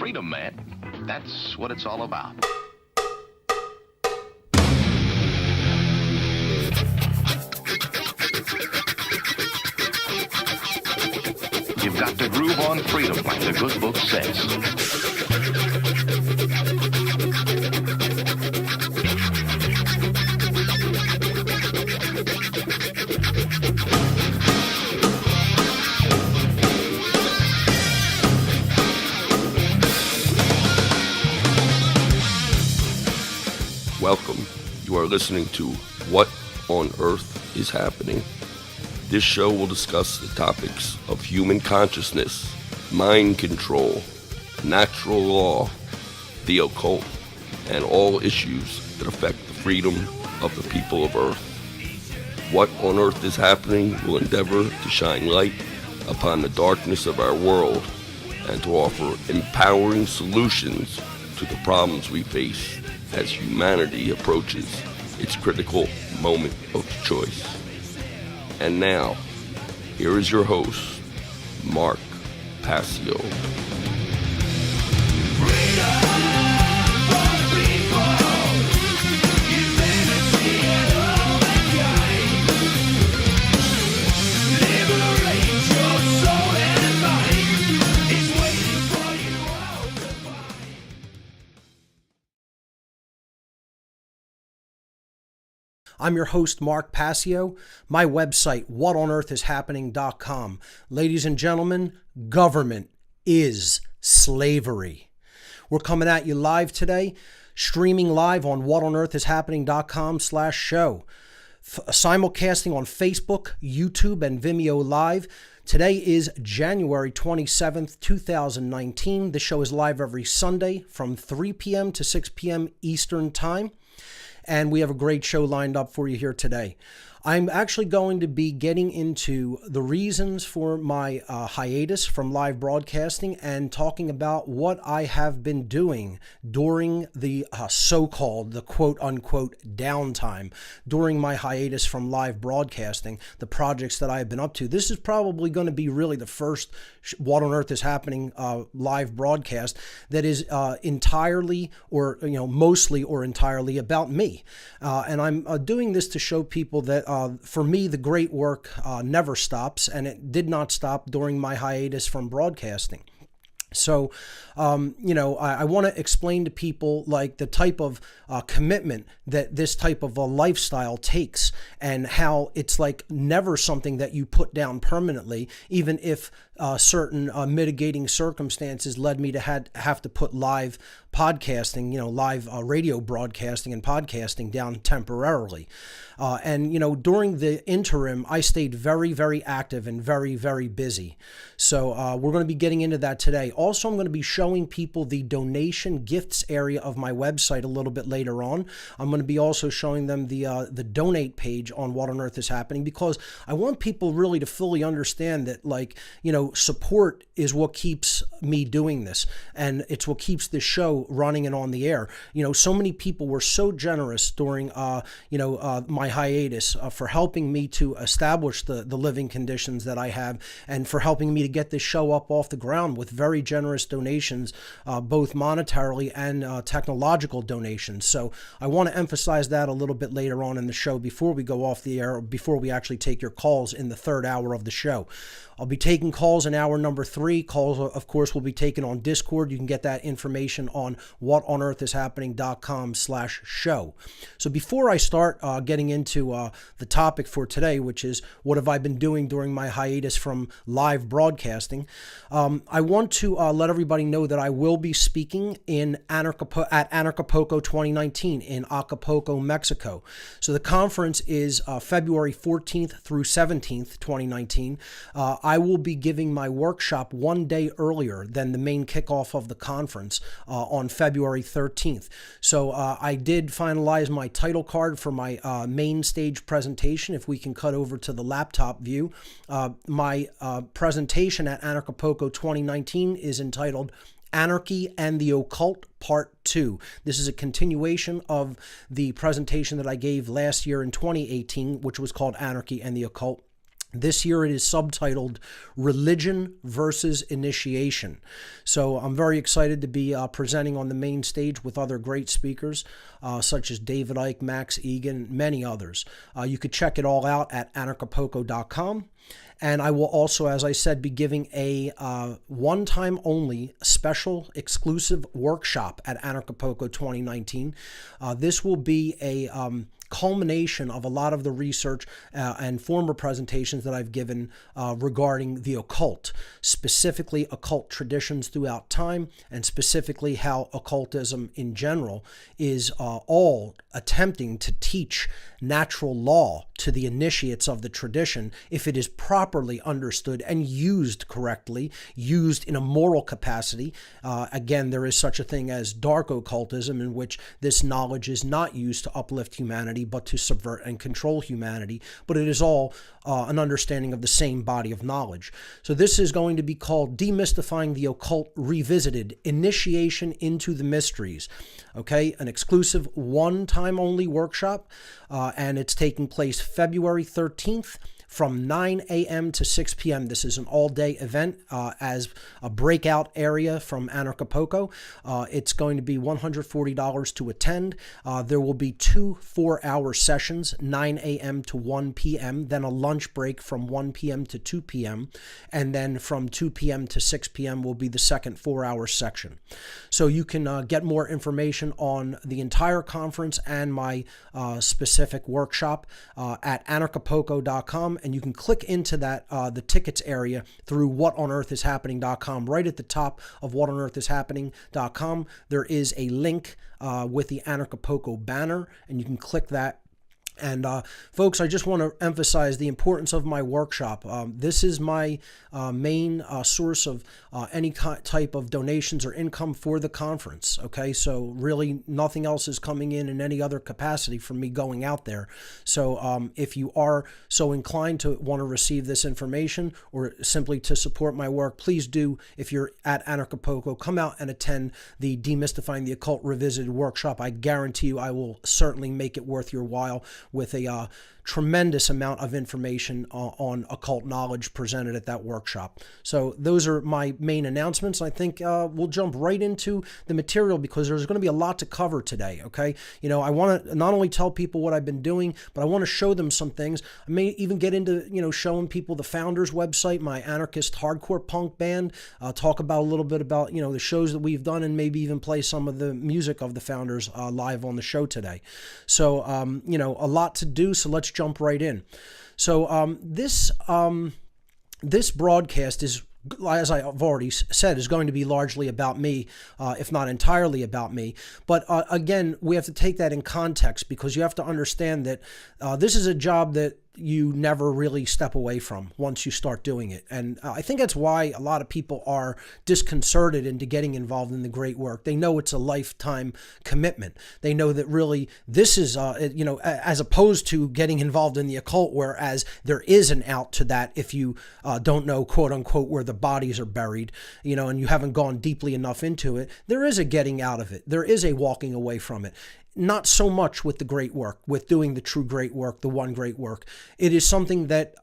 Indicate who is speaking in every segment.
Speaker 1: freedom, man. That's what it's all about. You've got to groove on freedom, like the good book says.
Speaker 2: Welcome. You are listening to What on Earth is Happening. This show will discuss the topics of human consciousness, mind control, natural law, the occult, and all issues that affect the freedom of the people of Earth. What on Earth is Happening will endeavor to shine light upon the darkness of our world and to offer empowering solutions to the problems we face as humanity approaches its critical moment of choice. And now, here is your host, Mark Passio.
Speaker 3: I'm your host, Mark Passio. My website, whatonearthishappening.com. Ladies and gentlemen, government is slavery. We're coming at you live today, streaming live on whatonearthishappening.com/show. Simulcasting on Facebook, YouTube, and Vimeo Live. Today is January 27th, 2019. The show is live every Sunday from 3 p.m. to 6 p.m. Eastern Time. And we have a great show lined up for you here today. I'm actually going to be getting into the reasons for my hiatus from live broadcasting and talking about what I have been doing during the so-called, the quote-unquote downtime during my hiatus from live broadcasting, the projects that I have been up to. This is probably going to be really the first What on Earth is Happening live broadcast that is entirely or mostly or entirely about me. And I'm doing this to show people that for me, the great work never stops, and it did not stop during my hiatus from broadcasting. So, I want to explain to people like the type of commitment that this type of a lifestyle takes and how it's like never something that you put down permanently, even if certain mitigating circumstances led me to have to put live podcasting, live radio broadcasting and podcasting down temporarily. And during the interim, I stayed very, very active and very, very busy. So we're going to be getting into that today. Also, I'm going to be showing people the donation gifts area of my website a little bit later on. I'm going to be also showing them the donate page on What on Earth is Happening, because I want people really to fully understand that, support is what keeps me doing this, and it's what keeps this show running and on the air. So many people were so generous during my hiatus for helping me to establish the living conditions that I have, and for helping me to get this show up off the ground with very generous donations, both monetarily and technological donations. So I want to emphasize that a little bit later on in the show before we go off the air, before we actually take your calls in the third hour of the show. I'll be taking calls in hour number 3. Calls, of course, will be taken on Discord. You can get that information on whatonearthishappening.com/show. So before I start getting into the topic for today, which is what have I been doing during my hiatus from live broadcasting, I want to let everybody know that I will be speaking at ABKCO 2019 in Acapulco, Mexico. So the conference is February 14th through 17th, 2019. I will be giving my workshop one day earlier than the main kickoff of the conference on February 13th. So I did finalize my title card for my main stage presentation. If we can cut over to the laptop view, my presentation at Acapulco 2019 is entitled Anarchy and the Occult Part 2. This is a continuation of the presentation that I gave last year in 2018, which was called Anarchy and the Occult. This year it is subtitled Religion versus Initiation. So I'm very excited to be presenting on the main stage with other great speakers such as David Icke, Max Egan, many others. You could check it all out at ABKCO.com. And I will also, as I said, be giving a one-time only special exclusive workshop at ABKCO 2019. This will be a culmination of a lot of the research and former presentations that I've given regarding the occult, specifically occult traditions throughout time, and specifically how occultism in general is all attempting to teach natural law to the initiates of the tradition if it is properly understood and used correctly, used in a moral capacity. Again, there is such a thing as dark occultism, in which this knowledge is not used to uplift humanity but to subvert and control humanity, but it is all an understanding of the same body of knowledge. So this is going to be called Demystifying the Occult Revisited, Initiation into the Mysteries. Okay, an exclusive one-time only workshop, and it's taking place February 13th from 9 a.m. to 6 p.m. This is an all-day event as a breakout area from ABKCO. It's going to be $140 to attend. There will be 2 4-hour sessions, 9 a.m. to 1 p.m., then a lunch break from 1 p.m. to 2 p.m., and then from 2 p.m. to 6 p.m. will be the second 4-hour section. So you can get more information on the entire conference and my specific workshop at ABKCO.com. And you can click into that the tickets area through whatonearthishappening.com. Right at the top of whatonearthishappening.com, there is a link with the ABKCO banner, and you can click that. And folks, I just want to emphasize the importance of my workshop. This is my main source of any type of donations or income for the conference. Okay, so really nothing else is coming in any other capacity from me going out there. So if you are so inclined to want to receive this information or simply to support my work, please do. If you're at ABKCO, come out and attend the Demystifying the Occult Revisited workshop. I guarantee you I will certainly make it worth your while, with a tremendous amount of information on occult knowledge presented at that workshop. So those are my main announcements. I think we'll jump right into the material because there's going to be a lot to cover today, okay? You know, I want to not only tell people what I've been doing, but I want to show them some things. I may even get into, showing people the Founders website, my anarchist hardcore punk band, talk about a little bit about, the shows that we've done, and maybe even play some of the music of the Founders live on the show today. So, a lot to do, so let's jump right in. So this broadcast is, as I've already said, is going to be largely about me, if not entirely about me. But again, we have to take that in context, because you have to understand that this is a job that you never really step away from once you start doing it. And I think that's why a lot of people are disconcerted into getting involved in the great work. They know it's a lifetime commitment. They know that really this is, as opposed to getting involved in the occult, whereas there is an out to that if you don't know, quote unquote, where the bodies are buried, and you haven't gone deeply enough into it. There is a getting out of it. There is a walking away from it. Not so much with the great work, with doing the true great work, the one great work. It is something that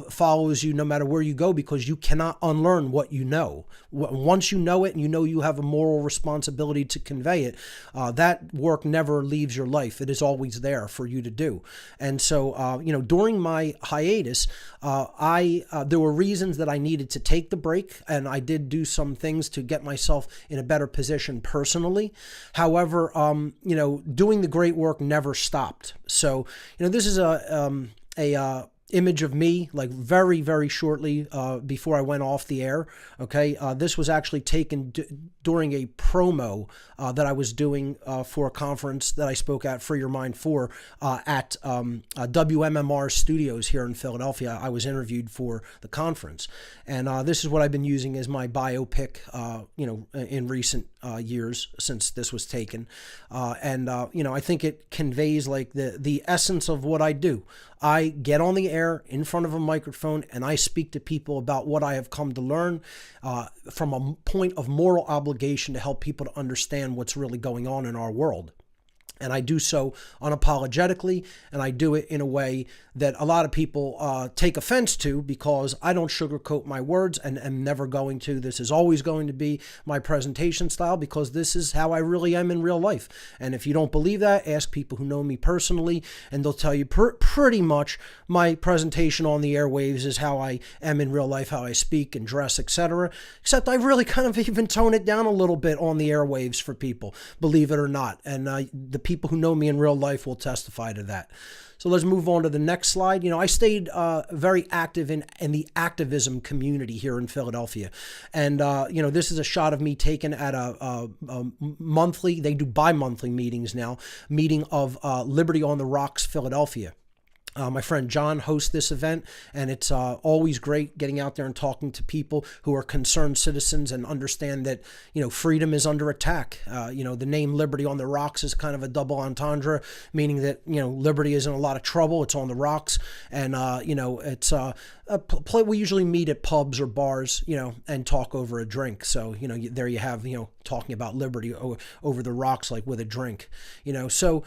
Speaker 3: follows you no matter where you go, because you cannot unlearn what you know. Once you know it and you have a moral responsibility to convey it, that work never leaves your life. It is always there for you to do. And so, during my hiatus, there were reasons that I needed to take the break, and I did do some things to get myself in a better position personally. However, doing the great work never stopped. So, this is a image of me, like very, very shortly before I went off the air. Okay, this was actually taken during a promo that I was doing for a conference that I spoke at Free Your Mind for at WMMR Studios here in Philadelphia. I was interviewed for the conference, and this is what I've been using as my biopic, in recent years since this was taken, and I think it conveys like the essence of what I do. I get on the air in front of a microphone and I speak to people about what I have come to learn from a point of moral obligation to help people to understand what's really going on in our world. And I do so unapologetically, and I do it in a way that a lot of people take offense to, because I don't sugarcoat my words and am never going to. This is always going to be my presentation style, because this is how I really am in real life. And if you don't believe that, ask people who know me personally, and they'll tell you pretty much my presentation on the airwaves is how I am in real life, how I speak and dress, etc. Except I really kind of even tone it down a little bit on the airwaves for people, believe it or not. And the people who know me in real life will testify to that. So let's move on to the next slide. I stayed very active in the activism community here in Philadelphia. And, this is a shot of me taken at a monthly, they do bi-monthly meetings now, meeting of Liberty on the Rocks, Philadelphia. My friend John hosts this event, and it's always great getting out there and talking to people who are concerned citizens and understand that, freedom is under attack. The name Liberty on the Rocks is kind of a double entendre, meaning that, liberty is in a lot of trouble. It's on the rocks. And, it's we usually meet at pubs or bars, and talk over a drink. So, there you have, talking about liberty over the rocks, like with a drink, So,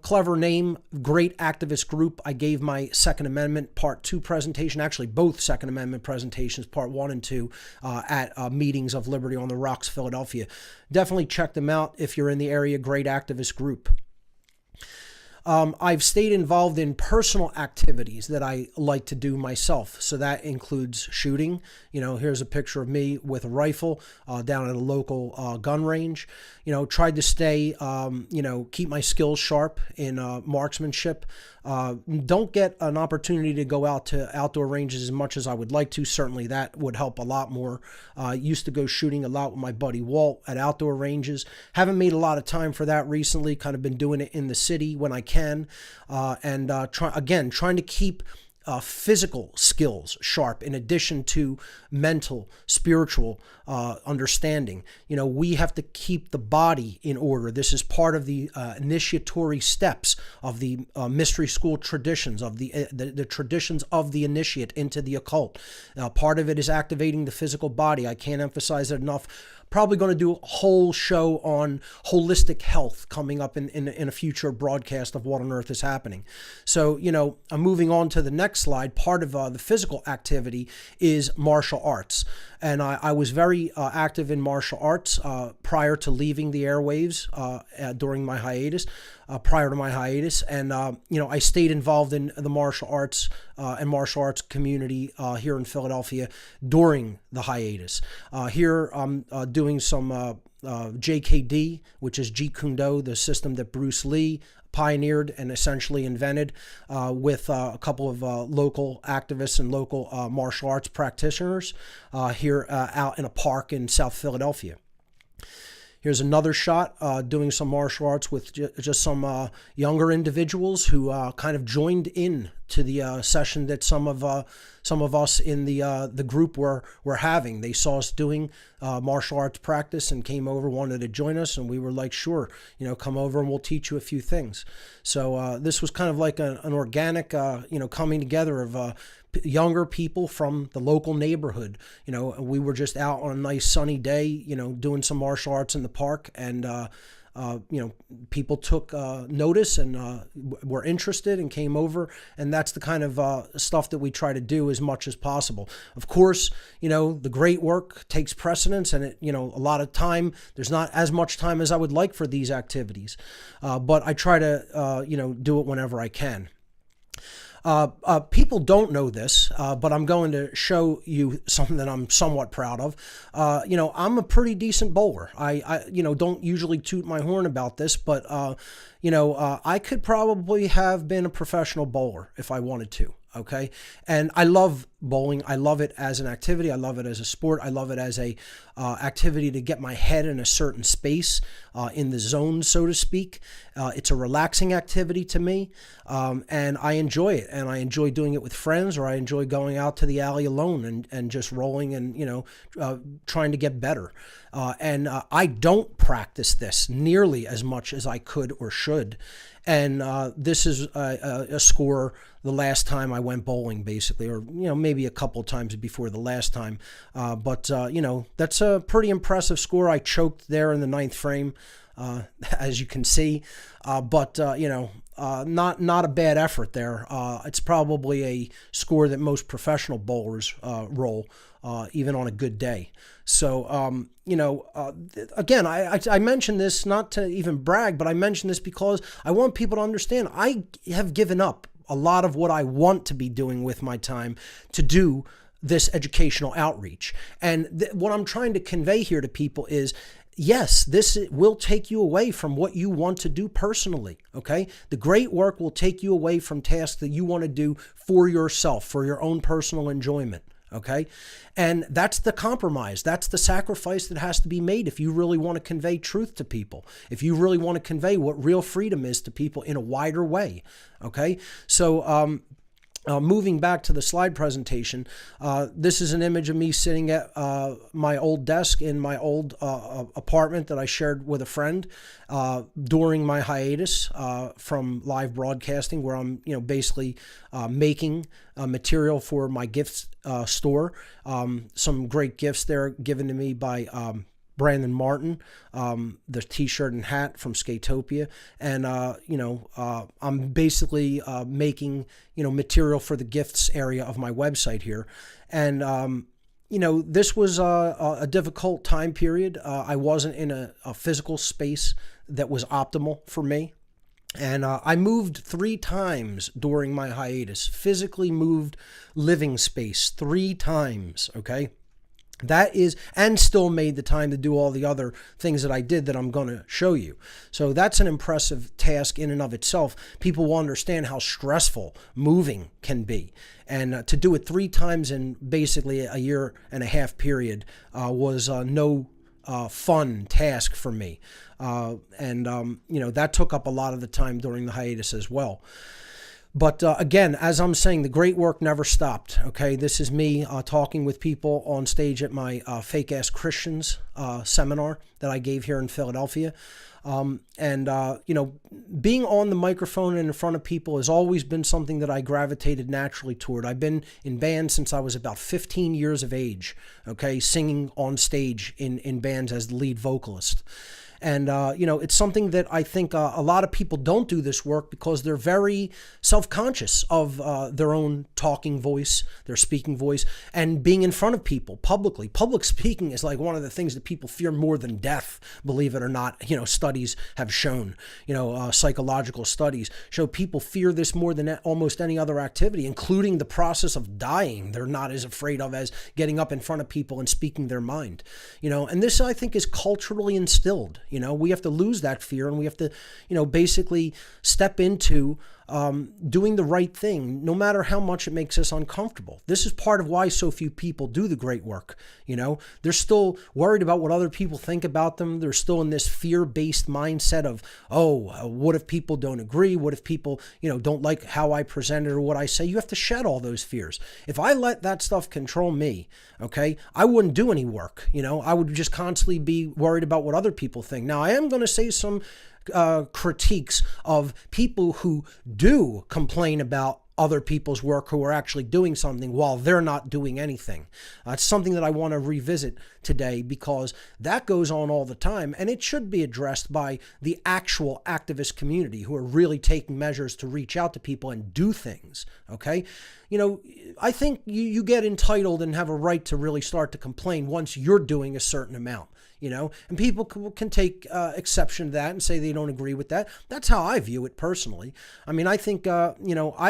Speaker 3: clever name, great activist group. I gave my Second Amendment Part 2 presentation, actually both Second Amendment presentations, Part 1 and 2, at meetings of Liberty on the Rocks, Philadelphia. Definitely check them out if you're in the area. Great activist group. I've stayed involved in personal activities that I like to do myself. So that includes shooting. Here's a picture of me with a rifle down at a local gun range. Tried to stay, keep my skills sharp in marksmanship. Don't get an opportunity to go out to outdoor ranges as much as I would like to. Certainly that would help a lot more. Used to go shooting a lot with my buddy Walt at outdoor ranges. Haven't made a lot of time for that recently. Kind of been doing it in the city when I can. Trying to keep physical skills sharp in addition to mental, spiritual understanding. We have to keep the body in order. This is part of the initiatory steps of the mystery school traditions, of the traditions of the initiate into the occult. Part of it is activating the physical body. I can't emphasize it enough. Probably going to do a whole show on holistic health coming up in a future broadcast of What on Earth is Happening. So, I'm moving on to the next slide. Part of the physical activity is martial arts. And I was very active in martial arts prior to leaving the airwaves during my hiatus, prior to my hiatus. And, I stayed involved in the martial arts and martial arts community here in Philadelphia during the hiatus. Here I'm doing some JKD, which is Jeet Kune Do, the system that Bruce Lee pioneered and essentially invented, with a couple of local activists and local martial arts practitioners here out in a park in South Philadelphia. Here's another shot doing some martial arts with just some younger individuals who kind of joined in to the session that some of us in the group were having. They saw us doing martial arts practice and came over, wanted to join us, and we were like, sure, come over and we'll teach you a few things. So this was kind of like an organic, coming together of younger people from the local neighborhood. We were just out on a nice sunny day, doing some martial arts in the park, and people took notice and were interested and came over, and that's the kind of stuff that we try to do as much as possible. Of course, the great work takes precedence, and a lot of time, there's not as much time as I would like for these activities, but I try to do it whenever I can. People don't know this, but I'm going to show you something that I'm somewhat proud of. I'm a pretty decent bowler. I don't usually toot my horn about this, but, I could probably have been a professional bowler if I wanted to. Okay. And I love bowling. I love it as an activity. I love it as a sport. I love it as a activity to get my head in a certain space, in the zone, so to speak. It's a relaxing activity to me, and I enjoy it. And I enjoy doing it with friends, or I enjoy going out to the alley alone and just rolling and, trying to get better. And I don't practice this nearly as much as I could or should. And this is a score the last time I went bowling, basically, or maybe a couple of times before the last time. But that's a pretty impressive score. I choked there in the 9th frame, as you can see, but not a bad effort there. It's probably a score that most professional bowlers roll, even on a good day. So, again, I mention this not to even brag, but I mention this because I want people to understand I have given up a lot of what I want to be doing with my time to do this educational outreach. And what I'm trying to convey here to people is, yes, this will take you away from what you want to do personally, okay? The great work will take you away from tasks that you want to do for yourself, for your own personal enjoyment, okay? And that's the compromise. That's the sacrifice that has to be made if you really want to convey truth to people, if you really want to convey what real freedom is to people in a wider way, okay? So, moving back to the slide presentation, this is an image of me sitting at my old desk in my old apartment that I shared with a friend during my hiatus from live broadcasting, where I'm basically making material for my gifts store. Some great gifts there given to me by Brandon Martin, the t-shirt and hat from Skatopia. And, I'm basically making, material for the gifts area of my website here. And, this was a difficult time period. I wasn't in a physical space that was optimal for me. And I moved 3 times during my hiatus, physically moved living space 3 times, okay? That is, and still made the time to do all the other things that I did that I'm going to show you. So that's an impressive task in and of itself. People will understand how stressful moving can be. And to do it 3 times in basically a 1.5 year period was no fun task for me. That took up a lot of the time during the hiatus as well. But again, as I'm saying, the great work never stopped, okay? This is me talking with people on stage at my Fake Ass Christians seminar that I gave here in Philadelphia. Being on the microphone and in front of people has always been something that I gravitated naturally toward. I've been in bands since I was about 15 years of age, okay? Singing on stage in bands as the lead vocalist. And, it's something that I think a lot of people don't do this work because they're very self-conscious of their own talking voice, their speaking voice, and being in front of people publicly. Public speaking is like one of the things that people fear more than death, believe it or not. Studies have shown, psychological studies show people fear this more than almost any other activity, including the process of dying. They're not as afraid of as getting up in front of people and speaking their mind, and this I think is culturally instilled. We have to lose that fear, and we have to, basically step into doing the right thing, no matter how much it makes us uncomfortable. This is part of why so few people do the great work. They're still worried about what other people think about them. They're still in this fear-based mindset of, what if people don't agree? What if people, don't like how I present it or what I say? You have to shed all those fears. If I let that stuff control me, okay, I wouldn't do any work. I would just constantly be worried about what other people think. Now, I am going to say some critiques of people who do complain about other people's work who are actually doing something while they're not doing anything. It's something that I want to revisit today because that goes on all the time, and it should be addressed by the actual activist community who are really taking measures to reach out to people and do things, okay? I think you get entitled and have a right to really start to complain once you're doing a certain amount. And people can take exception to that and say they don't agree with that. That's how I view it personally. I mean, I think, I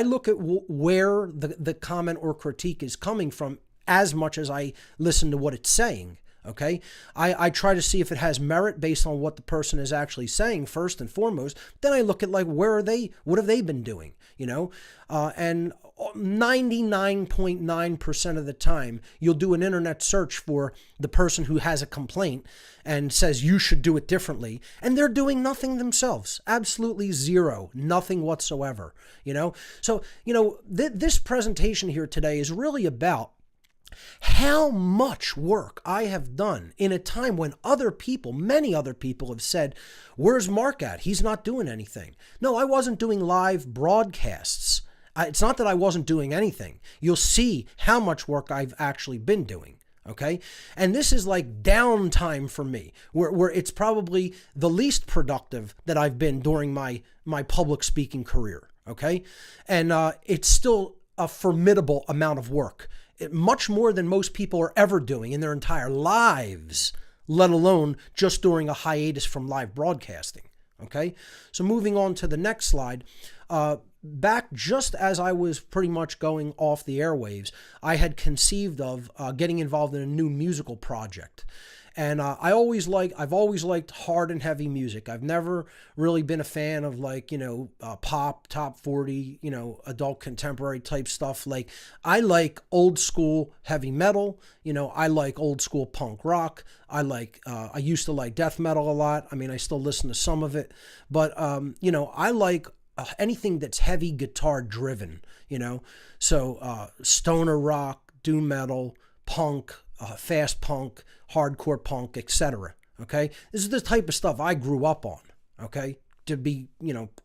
Speaker 3: look at where the comment or critique is coming from as much as I listen to what it's saying. Okay. I try to see if it has merit based on what the person is actually saying first and foremost. Then I look at what have they been doing, and 99.9% of the time, you'll do an internet search for the person who has a complaint and says you should do it differently, and they're doing nothing themselves. Absolutely zero, nothing whatsoever, So, this presentation here today is really about how much work I have done in a time when many other people have said, where's Mark at? He's not doing anything. No, I wasn't doing live broadcasts. It's not that I wasn't doing anything. You'll see how much work I've actually been doing. Okay. And this is like downtime for me, where it's probably the least productive that I've been during my public speaking career. Okay. And it's still a formidable amount of work, much more than most people are ever doing in their entire lives, let alone just during a hiatus from live broadcasting. Okay. So moving on to the next slide, back just as I was pretty much going off the airwaves, I had conceived of getting involved in a new musical project. And I've always liked hard and heavy music. I've never really been a fan of pop, top 40, adult contemporary type stuff. Like, I like old school heavy metal. I like old school punk rock. I used to like death metal a lot. I mean, I still listen to some of it, but I like anything that's heavy guitar driven, so stoner rock, doom metal, punk, fast punk, hardcore punk, etc. Okay, this is the type of stuff I grew up on. Okay, to be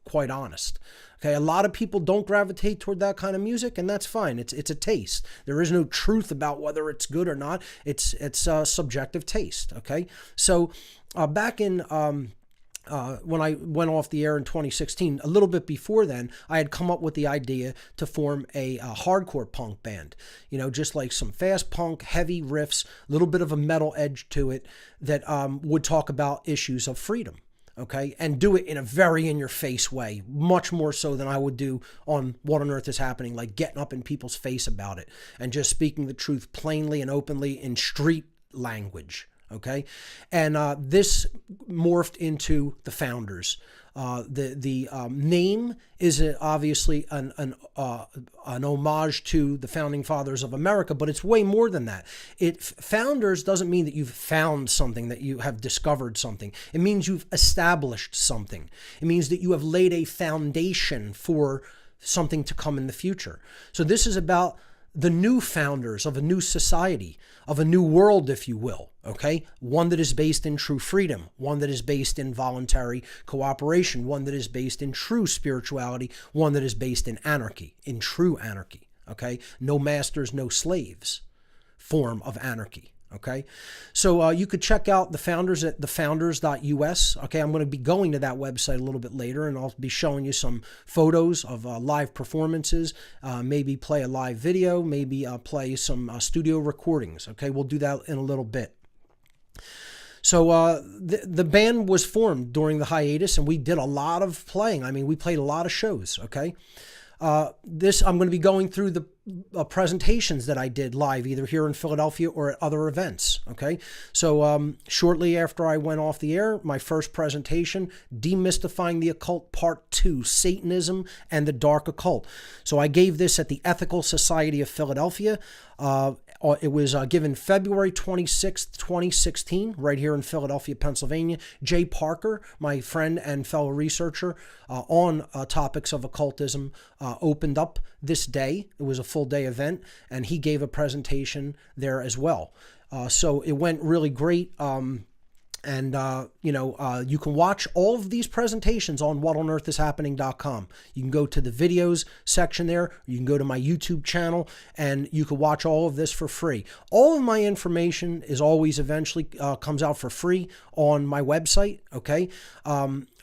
Speaker 3: quite honest. Okay, a lot of people don't gravitate toward that kind of music, and that's fine. It's a taste. There is no truth about whether it's good or not. It's subjective taste. Okay, so back in when I went off the air in 2016, a little bit before then, I had come up with the idea to form a hardcore punk band, just like some fast punk, heavy riffs, a little bit of a metal edge to it that would talk about issues of freedom. Okay, and do it in a very in-your-face way, much more so than I would do on What on Earth is Happening, like getting up in people's face about it and just speaking the truth plainly and openly in street language. Okay, and this morphed into the Founders. The name is obviously an homage to the founding fathers of America, but it's way more than that. Founders doesn't mean that you've found something, that you have discovered something. It means you've established something. It means that you have laid a foundation for something to come in the future. So this is about the new founders of a new society, of a new world, if you will, okay? One that is based in true freedom, one that is based in voluntary cooperation, one that is based in true spirituality, one that is based in anarchy, in true anarchy, okay? No masters, no slaves form of anarchy. Okay, so you could check out the Founders at thefounders.us. Okay, I'm going to be going to that website a little bit later, and I'll be showing you some photos of live performances, maybe play a live video, maybe play some studio recordings. Okay, we'll do that in a little bit. So the band was formed during the hiatus, and we did a lot of playing. I mean, we played a lot of shows. Okay. I'm going to be going through the presentations that I did live, either here in Philadelphia or at other events. Okay. So, shortly after I went off the air, my first presentation, Demystifying the Occult Part 2, Satanism and the Dark Occult. So I gave this at the Ethical Society of Philadelphia. It was given February 26th, 2016, right here in Philadelphia, Pennsylvania. Jay Parker, my friend and fellow researcher on topics of occultism, opened up this day. It was a full day event, and he gave a presentation there as well. So it went really great. You can watch all of these presentations on whatonearthishappening.com. You can go to the videos section there. You can go to my YouTube channel, and you can watch all of this for free. All of my information is always eventually comes out for free on my website. Okay.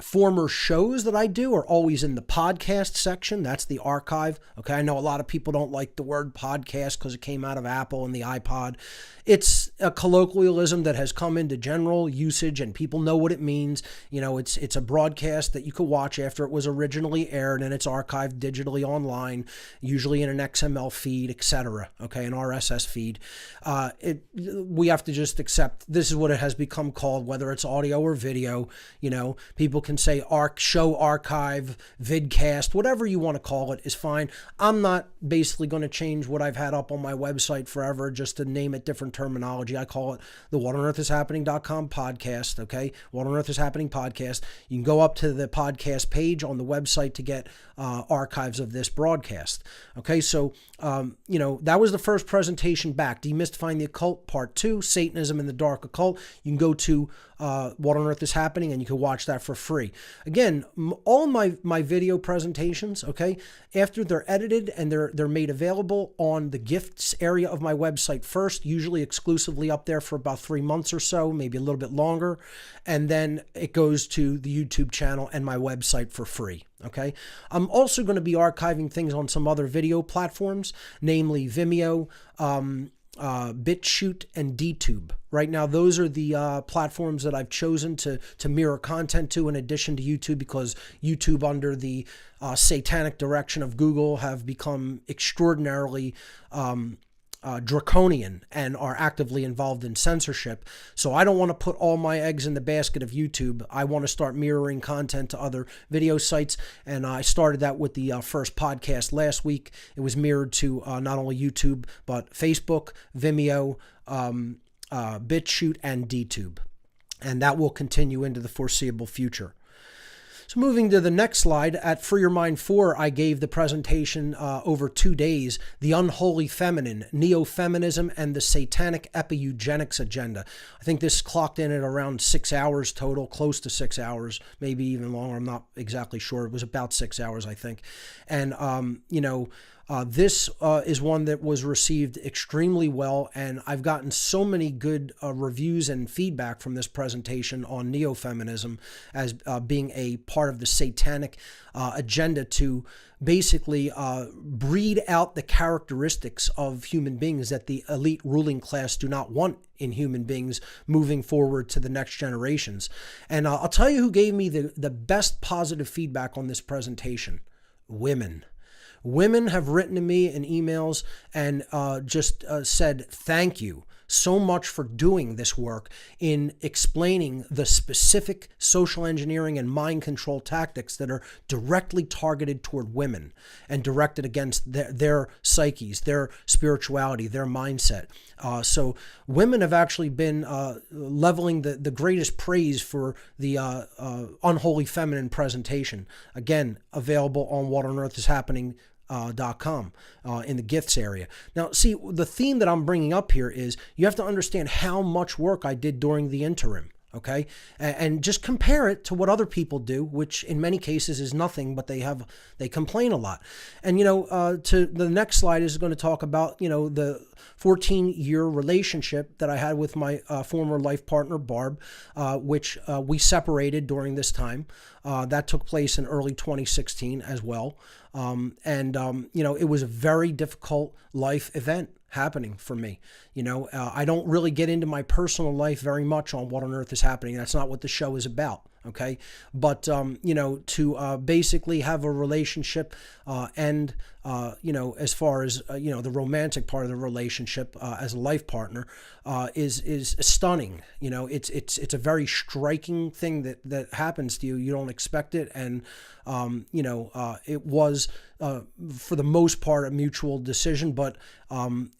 Speaker 3: Former shows that I do are always in the podcast section. That's the archive. Okay. I know a lot of people don't like the word podcast because it came out of Apple and the iPod. It's a colloquialism that has come into general usage, and people know what it means. It's a broadcast that you could watch after it was originally aired, and it's archived digitally online, usually in an XML feed, etc. Okay, an RSS feed. We have to just accept this is what it has become called, whether it's audio or video. People can say show archive, vidcast, whatever you want to call it is fine. I'm not basically going to change what I've had up on my website forever just to name it different terminology. I call it the whatonearthishappening.com podcast. Okay, What on Earth is Happening podcast. You can go up to the podcast page on the website to get archives of this broadcast. Okay, so that was the first presentation back, Demystifying the Occult Part 2, Satanism and the Dark Occult. You can go to What on Earth is Happening, and you can watch that for free. Again, all my video presentations, okay, after they're edited and they're made available on the gifts area of my website first, usually exclusively up there for about 3 months or so, maybe a little bit longer, and then it goes to the YouTube channel and my website for free. Okay, I'm also going to be archiving things on some other video platforms, namely Vimeo, BitChute, and DTube. Right now, those are the platforms that I've chosen to mirror content to, in addition to YouTube, because YouTube, under the satanic direction of Google, have become extraordinarily draconian and are actively involved in censorship. So I don't want to put all my eggs in the basket of YouTube. I want to start mirroring content to other video sites, and I started that with the first podcast last week. It was mirrored to not only YouTube, but Facebook, Vimeo, BitChute, and DTube. And that will continue into the foreseeable future. So moving to the next slide, at Free Your Mind 4, I gave the presentation over 2 days, The Unholy Feminine, Neo-Feminism and the Satanic Epi-Eugenics Agenda. I think this clocked in at around 6 hours total, close to 6 hours, maybe even longer. I'm not exactly sure. It was about 6 hours, I think. And, this is one that was received extremely well, and I've gotten so many good reviews and feedback from this presentation on neo-feminism as being a part of the satanic agenda to basically breed out the characteristics of human beings that the elite ruling class do not want in human beings moving forward to the next generations. And I'll tell you who gave me the best positive feedback on this presentation: women. Women have written to me in emails and just said, thank you so much for doing this work in explaining the specific social engineering and mind control tactics that are directly targeted toward women and directed against their psyches, their spirituality, their mindset. So women have actually been leveling the greatest praise for the Unholy Feminine presentation. Again, available on What on Earth is Happening .com in the gifts area. Now, see, the theme that I'm bringing up here is you have to understand how much work I did during the interim. Okay, and just compare it to what other people do, which in many cases is nothing, but they complain a lot. And to the next slide is going to talk about the 14-year relationship that I had with my former life partner Barb, which we separated during this time. That took place in early 2016 as well. It was a very difficult life event happening for me. I don't really get into my personal life very much on What on Earth is Happening. That's not what the show is about. Okay. But, to basically have a relationship and, as far as, the romantic part of the relationship as a life partner is stunning. It's a very striking thing that happens to you. You don't expect it. And, it was, for the most part, a mutual decision. But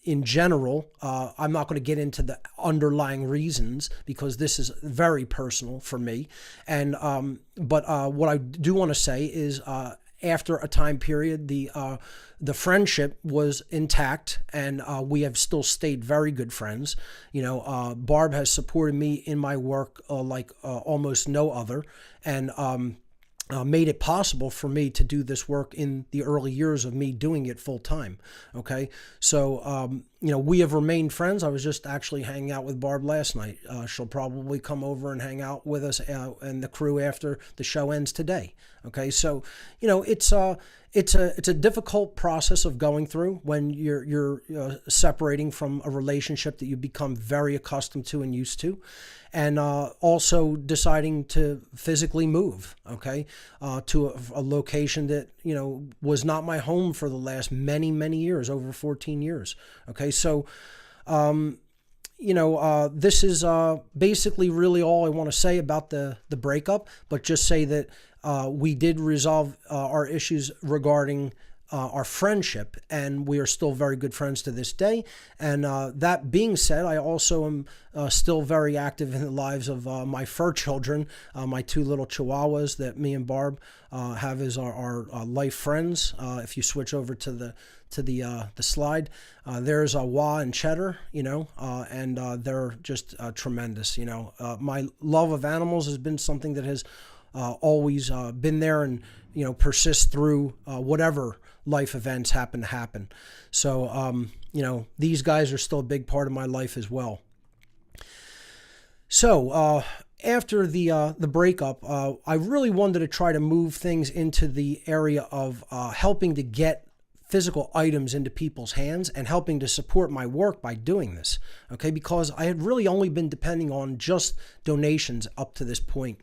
Speaker 3: in general, I'm not going to get into the underlying reasons because this is very personal for me. And but what I do want to say is after a time period, the friendship was intact, and we have still stayed very good friends. Barb has supported me in my work like almost no other, and made it possible for me to do this work in the early years of me doing it full time. Okay. So, we have remained friends. I was just actually hanging out with Barb last night. She'll probably come over and hang out with us and the crew after the show ends today. Okay. So, it's a difficult process of going through when you're separating from a relationship that you become very accustomed to and used to. And also deciding to physically move, okay, to a location that, was not my home for the last many, many years, over 14 years. Okay, so, this is basically really all I want to say about the breakup, but just say that we did resolve our issues regarding our friendship, and we are still very good friends to this day. And that being said, I also am still very active in the lives of my fur children, my two little chihuahuas that me and Barb have as our life friends. If you switch over to the slide, there's Wah and Cheddar, and they're just tremendous. My love of animals has been something that has always been there and persists through whatever life events happen to happen. So these guys are still a big part of my life as well. So after the breakup, I really wanted to try to move things into the area of helping to get physical items into people's hands and helping to support my work by doing this, okay? Because I had really only been depending on just donations up to this point.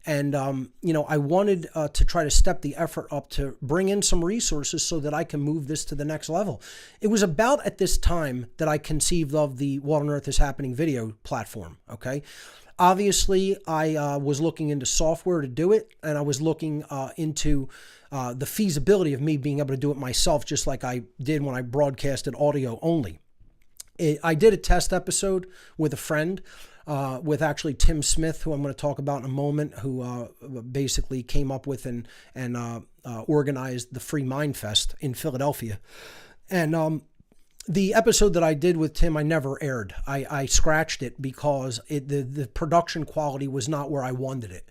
Speaker 3: And, I wanted to try to step the effort up to bring in some resources so that I can move this to the next level. It was about at this time that I conceived of the What on Earth is Happening video platform, okay? Obviously, I was looking into software to do it, and I was looking into the feasibility of me being able to do it myself, just like I did when I broadcasted audio only. I did a test episode with a friend, with actually Tim Smith, who I'm going to talk about in a moment, who basically came up with and organized the Free Mind Fest in Philadelphia. And the episode that I did with Tim, I never aired. I scratched it because the production quality was not where I wanted it.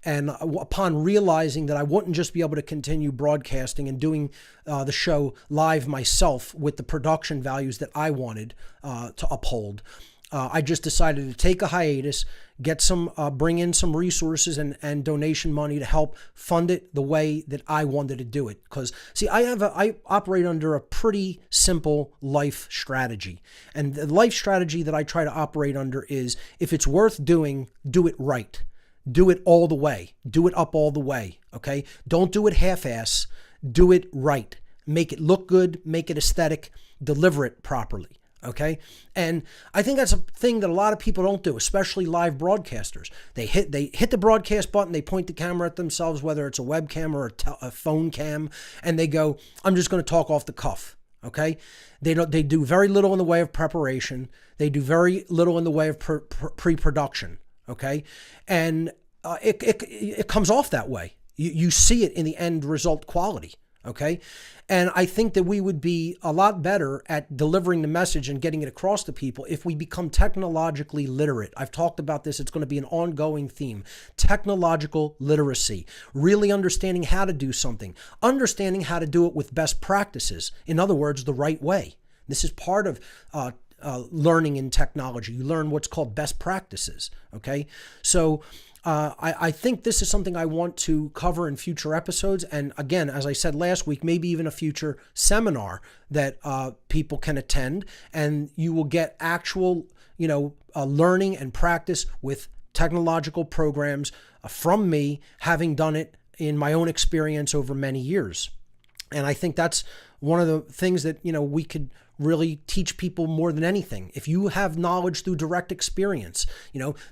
Speaker 3: And upon realizing that I wouldn't just be able to continue broadcasting and doing the show live myself with the production values that I wanted to uphold, I just decided to take a hiatus, bring in some resources and donation money to help fund it the way that I wanted to do it. Because see, I operate under a pretty simple life strategy, and the life strategy that I try to operate under is, if it's worth doing, do it right, do it all the way, do it up all the way. Okay, don't do it half-ass, do it right, make it look good, make it aesthetic, deliver it properly. Okay. And I think that's a thing that a lot of people don't do, especially live broadcasters. They hit the broadcast button, they point the camera at themselves, whether it's a webcam or a phone cam, and they go, I'm just going to talk off the cuff. Okay. They do very little in the way of preparation. They do very little in the way of pre-production. Okay. And it comes off that way. You see it in the end result quality. Okay. And I think that we would be a lot better at delivering the message and getting it across to people if we become technologically literate. I've talked about this. It's going to be an ongoing theme. Technological literacy, really understanding how to do something, understanding how to do it with best practices. In other words, the right way. This is part of learning in technology. You learn what's called best practices. Okay. So I think this is something I want to cover in future episodes. And again, as I said last week, maybe even a future seminar that people can attend, and you will get actual, learning and practice with technological programs from me, having done it in my own experience over many years. And I think that's one of the things that, we could really teach people more than anything. If you have knowledge through direct experience,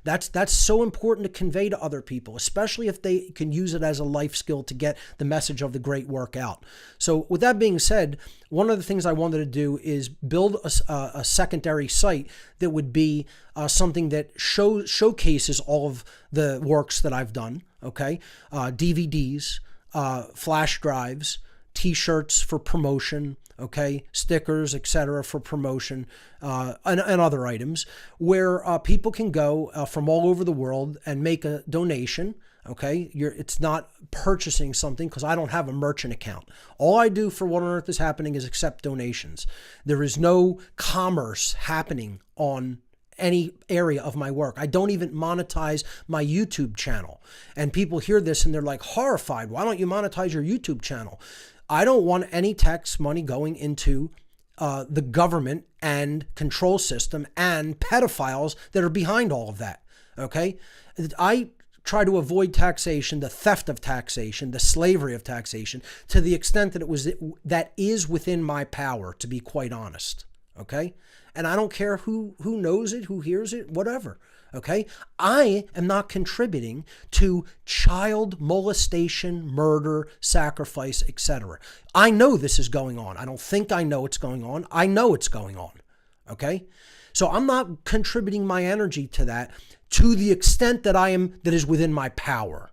Speaker 3: that's so important to convey to other people, especially if they can use it as a life skill to get the message of the great work out. So with that being said, one of the things I wanted to do is build a secondary site that would be something that showcases all of the works that I've done. Okay. DVDs, flash drives, T-shirts for promotion, okay, stickers, etc. for promotion, and other items, where people can go from all over the world and make a donation. Okay, it's not purchasing something, because I don't have a merchant account. All I do for What on Earth is Happening is accept donations. There is no commerce happening on any area of my work. I don't even monetize my YouTube channel. And people hear this and they're like horrified. Why don't you monetize your YouTube channel? I don't want any tax money going into the government and control system and pedophiles that are behind all of that. Okay? I try to avoid taxation, the theft of taxation, the slavery of taxation, to the extent that that is within my power, to be quite honest. Okay? And I don't care who knows it, who hears it, whatever. Okay? I am not contributing to child molestation, murder, sacrifice, etc. I know this is going on. I don't think I know it's going on. I know it's going on. Okay? So I'm not contributing my energy to that to the extent that is within my power.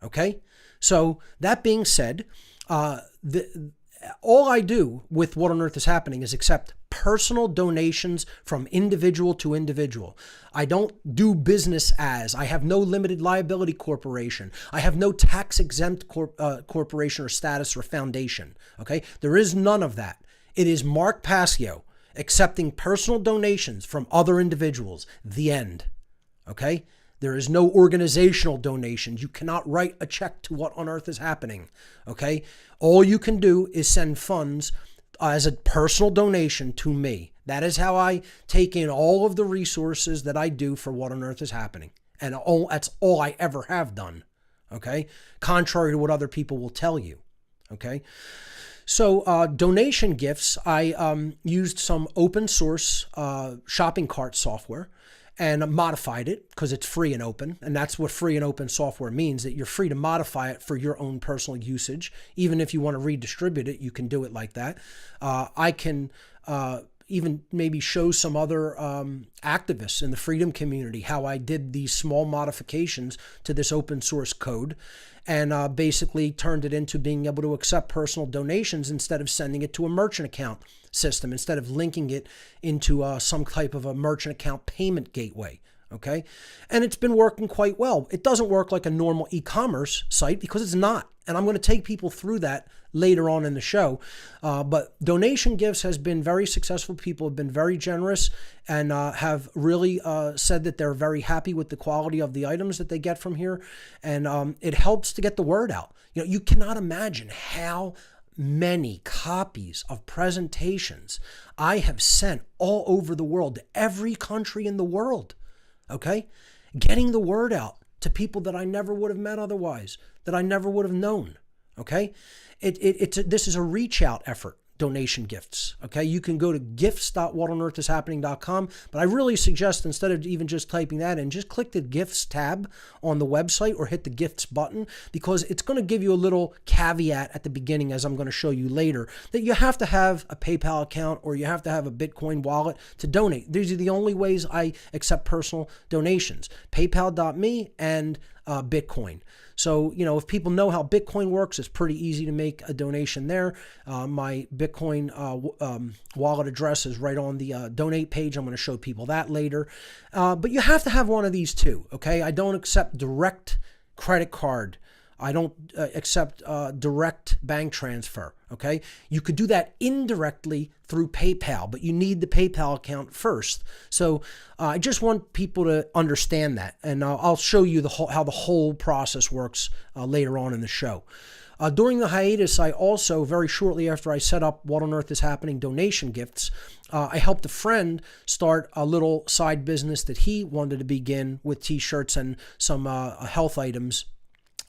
Speaker 3: Okay? So that being said, all I do with What on Earth is Happening is accept personal donations from individual to individual. I don't do business as. I have no limited liability corporation. I have no tax exempt corporation or status or foundation. Okay? There is none of that. It is Mark Passio accepting personal donations from other individuals. The end. Okay? There is no organizational donations. You cannot write a check to What on Earth is Happening. Okay? All you can do is send funds as a personal donation to me. That is how I take in all of the resources that I do for What on Earth is Happening. And that's all I ever have done. Okay? Contrary to what other people will tell you. Okay? So donation gifts, I used some open source shopping cart software and modified it because it's free and open. And that's what free and open software means, that you're free to modify it for your own personal usage. Even if you want to redistribute it, you can do it like that. I can even maybe show some other activists in the freedom community how I did these small modifications to this open source code, and basically turned it into being able to accept personal donations instead of sending it to a merchant account system, instead of linking it into some type of a merchant account payment gateway. Okay? And it's been working quite well. It doesn't work like a normal e-commerce site because it's not. And I'm going to take people through that later on in the show. But donation gifts has been very successful. People have been very generous and have really said that they're very happy with the quality of the items that they get from here. And it helps to get the word out. You know, you cannot imagine how many copies of presentations I have sent all over the world, to every country in the world. Okay? Getting the word out to people that I never would have met otherwise, that I never would have known. Okay? This is a reach out effort, donation gifts. Okay? You can go to gifts.whatonearthishappening.com, but I really suggest, instead of even just typing that in, just click the gifts tab on the website or hit the gifts button, because it's going to give you a little caveat at the beginning, as I'm going to show you later, that you have to have a PayPal account or you have to have a Bitcoin wallet to donate. These are the only ways I accept personal donations: paypal.me and Bitcoin. So, you know, if people know how Bitcoin works, it's pretty easy to make a donation there. My Bitcoin wallet address is right on the donate page. I'm going to show people that later. But you have to have one of these too, okay? I don't accept direct credit card. I don't accept direct bank transfer, okay? You could do that indirectly through PayPal, but you need the PayPal account first. So I just want people to understand that, and I'll show you how the whole process works later on in the show. During the hiatus, I also, very shortly after I set up What on Earth is Happening donation gifts, I helped a friend start a little side business that he wanted to begin with t-shirts and some health items.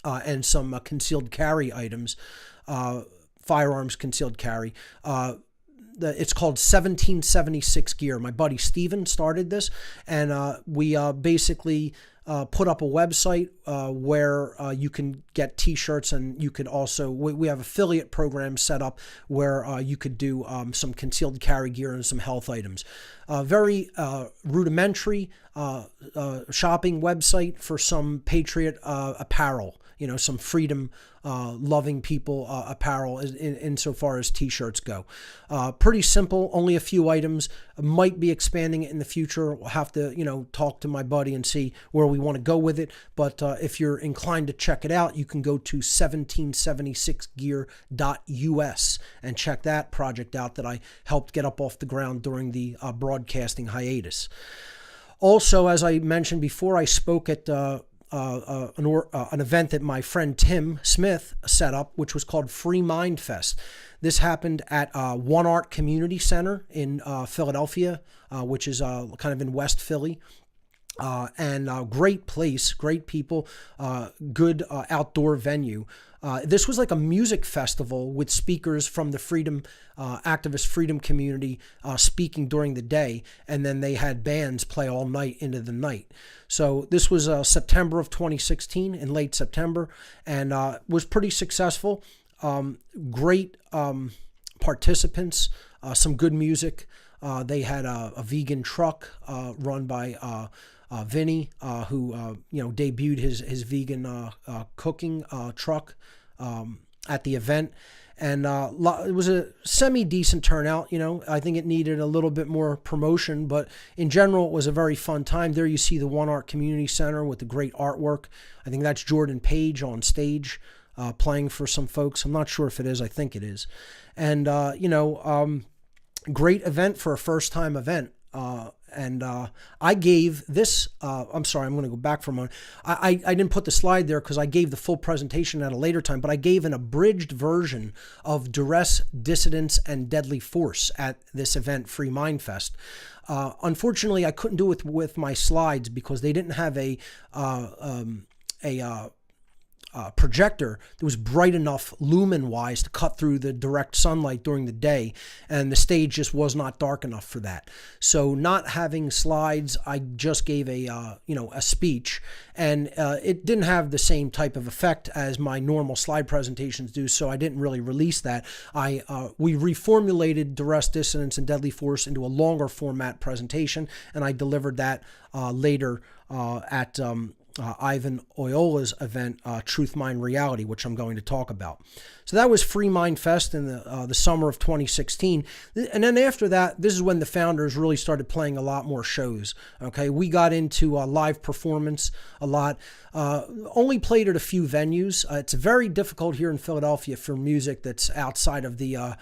Speaker 3: And some concealed carry items, firearms concealed carry. It's called 1776 Gear. My buddy Steven started this, and we basically put up a website where you can get t-shirts, and you could also, we have affiliate programs set up where you could do some concealed carry gear and some health items. Very rudimentary shopping website for some patriot apparel. You know, some freedom loving people apparel insofar as t-shirts go. Pretty simple, only a few items. Might be expanding it in the future. We'll have to, you know, talk to my buddy and see where we want to go with it. But if you're inclined to check it out, you can go to 1776gear.us and check that project out that I helped get up off the ground during the broadcasting hiatus. Also, as I mentioned before, I spoke at an event that my friend Tim Smith set up, which was called Free Mind Fest. This happened at One Art Community Center in Philadelphia, which is kind of in West Philly. and great place, great people, good outdoor venue. This was like a music festival with speakers from the activist freedom community speaking during the day, and then they had bands play all night into the night. So this was September of 2016, in late September, and was pretty successful. Great participants, some good music. They had a vegan truck run by Vinny, who debuted his vegan cooking truck at the event, and it was a semi-decent turnout. I think it needed a little bit more promotion, but in general, it was a very fun time. There you see the One Art Community Center with the great artwork. I think that's Jordan Page on stage playing for some folks. I'm not sure if it is. I think it is, and great event for a first-time event. And I gave this, I'm sorry, I'm going to go back for a moment. I didn't put the slide there because I gave the full presentation at a later time, but I gave an abridged version of Duress, Dissidence, and Deadly Force at this event, Free Mind Fest. Unfortunately, I couldn't do it with my slides because they didn't have a projector that was bright enough lumen-wise to cut through the direct sunlight during the day, and the stage just was not dark enough for that. So not having slides, I just gave a speech, and it didn't have the same type of effect as my normal slide presentations do, so I didn't really release that. We reformulated Duress, Dissonance, and Deadly Force into a longer format presentation, and I delivered that later at Ivan Oyola's event, Truth, Mind, Reality, which I'm going to talk about. So that was Free Mind Fest in the summer of 2016. And then after that, this is when the founders really started playing a lot more shows. Okay, we got into live performance a lot. Only played at a few venues. It's very difficult here in Philadelphia for music that's outside of the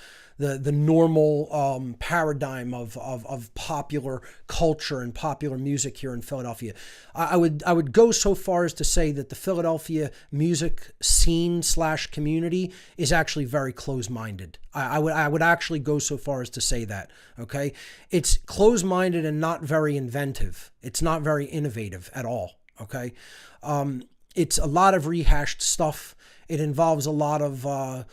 Speaker 3: normal paradigm of popular culture and popular music here in Philadelphia. I would go so far as to say that the Philadelphia music scene / community is actually very closed-minded. I would actually go so far as to say that. Okay, it's closed-minded and not very inventive. It's not very innovative at all. Okay, it's a lot of rehashed stuff. It involves a lot of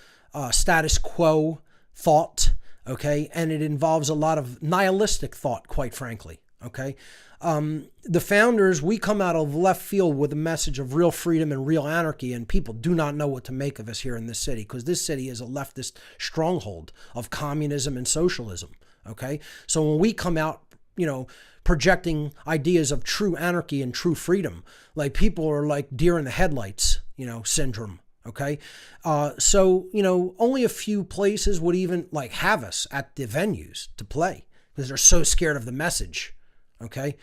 Speaker 3: status quo thought, okay, and it involves a lot of nihilistic thought, quite frankly, okay. The founders, we come out of left field with a message of real freedom and real anarchy, and people do not know what to make of us here in this city, because this city is a leftist stronghold of communism and socialism, okay. So when we come out, projecting ideas of true anarchy and true freedom, like people are like deer in the headlights, syndrome. Okay. So, only a few places would even have us at the venues to play because they're so scared of the message. Okay.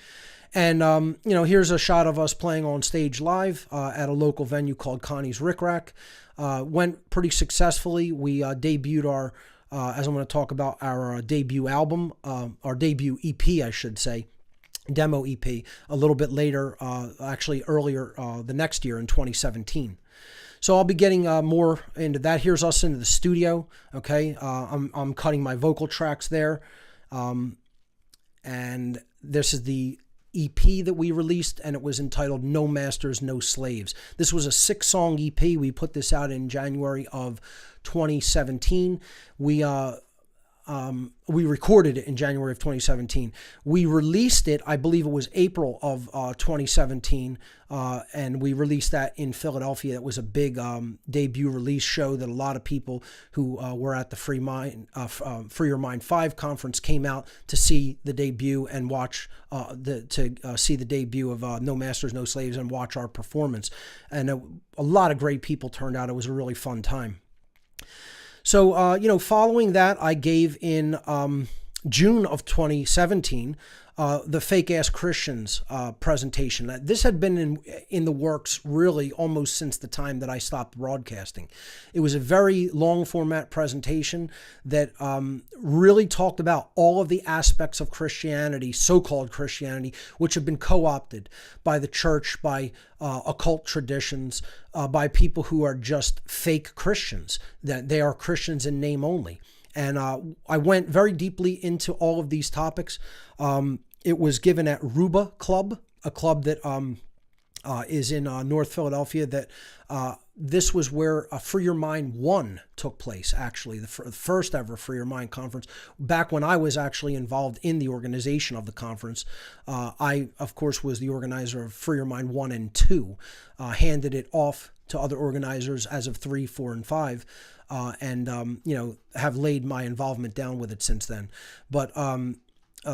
Speaker 3: And, here's a shot of us playing on stage live at a local venue called Connie's Rick Rack. Went pretty successfully. We debuted our, as I'm going to talk about, our debut album, our debut EP, I should say, demo EP, a little bit later, actually earlier the next year in 2017. So I'll be getting more into that. Here's us into the studio. Okay, I'm cutting my vocal tracks there, and this is the EP that we released, and it was entitled "No Masters, No Slaves." This was a 6-song EP. We put this out in January of 2017. We recorded it in January of 2017. We released it, I believe it was April of 2017, and we released that in Philadelphia. It was a big debut release show that a lot of people who were at the Free Your Mind 5 conference came out to see the debut and watch see the debut of No Masters, No Slaves and watch our performance. And a lot of great people turned out. It was a really fun time. So, following that, I gave in June of 2017 the Fake Ass Christians presentation. This had been in the works really almost since the time that I stopped broadcasting. It was a very long format presentation that really talked about all of the aspects of Christianity, so-called Christianity, which have been co-opted by the church, by occult traditions, by people who are just fake Christians, that they are Christians in name only. And I went very deeply into all of these topics. it was given at Ruba Club, a club that is in North Philadelphia. That this was where Free Your Mind 1 took place, actually, the first ever Free Your Mind conference. Back when I was actually involved in the organization of the conference, I, of course, was the organizer of Free Your Mind 1 and 2, handed it off to other organizers as of 3, 4, and 5, and have laid my involvement down with it since then. But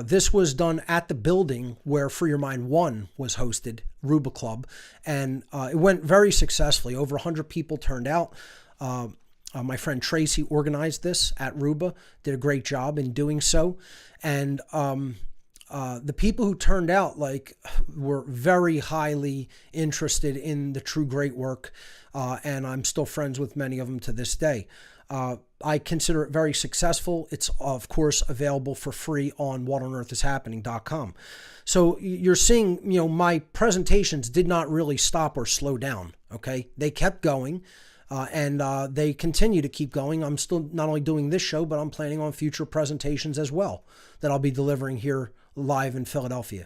Speaker 3: this was done at the building where Free Your Mind 1 was hosted, Ruba Club, and it went very successfully. Over 100 people turned out. My friend Tracy organized this at Ruba, did a great job in doing so, and the people who turned out were very highly interested in the true great work, and I'm still friends with many of them to this day. I consider it very successful. It's, of course, available for free on whatonearthishappening.com. So you're seeing, my presentations did not really stop or slow down, okay? They kept going, and they continue to keep going. I'm still not only doing this show, but I'm planning on future presentations as well that I'll be delivering here live in Philadelphia.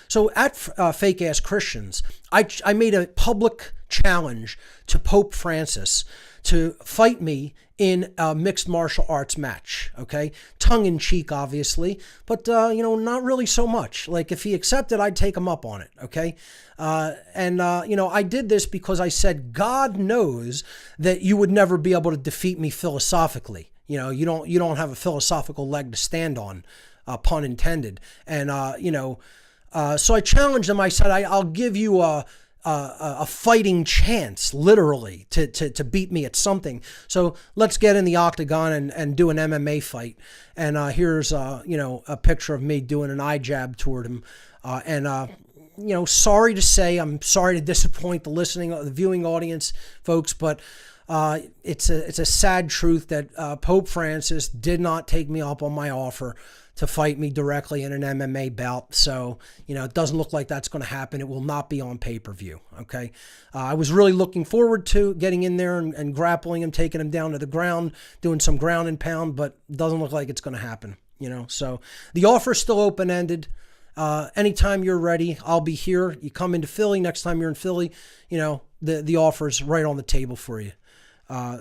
Speaker 3: So at Fake Ass Christians, I made a public challenge to Pope Francis to fight me in a mixed martial arts match, okay? Tongue-in-cheek, obviously, but, not really so much. Like, if he accepted, I'd take him up on it, okay? I did this because I said, God knows that you would never be able to defeat me philosophically. You don't have a philosophical leg to stand on, pun intended. And, so I challenged him. I said, I'll give you a fighting chance, literally, to beat me at something. So let's get in the octagon and do an MMA fight. And here's a picture of me doing an eye jab toward him. Sorry to say, I'm sorry to disappoint the viewing audience, folks, but it's a sad truth that Pope Francis did not take me up on my offer to fight me directly in an MMA bout. So, it doesn't look like that's going to happen. It will not be on pay-per-view, okay? I was really looking forward to getting in there and grappling him, taking him down to the ground, doing some ground and pound, but it doesn't look like it's going to happen, So the offer's still open-ended. Anytime you're ready, I'll be here. You come into Philly, next time you're in Philly, the offer's right on the table for you.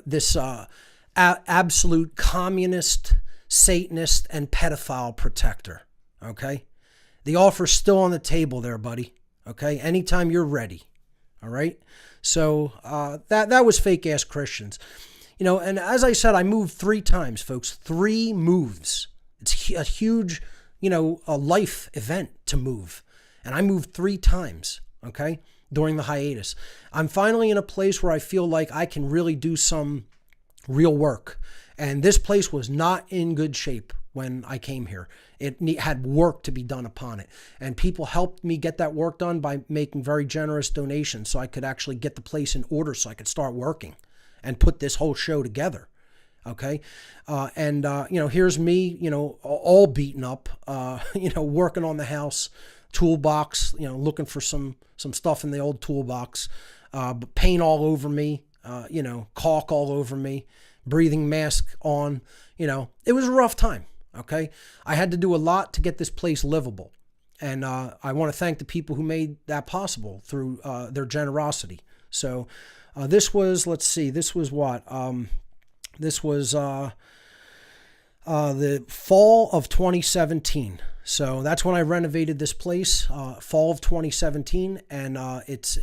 Speaker 3: This absolute communist, Satanist, and pedophile protector, okay? The offer's still on the table there, buddy, okay? Anytime you're ready, all right? So that was Fake Ass Christians. And as I said, I moved 3 times, folks. 3 moves. It's a huge, a life event to move. And I moved 3 times, okay, during the hiatus. I'm finally in a place where I feel like I can really do some real work. And this place was not in good shape when I came here. It had work to be done upon it. And people helped me get that work done by making very generous donations so I could actually get the place in order so I could start working and put this whole show together. Okay. Here's me, all beaten up, working on the house, toolbox, looking for some stuff in the old toolbox, paint all over me, caulk all over me, breathing mask on, it was a rough time. Okay. I had to do a lot to get this place livable. And, I want to thank the people who made that possible through, their generosity. So, this was what? This was, the fall of 2017. So that's when I renovated this place, fall of 2017, and it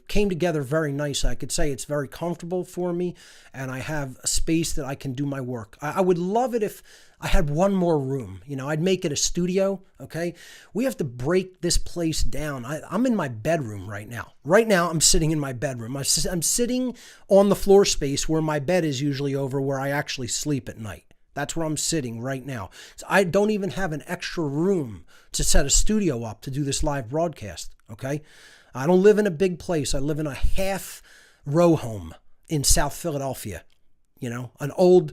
Speaker 3: came together very nice. I could say it's very comfortable for me, and I have a space that I can do my work. I would love it if I had one more room. I'd make it a studio, okay? We have to break this place down. I'm in my bedroom right now. Right now, I'm sitting in my bedroom. I'm sitting on the floor space where my bed is usually over, where I actually sleep at night. That's where I'm sitting right now. So I don't even have an extra room to set a studio up to do this live broadcast, okay? I don't live in a big place. I live in a half row home in South Philadelphia, an old,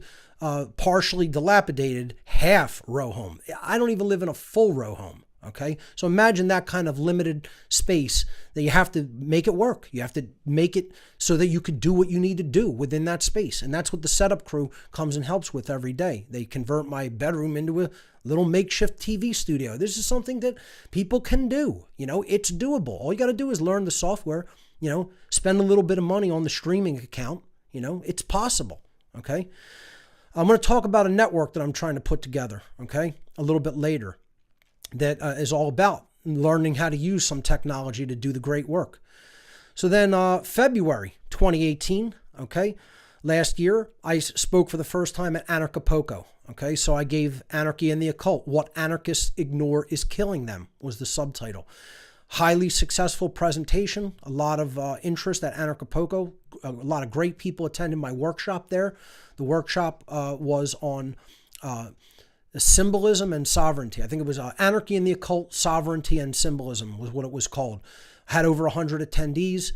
Speaker 3: partially dilapidated half row home. I don't even live in a full row home, Okay, so imagine that kind of limited space that you have to make it work. You have to make it so that you could do what you need to do within that space. And that's what the setup crew comes and helps with every day. They convert my bedroom into a little makeshift TV studio. This is something that people can do. It's doable. All you got to do is learn the software, spend a little bit of money on the streaming account. It's possible. Okay, I'm going to talk about a network that I'm trying to put together, okay, a little bit later. That is all about learning how to use some technology to do the great work. So then February 2018, okay, last year, I spoke for the first time at ABKCO, okay? So I gave Anarchy and the Occult, What Anarchists Ignore is Killing Them, was the subtitle. Highly successful presentation, a lot of interest at ABKCO, a lot of great people attended my workshop there. The workshop was on symbolism and sovereignty. I think it was Anarchy and the Occult, Sovereignty and Symbolism was what it was called. Had over 100 attendees,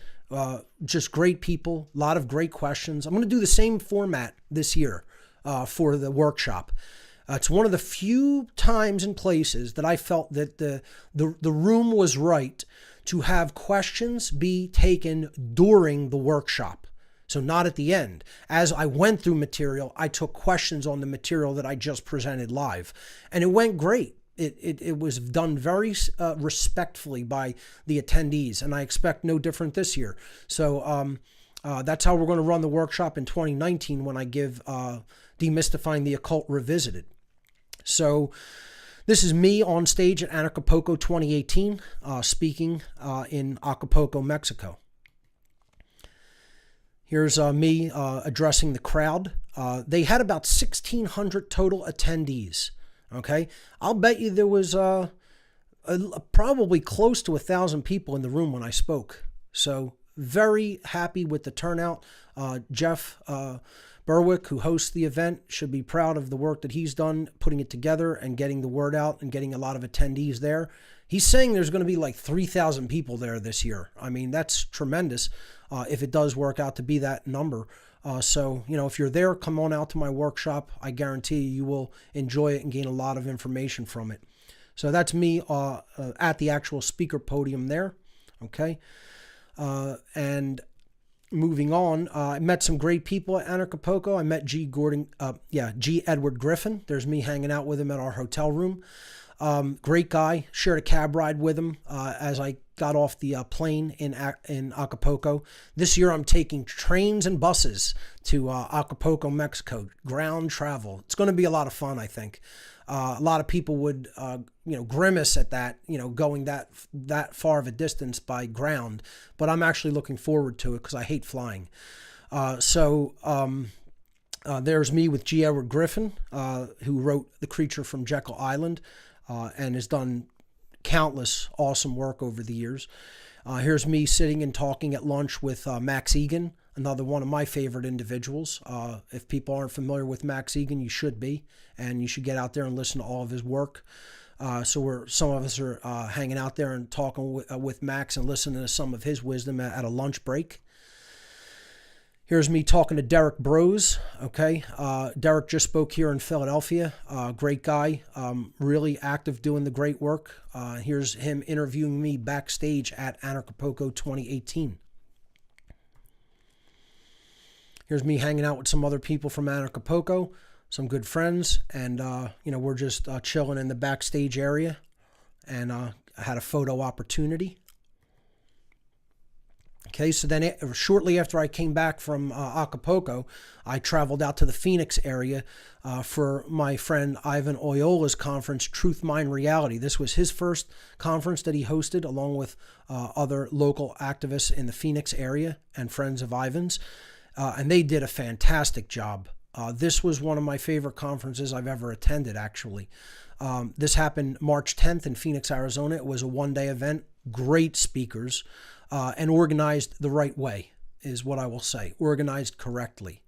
Speaker 3: just great people, a lot of great questions. I'm going to do the same format this year for the workshop. It's one of the few times and places that I felt that the room was right to have questions be taken during the workshop. So not at the end. As I went through material, I took questions on the material that I just presented live. And it went great. It was done very respectfully by the attendees. And I expect no different this year. So that's how we're going to run the workshop in 2019 when I give Demystifying the Occult Revisited. So this is me on stage at ABKCO 2018, speaking in Acapulco, Mexico. Here's me addressing the crowd. They had about 1,600 total attendees. Okay, I'll bet you there was probably close to 1,000 people in the room when I spoke. So very happy with the turnout. Jeff Berwick, who hosts the event, should be proud of the work that he's done putting it together and getting the word out and getting a lot of attendees there. He's saying there's going to be like 3,000 people there this year. I mean, that's tremendous if it does work out to be that number. So, if you're there, come on out to my workshop. I guarantee you will enjoy it and gain a lot of information from it. So that's me at the actual speaker podium there. Okay. And moving on, I met some great people at ABKCO. I met G. Edward Griffin. There's me hanging out with him at our hotel room. Great guy. Shared a cab ride with him as I got off the plane in Acapulco. This year I'm taking trains and buses to Acapulco, Mexico. Ground travel. It's going to be a lot of fun, I think. A lot of people would, grimace at that, going that far of a distance by ground. But I'm actually looking forward to it because I hate flying. There's me with G. Edward Griffin, who wrote The Creature from Jekyll Island and has done countless awesome work over the years. Here's me sitting and talking at lunch with Max Egan, another one of my favorite individuals. If people aren't familiar with Max Egan, you should be, and you should get out there and listen to all of his work. So some of us are hanging out there and talking with Max and listening to some of his wisdom at a lunch break. Here's me talking to Derek Brose, okay? Derek just spoke here in Philadelphia. Great guy, really active doing the great work. Here's him interviewing me backstage at ABKCO 2018. Here's me hanging out with some other people from ABKCO, some good friends, and, we're just chilling in the backstage area, and I had a photo opportunity. Okay, so then shortly after I came back from Acapulco, I traveled out to the Phoenix area for my friend Ivan Oyola's conference, Truth, Mind, Reality. This was his first conference that he hosted along with other local activists in the Phoenix area and friends of Ivan's, and they did a fantastic job. This was one of my favorite conferences I've ever attended, actually. This happened March 10th in Phoenix, Arizona. It was a one-day event, great speakers. And organized the right way is what I will say. Organized correctly.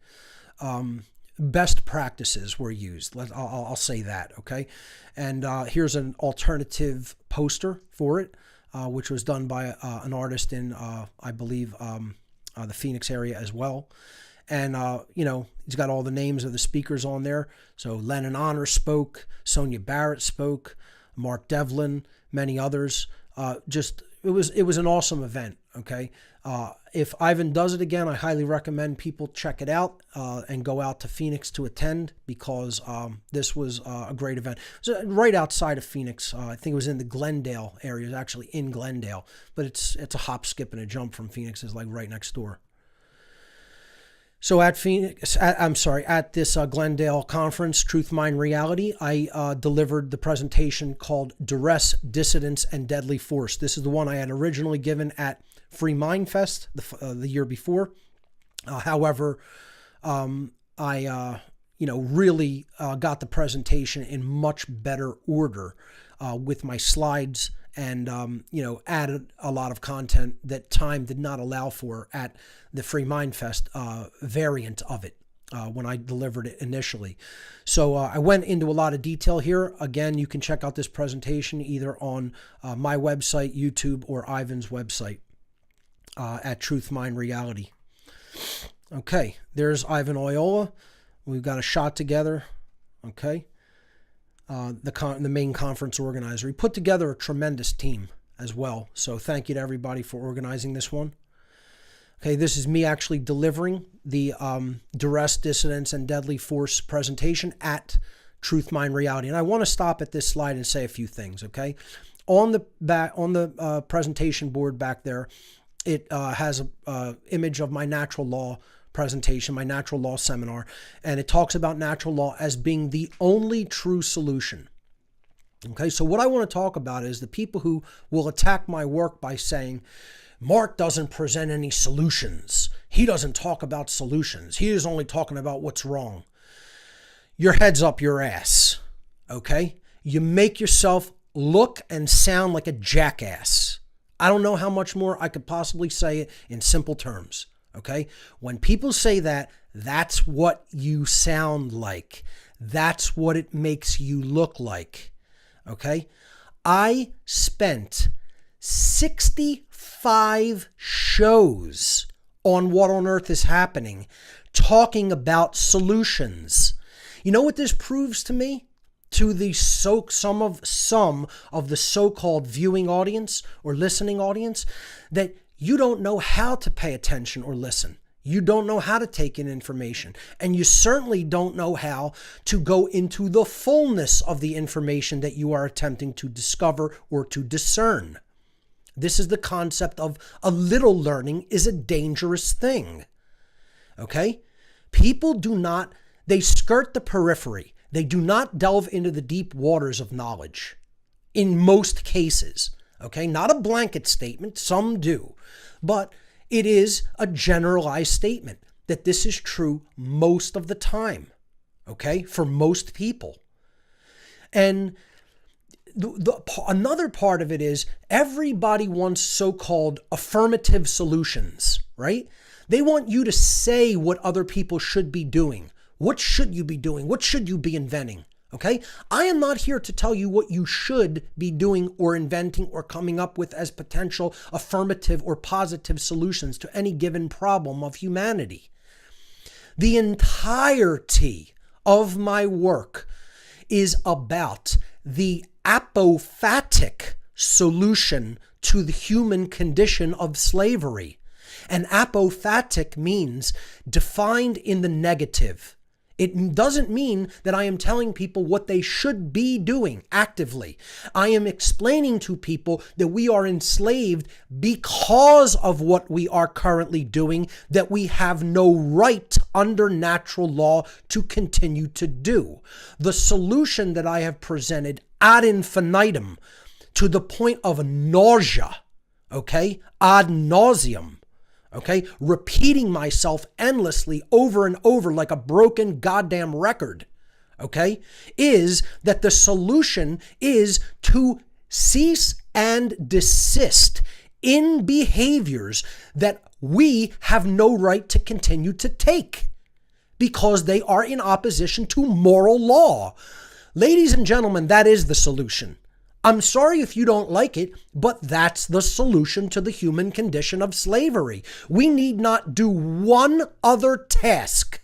Speaker 3: Best practices were used. I'll say that, okay? And here's an alternative poster for it, which was done by an artist in, I believe, the Phoenix area as well. And, he's got all the names of the speakers on there. So Lennon Honor spoke, Sonia Barrett spoke, Mark Devlin, many others. It was an awesome event. Okay. If Ivan does it again, I highly recommend people check it out and go out to Phoenix to attend, because this was a great event. It was right outside of Phoenix. I think it was in the Glendale area. It was actually in Glendale, but it's a hop, skip, and a jump from Phoenix. It's like right next door. So at this Glendale conference, Truth, Mind, Reality, I delivered the presentation called Duress, Dissidence, and Deadly Force. This is the one I had originally given at Free Mind Fest the year before. However, I really got the presentation in much better order with my slides, and added a lot of content that time did not allow for at the Free Mind Fest variant of it when I delivered it initially. So I went into a lot of detail here. Again, you can check out this presentation either on my website, YouTube, or Ivan's website at Truth, Mind, Reality. Okay, there's Ivan Oyola. We've got a shot together. Okay. The main conference organizer. He put together a tremendous team as well. So thank you to everybody for organizing this one. Okay, this is me actually delivering the Duress, Dissidence, and Deadly Force presentation at Truth, Mind, Reality. And I want to stop at this slide and say a few things, okay? On the presentation board back there, it has a image of my natural law presentation, my natural law seminar, and it talks about natural law as being the only true solution. Okay, so what I want to talk about is the people who will attack my work by saying, Mark doesn't present any solutions. He doesn't talk about solutions. He is only talking about what's wrong. Your head's up your ass, okay? You make yourself look and sound like a jackass. I don't know how much more I could possibly say it in simple terms. Okay, when people say that, that's what you sound like. That's what it makes you look like. Okay, I spent 65 shows on What on Earth is Happening talking about solutions. You know what this proves to me? To the some of the so-called viewing audience or listening audience, that you don't know how to pay attention or listen. You don't know how to take in information. And you certainly don't know how to go into the fullness of the information that you are attempting to discover or to discern. This is the concept of a little learning is a dangerous thing. Okay? People they skirt the periphery. They do not delve into the deep waters of knowledge in most cases. Okay, not a blanket statement, some do, but it is a generalized statement that this is true most of the time, okay, for most people. And another part of it is everybody wants so-called affirmative solutions, right? They want you to say what other people should be doing. What should you be doing? What should you be inventing? Okay, I am not here to tell you what you should be doing or inventing or coming up with as potential affirmative or positive solutions to any given problem of humanity. The entirety of my work is about the apophatic solution to the human condition of slavery. And apophatic means defined in the negative. It doesn't mean that I am telling people what they should be doing actively. I am explaining to people that we are enslaved because of what we are currently doing, that we have no right under natural law to continue to do. The solution that I have presented ad infinitum, to the point of nausea, okay, ad nauseum, okay, repeating myself endlessly over and over like a broken goddamn record, okay, is that the solution is to cease and desist in behaviors that we have no right to continue to take because they are in opposition to moral law. Ladies and gentlemen, that is the solution. I'm sorry if you don't like it, but that's the solution to the human condition of slavery. We need not do one other task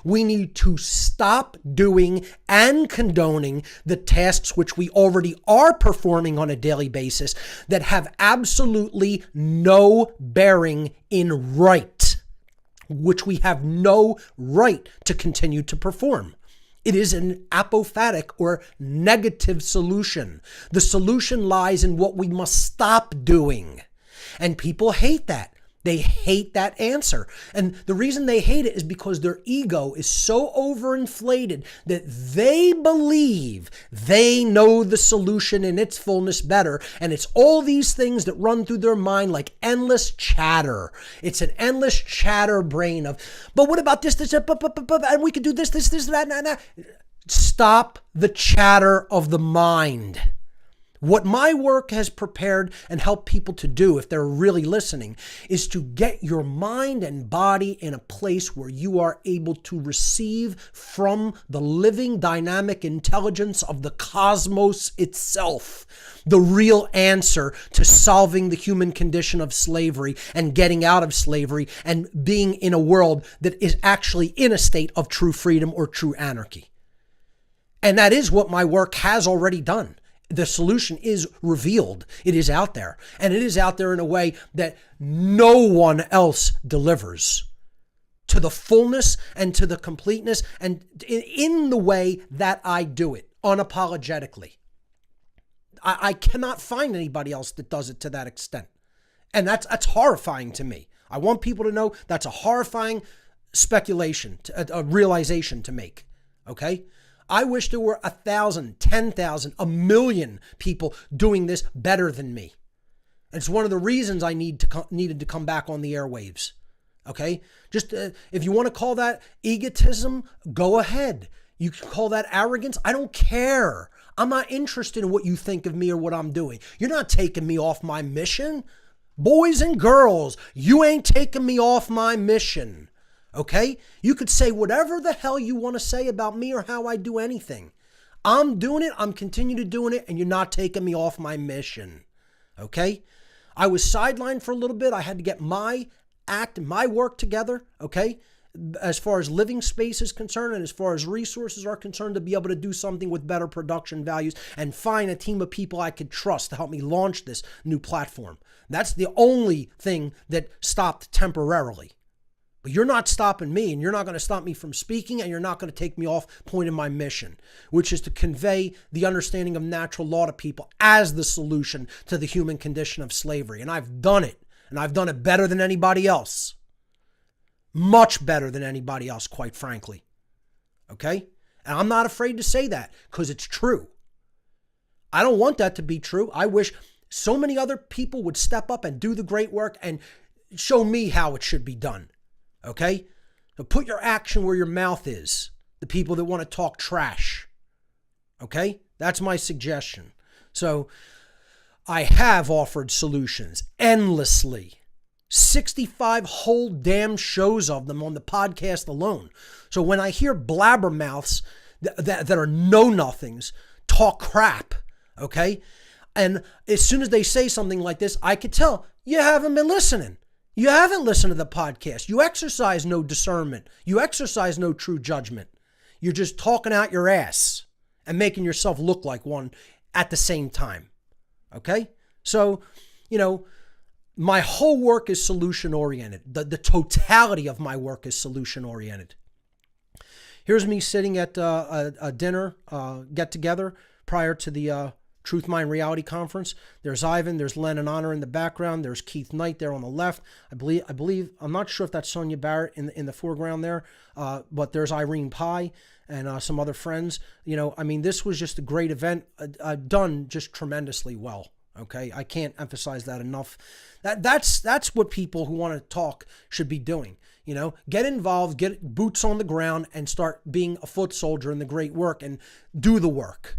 Speaker 3: We need to stop doing and condoning the tasks which we already are performing on a daily basis that have absolutely no bearing in right, which we have no right to continue to perform. It is an apophatic or negative solution. The solution lies in what we must stop doing. And people hate that. They hate that answer. And the reason they hate it is because their ego is so overinflated that they believe they know the solution in its fullness better. And it's all these things that run through their mind like endless chatter. It's an endless chatter brain of, but what about this, and we could do this, that. Stop the chatter of the mind. What my work has prepared and helped people to do, if they're really listening, is to get your mind and body in a place where you are able to receive from the living dynamic intelligence of the cosmos itself the real answer to solving the human condition of slavery and getting out of slavery and being in a world that is actually in a state of true freedom or true anarchy. And that is what my work has already done. The solution is revealed. It is out there. And it is out there in a way that no one else delivers to the fullness and to the completeness and in the way that I do it, unapologetically. I cannot find anybody else that does it to that extent. And that's horrifying to me. I want people to know that's a horrifying speculation, a realization to make. Okay? I wish there were 1,000, 10,000, 1,000,000 people doing this better than me. It's one of the reasons I needed to come back on the airwaves. Okay? Just if you want to call that egotism, go ahead. You can call that arrogance. I don't care. I'm not interested in what you think of me or what I'm doing. You're not taking me off my mission. Boys and girls, you ain't taking me off my mission. Okay? You could say whatever the hell you want to say about me or how I do anything. I'm doing it. I'm continuing to doing it. And you're not taking me off my mission. Okay? I was sidelined for a little bit. I had to get my work together. Okay? As far as living space is concerned and as far as resources are concerned, to be able to do something with better production values and find a team of people I could trust to help me launch this new platform. That's the only thing that stopped temporarily. But you're not stopping me, and you're not going to stop me from speaking, and you're not going to take me off point of my mission, which is to convey the understanding of natural law to people as the solution to the human condition of slavery. And I've done it, and I've done it better than anybody else. Much better than anybody else, quite frankly. Okay? And I'm not afraid to say that, because it's true. I don't want that to be true. I wish so many other people would step up and do the great work and show me how it should be done. Okay? So put your action where your mouth is. The people that want to talk trash. Okay? That's my suggestion. So I have offered solutions endlessly. 65 whole damn shows of them on the podcast alone. So when I hear blabbermouths that are know-nothings talk crap, okay? And as soon as they say something like this, I could tell you haven't been listening. You haven't listened to the podcast. You exercise no discernment. You exercise no true judgment. You're just talking out your ass and making yourself look like one at the same time. Okay? So, my whole work is solution-oriented. The totality of my work is solution-oriented. Here's me sitting at a dinner get-together prior to the Truth Mind Reality Conference. There's Ivan, there's Len and Honor in the background, there's Keith Knight there on the left. I believe I'm not sure if that's Sonia Barrett in the foreground there, but there's Irene Pye and some other friends. This was just a great event, done just tremendously well. Okay, I can't emphasize that enough. That's what people who want to talk should be doing. Get involved, get boots on the ground, and start being a foot soldier in the great work and do the work.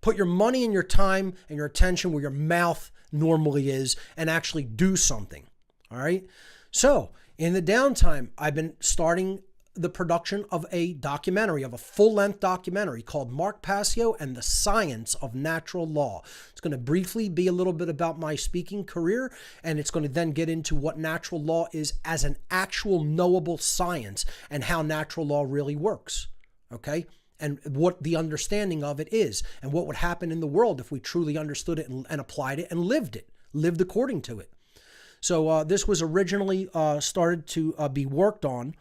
Speaker 3: Put your money and your time and your attention where your mouth normally is and actually do something. All right. So in the downtime, I've been starting the production of a documentary, of a full-length documentary called Mark Passio and the Science of Natural Law. It's going to briefly be a little bit about my speaking career, and it's going to then get into what natural law is as an actual knowable science and how natural law really works, okay? And what the understanding of it is, and what would happen in the world if we truly understood it and applied it and lived according to it. So this was originally started to be worked on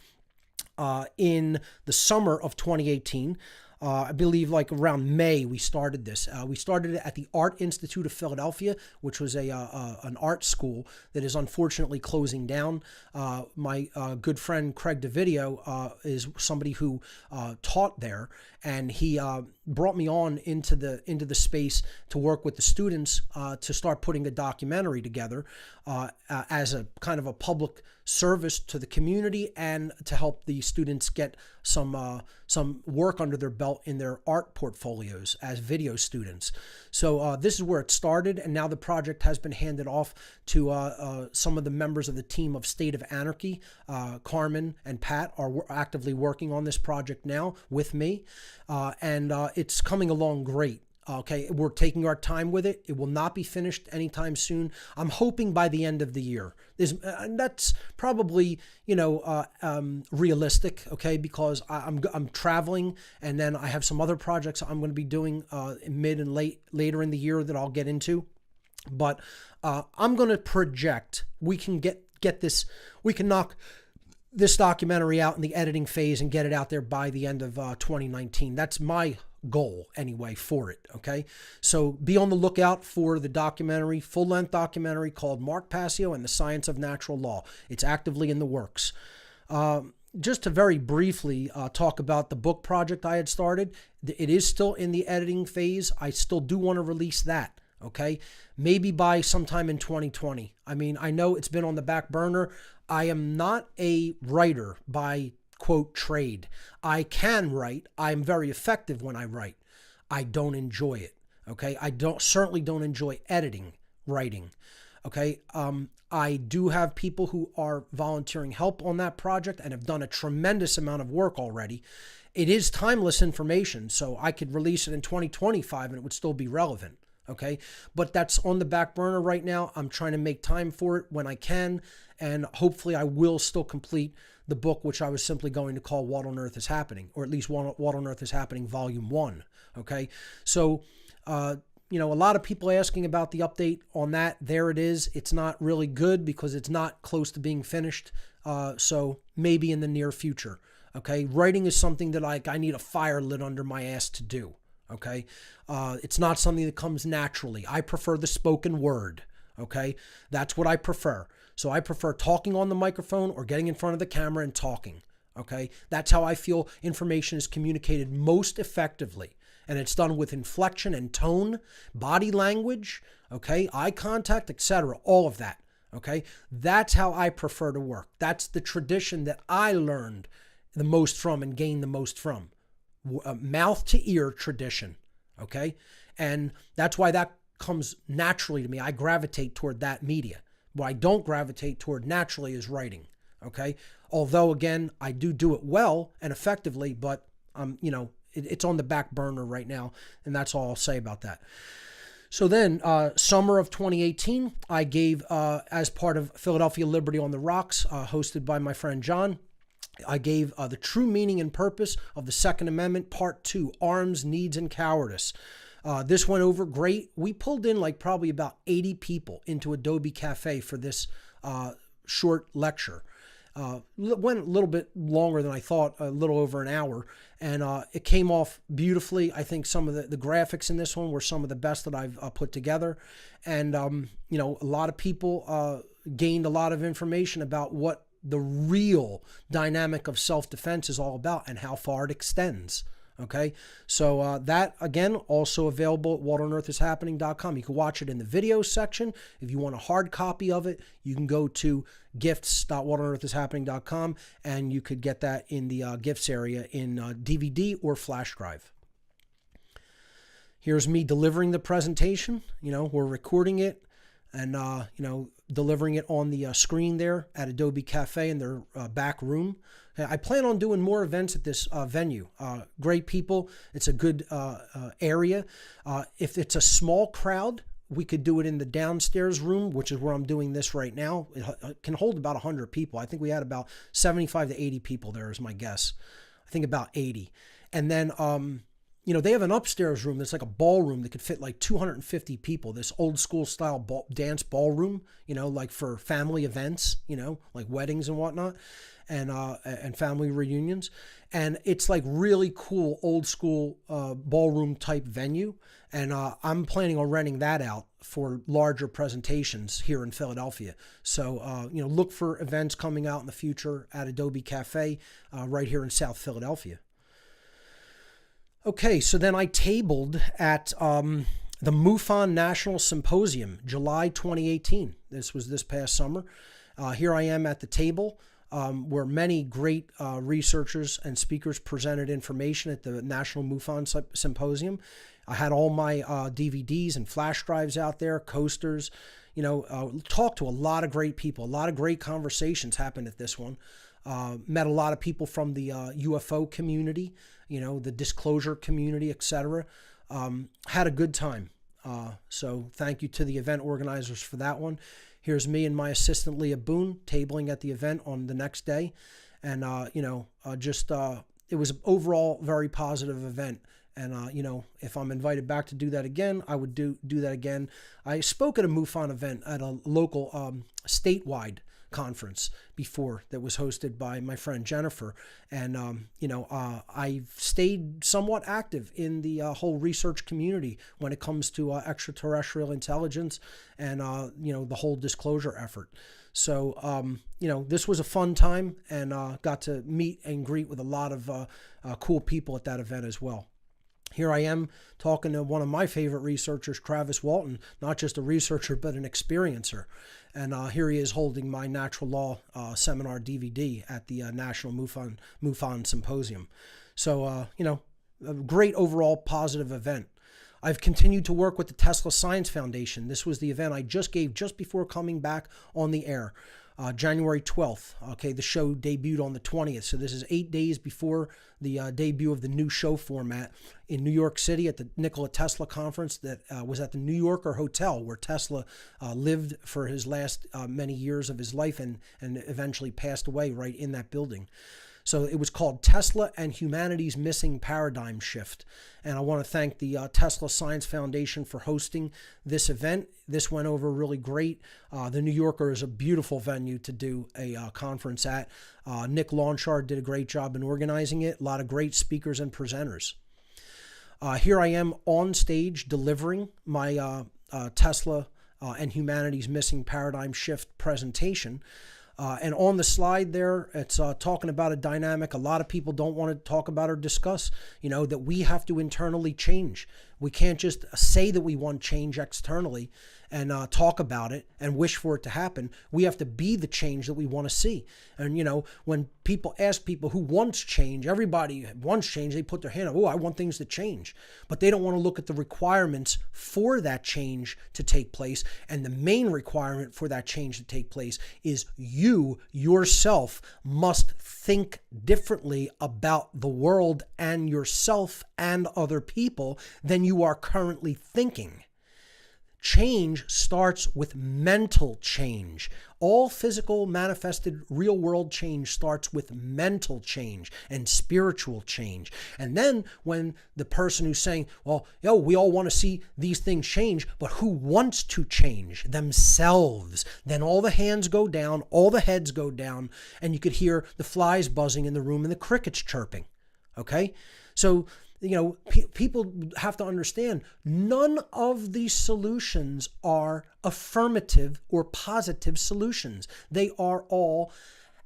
Speaker 3: in the summer of 2018. I believe like around May we started this. We started it at the Art Institute of Philadelphia, which was an art school that is unfortunately closing down. My good friend Craig DeVideo is somebody who taught there, and he brought me on into the space to work with the students to start putting a documentary together as a kind of a public service to the community and to help the students get some work under their belt in their art portfolios as video students. So this is where it started, and now the project has been handed off to some of the members of the team of State of Anarchy. Carmen and Pat are actively working on this project now with me, and it's coming along great. Okay, we're taking our time with it. It will not be finished anytime soon. I'm hoping by the end of the year. That's probably, realistic, okay, because I'm traveling, and then I have some other projects I'm going to be doing mid and later in the year that I'll get into. But I'm going to project we can get this, we can knock this documentary out in the editing phase and get it out there by the end of 2019. That's my goal anyway for it, okay? So be on the lookout for the documentary, full-length documentary called Mark Passio and the Science of Natural Law. It's actively in the works. Just to very briefly talk about the book project I had started, it is still in the editing phase. I still do want to release that, okay? Maybe by sometime in 2020. I mean, I know it's been on the back burner. I am not a writer by quote trade. I can write. I'm very effective when I write. I don't enjoy it. Okay. I certainly don't enjoy writing. Okay. I do have people who are volunteering help on that project and have done a tremendous amount of work already. It is timeless information, so I could release it in 2025 and it would still be relevant. Okay. But that's on the back burner right now. I'm trying to make time for it when I can. And hopefully I will still complete the book, which I was simply going to call What on Earth is Happening, or at least What on Earth is Happening Volume 1. Okay. So, a lot of people asking about the update on that. There it is. It's not really good because it's not close to being finished. So maybe in the near future. Okay. Writing is something that I need a fire lit under my ass to do. Okay. It's not something that comes naturally. I prefer the spoken word. Okay. That's what I prefer. So I prefer talking on the microphone or getting in front of the camera and talking. Okay. That's how I feel information is communicated most effectively. And it's done with inflection and tone, body language, okay, eye contact, etc. All of that. Okay. That's how I prefer to work. That's the tradition that I learned the most from and gained the most from. Mouth to ear tradition. Okay. And that's why that comes naturally to me. I gravitate toward that media. What I don't gravitate toward naturally is writing. Okay. Although again, I do it well and effectively, but it's on the back burner right now. And that's all I'll say about that. So then, summer of 2018, I gave, as part of Philadelphia Liberty on the Rocks, hosted by my friend John, I gave the true meaning and purpose of the Second Amendment, Part 2, Arms, Needs, and Cowardice. This went over great. We pulled in probably about 80 people into Adobe Cafe for this short lecture. Went a little bit longer than I thought, a little over an hour, and it came off beautifully. I think some of the graphics in this one were some of the best that I've put together, and a lot of people gained a lot of information about what the real dynamic of self-defense is all about and how far it extends. Okay, so that, again, also available at whatonearthishappening.com. You can watch it in the video section. If you want a hard copy of it, you can go to gifts.whatonearthishappening.com, and you could get that in the gifts area in DVD or flash drive. Here's me delivering the presentation. We're recording it. and delivering it on the screen there at Adobe Cafe in their back room. I plan on doing more events at this venue. Great people. It's a good area. If it's a small crowd, we could do it in the downstairs room, which is where I'm doing this right now. It can hold about 100 people. I think we had about 75 to 80 people there is my guess. I think about 80. And then, they have an upstairs room that's like a ballroom that could fit like 250 people. This old school style dance ballroom, like for family events, like weddings and whatnot, and family reunions. And it's like really cool old school ballroom type venue. And I'm planning on renting that out for larger presentations here in Philadelphia. So, look for events coming out in the future at Adobe Cafe right here in South Philadelphia. Okay, so then I tabled at the MUFON National Symposium, July 2018. This was this past summer. Here I am at the table where many great researchers and speakers presented information at the National MUFON Symposium. I had all my DVDs and flash drives out there, coasters, talked to a lot of great people. A lot of great conversations happened at this one. Met a lot of people from the UFO community, the disclosure community, etc. Had a good time. So thank you to the event organizers for that one. Here's me and my assistant, Leah Boone, tabling at the event on the next day. And, it was an overall very positive event. And, if I'm invited back to do that again, I would do that again. I spoke at a MUFON event at a local statewide conference before that was hosted by my friend Jennifer. And, I've stayed somewhat active in the whole research community when it comes to extraterrestrial intelligence and, the whole disclosure effort. So, this was a fun time and got to meet and greet with a lot of cool people at that event as well. Here I am talking to one of my favorite researchers, Travis Walton, not just a researcher, but an experiencer. And here he is holding my natural law seminar DVD at the National MUFON Symposium. So, a great overall positive event. I've continued to work with the Tesla Science Foundation. This was the event I just gave just before coming back on the air. January 12th. Okay, the show debuted on the 20th. So this is 8 days before the debut of the new show format in New York City at the Nikola Tesla conference that was at the New Yorker Hotel where Tesla lived for his last many years of his life and eventually passed away right in that building. So it was called Tesla and Humanity's Missing Paradigm Shift. And I want to thank the Tesla Science Foundation for hosting this event. This went over really great. The New Yorker is a beautiful venue to do a conference at. Nick Launchard did a great job in organizing it. A lot of great speakers and presenters. Here I am on stage delivering my Tesla and Humanity's Missing Paradigm Shift presentation. And on the slide there, it's talking about a dynamic a lot of people don't want to talk about or discuss, that we have to internally change. We can't just say that we want change externally and talk about it and wish for it to happen. We have to be the change that we want to see. And, when people ask people who wants change, everybody wants change, they put their hand up, oh, I want things to change. But they don't want to look at the requirements for that change to take place. And the main requirement for that change to take place is you yourself must think differently about the world and yourself and other people than you are currently thinking. Change starts with mental change. All physical, manifested, real-world change starts with mental change and spiritual change. And then when the person who's saying, we all want to see these things change, but who wants to change? Themselves. Then all the hands go down, all the heads go down, and you could hear the flies buzzing in the room and the crickets chirping. Okay? So people have to understand none of these solutions are affirmative or positive solutions. They are all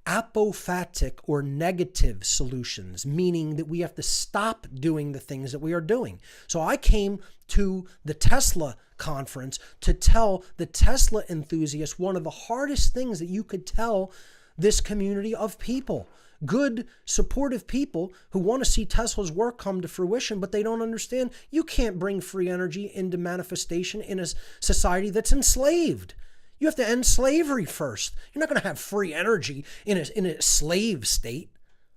Speaker 3: apophatic or negative solutions, meaning that we have to stop doing the things that we are doing. So I came to the Tesla conference to tell the Tesla enthusiasts one of the hardest things that you could tell this community of people. good, supportive people who want to see Tesla's work come to fruition, but they don't understand you can't bring free energy into manifestation in a society that's enslaved. You have to end slavery first. You're not going to have free energy in a slave state.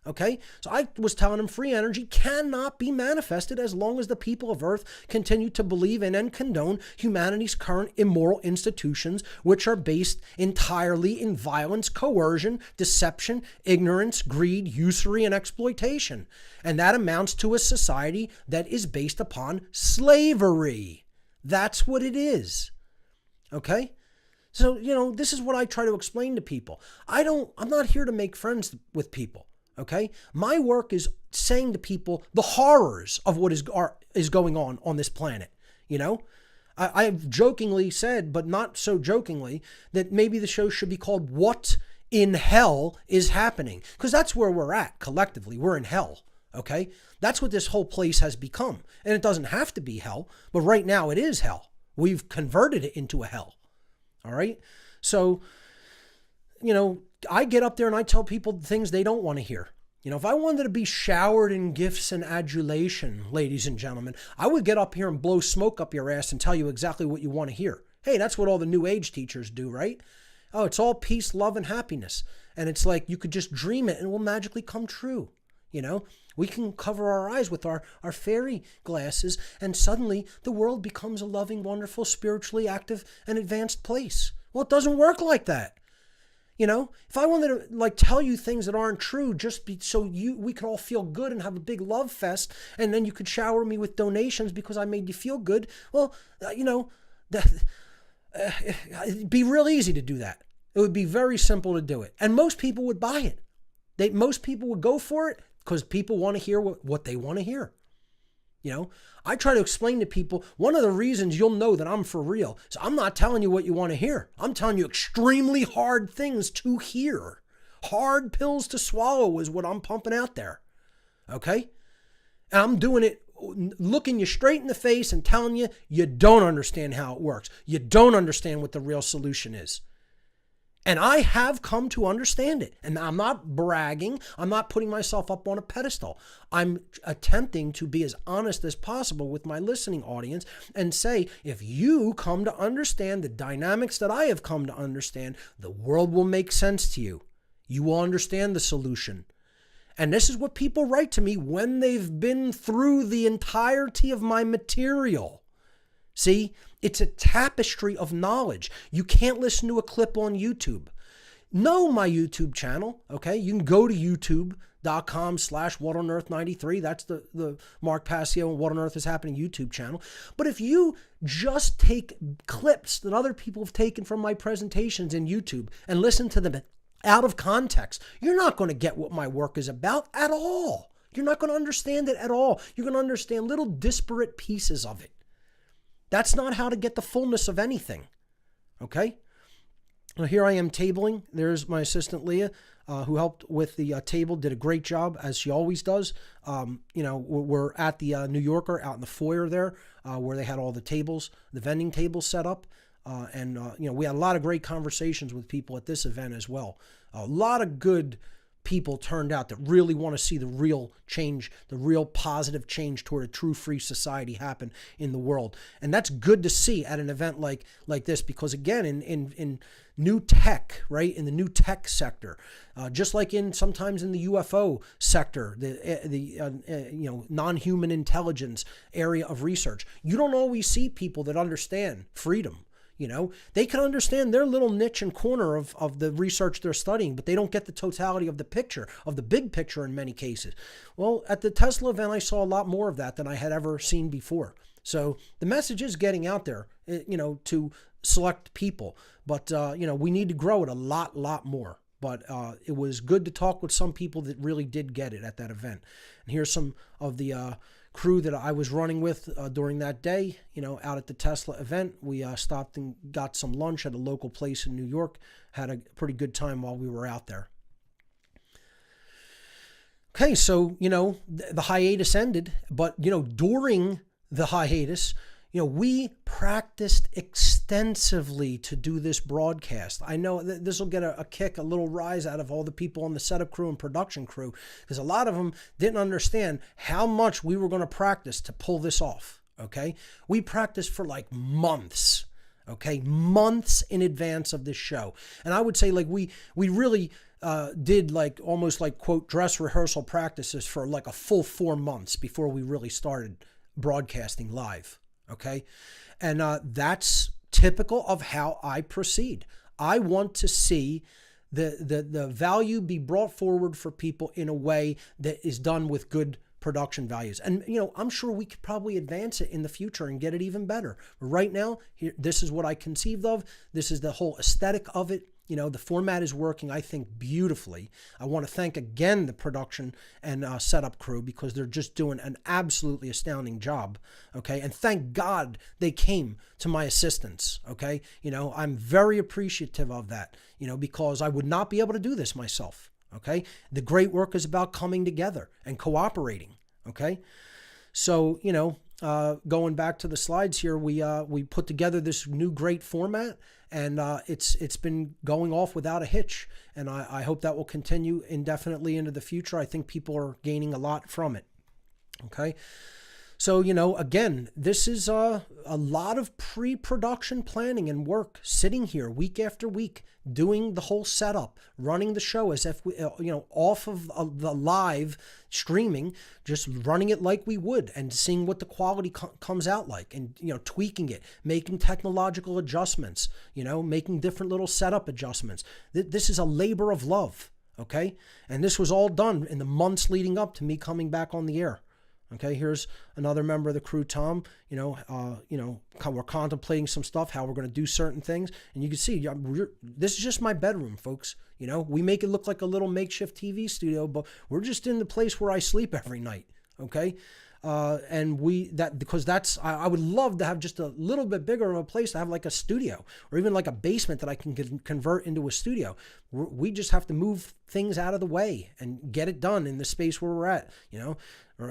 Speaker 3: Okay? So I was telling him free energy cannot be manifested as long as the people of Earth continue to believe in and condone humanity's current immoral institutions, which are based entirely in violence, coercion, deception, ignorance, greed, usury, and exploitation. And that amounts to a society that is based upon slavery. That's what it is. Okay? So, this is what I try to explain to people. I'm not here to make friends with people. Okay? My work is saying to people the horrors of what is going on this planet. I've jokingly said, but not so jokingly, that maybe the show should be called What in Hell is Happening? Because that's where we're at collectively. We're in hell. Okay? That's what this whole place has become. And it doesn't have to be hell, but right now it is hell. We've converted it into a hell. All right? So, I get up there and I tell people things they don't want to hear. If I wanted to be showered in gifts and adulation, ladies and gentlemen, I would get up here and blow smoke up your ass and tell you exactly what you want to hear. Hey, that's what all the New Age teachers do, right? Oh, it's all peace, love, and happiness. And it's like you could just dream it and it will magically come true. We can cover our eyes with our fairy glasses and suddenly the world becomes a loving, wonderful, spiritually active, and advanced place. Well, it doesn't work like that. If I wanted to tell you things that aren't true so we could all feel good and have a big love fest, and then you could shower me with donations because I made you feel good, well, it'd be real easy to do that. It would be very simple to do it. And most people would buy it. Most people would go for it because people want to hear what they want to hear. I try to explain to people, one of the reasons you'll know that I'm for real is I'm not telling you what you want to hear. I'm telling you extremely hard things to hear. Hard pills to swallow is what I'm pumping out there. Okay? And I'm doing it looking you straight in the face and telling you you don't understand how it works. You don't understand what the real solution is. And I have come to understand it. And I'm not bragging. I'm not putting myself up on a pedestal. I'm attempting to be as honest as possible with my listening audience and say, if you come to understand the dynamics that I have come to understand, the world will make sense to you. You will understand the solution. And this is what people write to me when they've been through the entirety of my material. See, it's a tapestry of knowledge. You can't listen to a clip on YouTube. Know my YouTube channel, okay? You can go to youtube.com/whatonearth93. That's the Mark Passio and What on Earth is Happening YouTube channel. But if you just take clips that other people have taken from my presentations in YouTube and listen to them out of context, you're not going to get what my work is about at all. You're not going to understand it at all. You're going to understand little disparate pieces of it. That's not how to get the fullness of anything. Okay? Well, here I am tabling. There's my assistant Leah, who helped with the table, did a great job, as she always does. We're at the New Yorker out in the foyer there, where they had all the tables, the vending tables set up. We had a lot of great conversations with people at this event as well. A lot of good people turned out that really want to see the real change, the real positive change toward a true free society happen in the world. And that's good to see at an event like this, because again, in new tech, right? In the new tech sector, just like sometimes in the UFO sector, the non-human intelligence area of research, you don't always see people that understand freedom. They can understand their little niche and corner of the research they're studying, but they don't get the totality of the picture, of the big picture in many cases. Well, at the Tesla event, I saw a lot more of that than I had ever seen before. So the message is getting out there, to select people, but, we need to grow it a lot more. But it was good to talk with some people that really did get it at that event. And here's some of the crew that I was running with during that day, out at the Tesla event. We stopped and got some lunch at a local place in New York, had a pretty good time while we were out there. Okay, so, the hiatus ended, but, during the hiatus, We practiced extensively to do this broadcast. I know that this will get a kick, a little rise out of all the people on the setup crew and production crew, because a lot of them didn't understand how much we were going to practice to pull this off, okay? We practiced for like months, okay? Months in advance of this show. And I would say like we really did like almost like, quote, dress rehearsal practices for like a full 4 months before we really started broadcasting live. Okay. And that's typical of how I proceed. I want to see the value be brought forward for people in a way that is done with good production values. And, I'm sure we could probably advance it in the future and get it even better. But right now, this is what I conceived of. This is the whole aesthetic of it. The format is working, I think, beautifully. I want to thank again the production and setup crew, because they're just doing an absolutely astounding job, okay? And thank God they came to my assistance, okay? I'm very appreciative of that, because I would not be able to do this myself, okay? The great work is about coming together and cooperating, okay? So, going back to the slides here, we put together this new great format, and it's been going off without a hitch. And I hope that will continue indefinitely into the future. I think people are gaining a lot from it. Okay. So, again, this is a lot of pre-production planning and work, sitting here week after week, doing the whole setup, running the show as if we, off of the live streaming, just running it like we would and seeing what the quality comes out like, and, tweaking it, making technological adjustments, making different little setup adjustments. This is a labor of love. Okay. And this was all done in the months leading up to me coming back on the air. Okay, here's another member of the crew, Tom. We're contemplating some stuff, how we're going to do certain things. And you can see, this is just my bedroom, folks. We make it look like a little makeshift TV studio, but we're just in the place where I sleep every night. Okay. Because I would love to have just a little bit bigger of a place to have like a studio, or even like a basement that I can convert into a studio. We just have to move things out of the way and get it done in the space where we're at,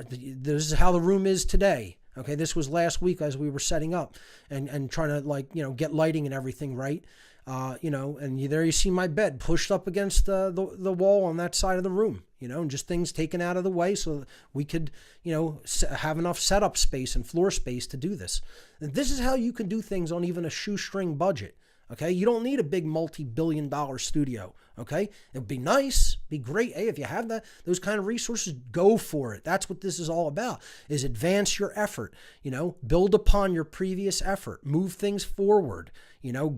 Speaker 3: This is how the room is today. Okay. This was last week as we were setting up and trying to get lighting and everything right. And there you see my bed pushed up against the wall on that side of the room, and just things taken out of the way so that we could, have enough setup space and floor space to do this. And this is how you can do things on even a shoestring budget. Okay. You don't need a big multi-billion-dollar studio. Okay. It'd be nice, be great. Hey, if you have those kind of resources, go for it. That's what this is all about, is advance your effort, build upon your previous effort, move things forward,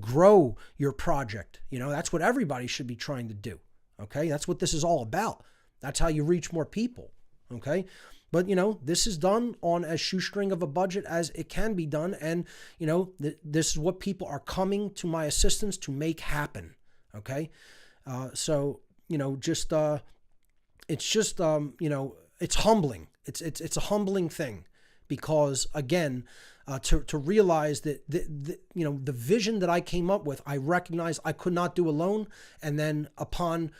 Speaker 3: grow your project. That's what everybody should be trying to do. Okay. That's what this is all about. That's how you reach more people. Okay. But, this is done on as shoestring of a budget as it can be done. And, this is what people are coming to my assistance to make happen. Okay. So, it's just, it's humbling. It's a humbling thing, because again, to realize that the vision that I came up with, I recognized I could not do alone. And then upon,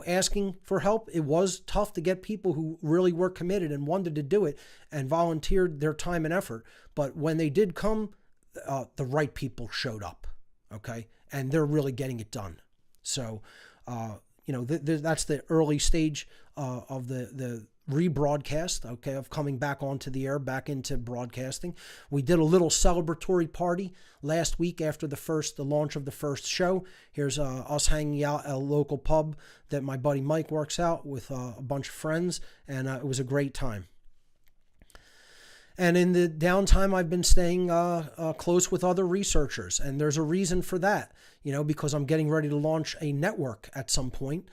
Speaker 3: asking for help, it was tough to get people who really were committed and wanted to do it and volunteered their time and effort. But when they did come, the right people showed up. Okay. And they're really getting it done. So, that's the early stage of the rebroadcast, okay, of coming back onto the air, back into broadcasting. We did a little celebratory party last week after the launch of the first show. Here's us hanging out at a local pub that my buddy Mike works out with a bunch of friends, and it was a great time. And in the downtime, I've been staying close with other researchers, and there's a reason for that, because I'm getting ready to launch a network at some point,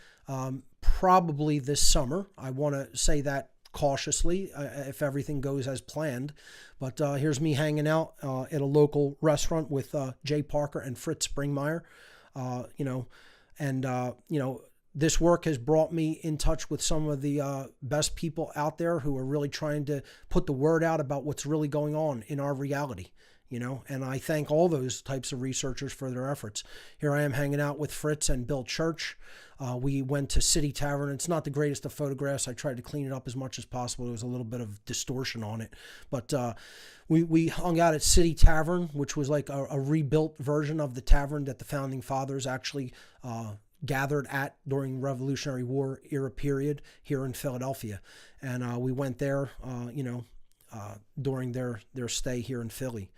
Speaker 3: probably this summer. I want to say that cautiously if everything goes as planned. But here's me hanging out at a local restaurant with Jay Parker and Fritz Springmeyer, this work has brought me in touch with some of the best people out there who are really trying to put the word out about what's really going on in our reality. and I thank all those types of researchers for their efforts. Here I am hanging out with Fritz and Bill Church. We went to City Tavern. It's not the greatest of photographs. I tried to clean it up as much as possible. There was a little bit of distortion on it. But we hung out at City Tavern, which was like a rebuilt version of the tavern that the Founding Fathers actually gathered at during Revolutionary War era period here in Philadelphia. And we went there, during their stay here in Philly.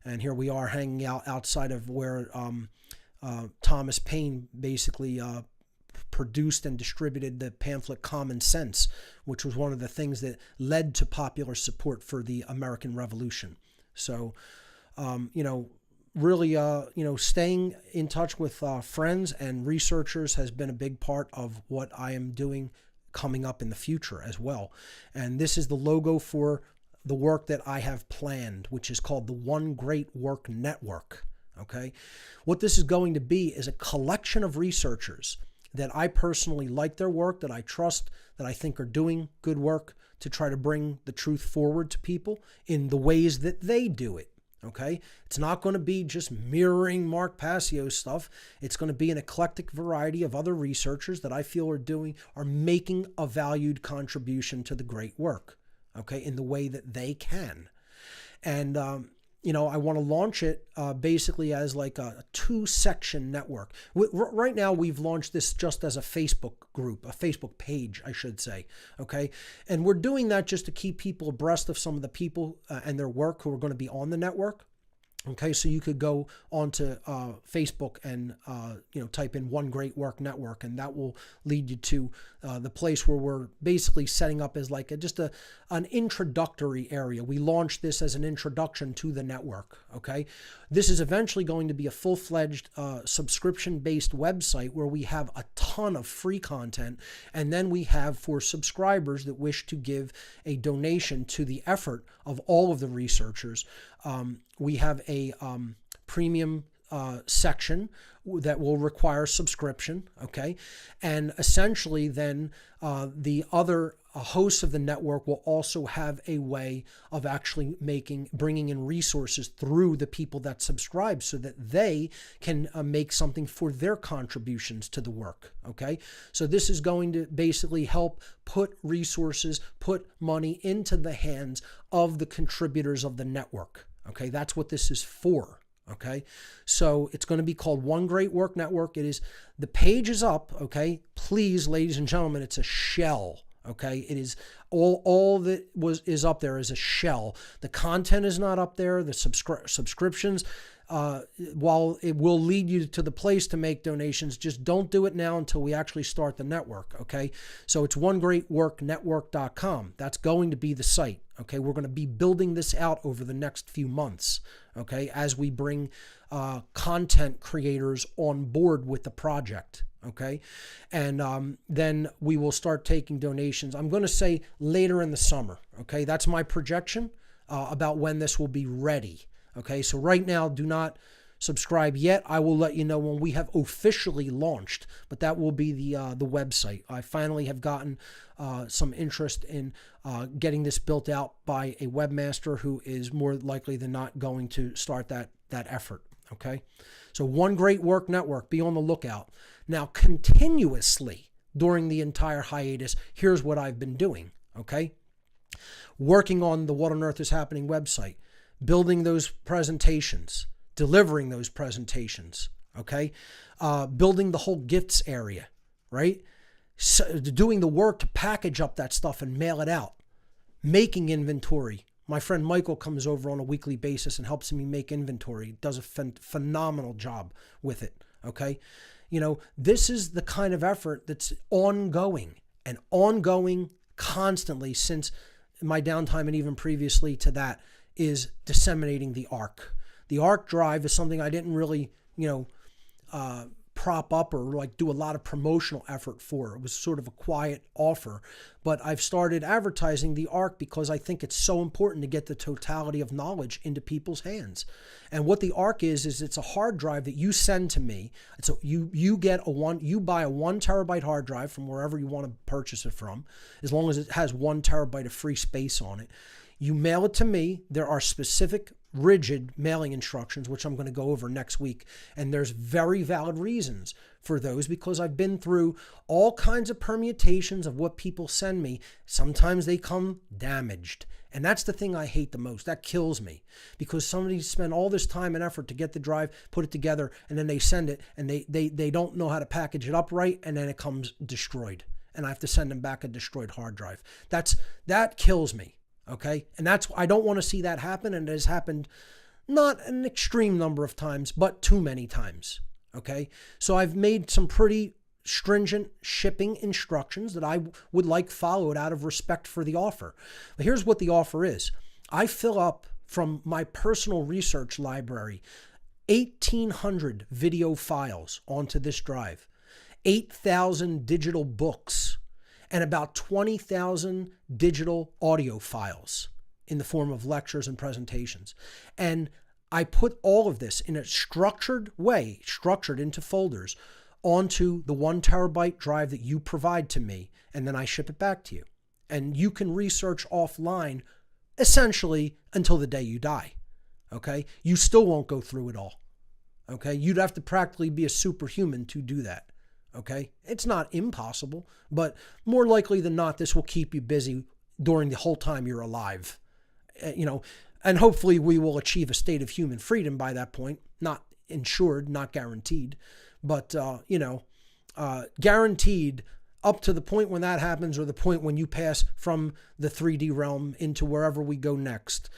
Speaker 3: And here we are hanging out outside of where Thomas Paine basically produced and distributed the pamphlet Common Sense, which was one of the things that led to popular support for the American Revolution. So, really, staying in touch with friends and researchers has been a big part of what I am doing coming up in the future as well. And this is the logo for the work that I have planned, which is called the One Great Work Network. Okay, what this is going to be is a collection of researchers that I personally like their work, that I trust, that I think are doing good work to try to bring the truth forward to people in the ways that they do it. Okay, it's not going to be just mirroring Mark Passio's stuff. It's going to be an eclectic variety of other researchers that I feel are making a valued contribution to the great work. Okay, in the way that they can. And, I want to launch it basically as like a 2-section network. Right now, we've launched this just as a Facebook group, a Facebook page, I should say. Okay, and we're doing that just to keep people abreast of some of the people and their work who are going to be on the network. Okay, so you could go onto Facebook and type in One Great Work Network, and that will lead you to the place where we're basically setting up as like an introductory area. We launched this as an introduction to the network. Okay, this is eventually going to be a full-fledged subscription-based website where we have a ton of free content, and then we have for subscribers that wish to give a donation to the effort of all of the researchers. We have a premium section that will require subscription, okay? And essentially then the other hosts of the network will also have a way of actually bringing in resources through the people that subscribe so that they can make something for their contributions to the work, okay? So this is going to basically help put resources, put money into the hands of the contributors of the network. Okay, that's what this is for. Okay, so it's going to be called One Great Work Network. The page is up. Okay, please, ladies and gentlemen, it's a shell. Okay, it is all that is up there is a shell. The content is not up there. The subscriptions, while it will lead you to the place to make donations, just don't do it now until we actually start the network. Okay, so it's onegreatworknetwork.com. That's going to be the site. Okay, we're going to be building this out over the next few months, okay, as we bring content creators on board with the project, okay? And then we will start taking donations. I'm going to say later in the summer, okay? That's my projection about when this will be ready, okay? So right now, do not subscribe yet. I will let you know when we have officially launched, but that will be the website. I finally have gotten some interest in getting this built out by a webmaster who is more likely than not going to start that effort. Okay, so One Great Work Network, be on the lookout. Now, continuously during the entire hiatus, here's what I've been doing. Okay, working on the What on Earth is Happening website, building those presentations, delivering those presentations, okay? Building the whole gifts area, right? So, doing the work to package up that stuff and mail it out. Making inventory. My friend Michael comes over on a weekly basis and helps me make inventory. He does a phenomenal job with it, okay? This is the kind of effort that's ongoing constantly since my downtime and even previously to that is disseminating the ARC. The ARC drive is something I didn't really, prop up or like do a lot of promotional effort for. It was sort of a quiet offer, but I've started advertising the ARC because I think it's so important to get the totality of knowledge into people's hands. And what the ARC is it's a hard drive that you send to me. So you buy a 1 terabyte hard drive from wherever you want to purchase it from, as long as it has 1 terabyte of free space on it. You mail it to me. There are specific rigid mailing instructions, which I'm going to go over next week. And there's very valid reasons for those, because I've been through all kinds of permutations of what people send me. Sometimes they come damaged. And that's the thing I hate the most. That kills me, because somebody spent all this time and effort to get the drive, put it together, and then they send it and they don't know how to package it up right, and then it comes destroyed. And I have to send them back a destroyed hard drive. That kills me. Okay. And I don't want to see that happen. And it has happened not an extreme number of times, but too many times. Okay. So I've made some pretty stringent shipping instructions that I would like followed out of respect for the offer. But here's what the offer is. I fill up from my personal research library 1,800 video files onto this drive, 8,000 digital books, and about 20,000 digital audio files in the form of lectures and presentations. And I put all of this in a structured way, structured into folders, onto the 1 terabyte drive that you provide to me, and then I ship it back to you. And you can research offline essentially until the day you die. Okay? You still won't go through it all. Okay? You'd have to practically be a superhuman to do that. Okay? It's not impossible, but more likely than not, this will keep you busy during the whole time you're alive. And hopefully we will achieve a state of human freedom by that point. Not ensured, not guaranteed, but, guaranteed up to the point when that happens, or the point when you pass from the 3D realm into wherever we go next,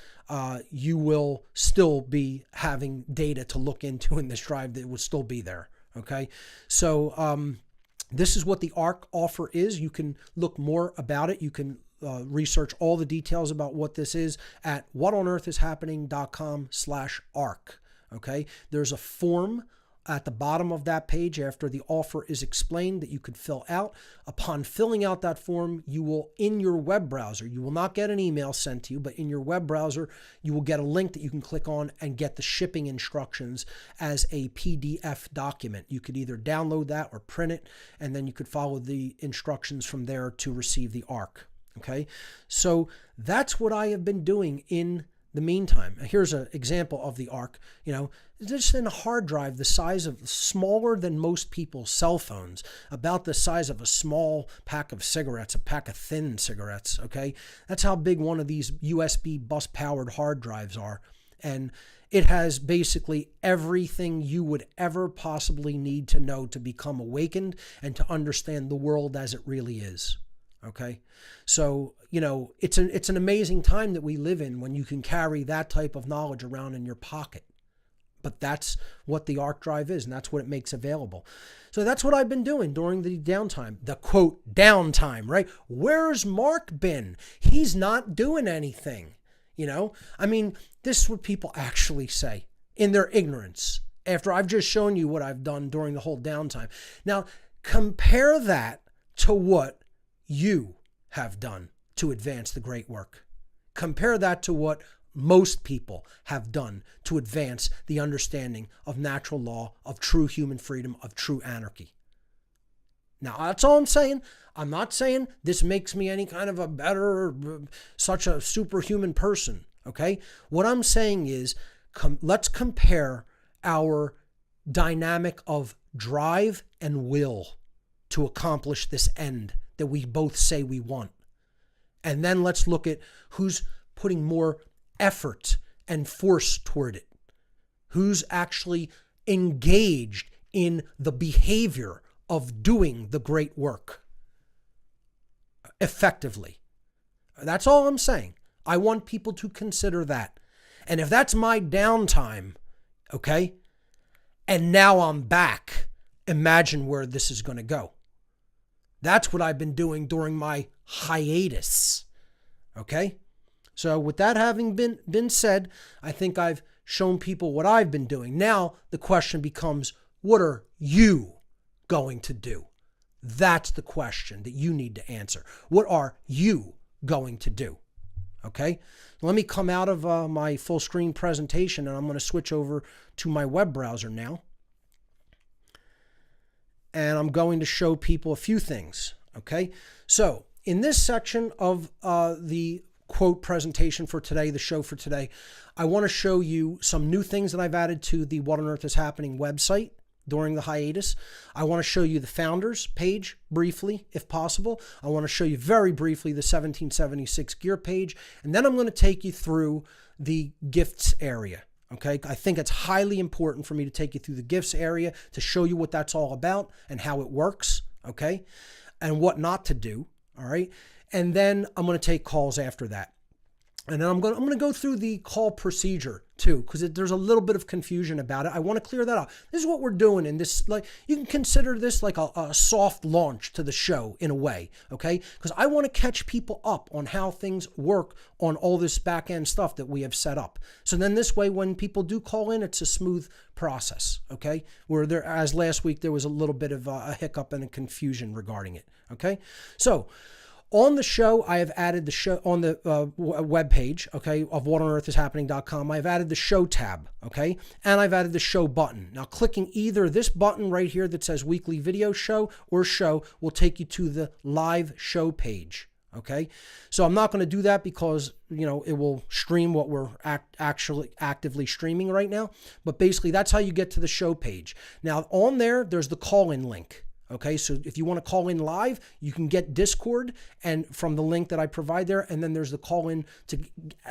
Speaker 3: you will still be having data to look into in this drive that will still be there. Okay. So, this is what the ARC offer is. You can look more about it. You can research all the details about what this is at whatonearthishappening.com/ARC. Okay. There's a form at the bottom of that page after the offer is explained that you could fill out. Upon filling out that form, you will, in your web browser, you will not get an email sent to you, but in your web browser, you will get a link that you can click on and get the shipping instructions as a PDF document. You could either download that or print it, and then you could follow the instructions from there to receive the ARC. Okay, so that's what I have been doing in the meantime. Here's an example of the ARC. Just in a hard drive the size of, smaller than most people's cell phones, about the size of a small pack of cigarettes, a pack of thin cigarettes. Okay, that's how big one of these USB bus powered hard drives are. And it has basically everything you would ever possibly need to know to become awakened and to understand the world as it really is. Okay, so, it's an amazing time that we live in when you can carry that type of knowledge around in your pocket. But that's what the ARC drive is, and that's what it makes available. So that's what I've been doing during the downtime, the quote downtime, right? Where's Mark been? He's not doing anything. This is what people actually say in their ignorance after I've just shown you what I've done during the whole downtime. Now, compare that to what you have done to advance the great work. Compare that to what most people have done to advance the understanding of natural law, of true human freedom, of true anarchy. Now, that's all I'm saying. I'm not saying this makes me any kind of a better, such a superhuman person. Okay? What I'm saying is, let's compare our dynamic of drive and will to accomplish this end that we both say we want. And then let's look at who's putting more effort and force toward it. Who's actually engaged in the behavior of doing the great work effectively. That's all I'm saying. I want people to consider that. And if that's my downtime, okay, and now I'm back, imagine where this is going to go. That's what I've been doing during my hiatus. Okay? So with that having been said, I think I've shown people what I've been doing. Now the question becomes, what are you going to do? That's the question that you need to answer. What are you going to do? Okay? Let me come out of my full screen presentation, and I'm going to switch over to my web browser now. And I'm going to show people a few things. Okay? So in this section of the quote presentation for today, the show for today, I want to show you some new things that I've added to the What on Earth is Happening website during the hiatus. I want to show you the founders page briefly, if possible. I want to show you very briefly the 1776 gear page, and then I'm going to take you through the gifts area. Okay, I think it's highly important for me to take you through the gifts area to show you what that's all about and how it works, okay, and what not to do, all right? And then I'm going to take calls after that. And then I'm going to go through the call procedure too, because there's a little bit of confusion about it. I want to clear that up. This is what we're doing in this, like, you can consider this like a soft launch to the show in a way, okay? Because I want to catch people up on how things work on all this back end stuff that we have set up. So then this way, when people do call in, it's a smooth process, okay? Where there, as last week, there was a little bit of a hiccup and a confusion regarding it, okay? So, on the show, I have added the show on the webpage, okay, of whatonearthishappening.com. I've added the show tab, okay, and I've added the show button. Now, clicking either this button right here that says weekly video show or show will take you to the live show page, okay? So I'm not going to do that because, you know, it will stream what we're actually actively streaming right now. But basically, that's how you get to the show page. Now, on there, there's the call-in link. Okay, so if you want to call in live, you can get Discord and from the link that I provide there, and then there's the call in to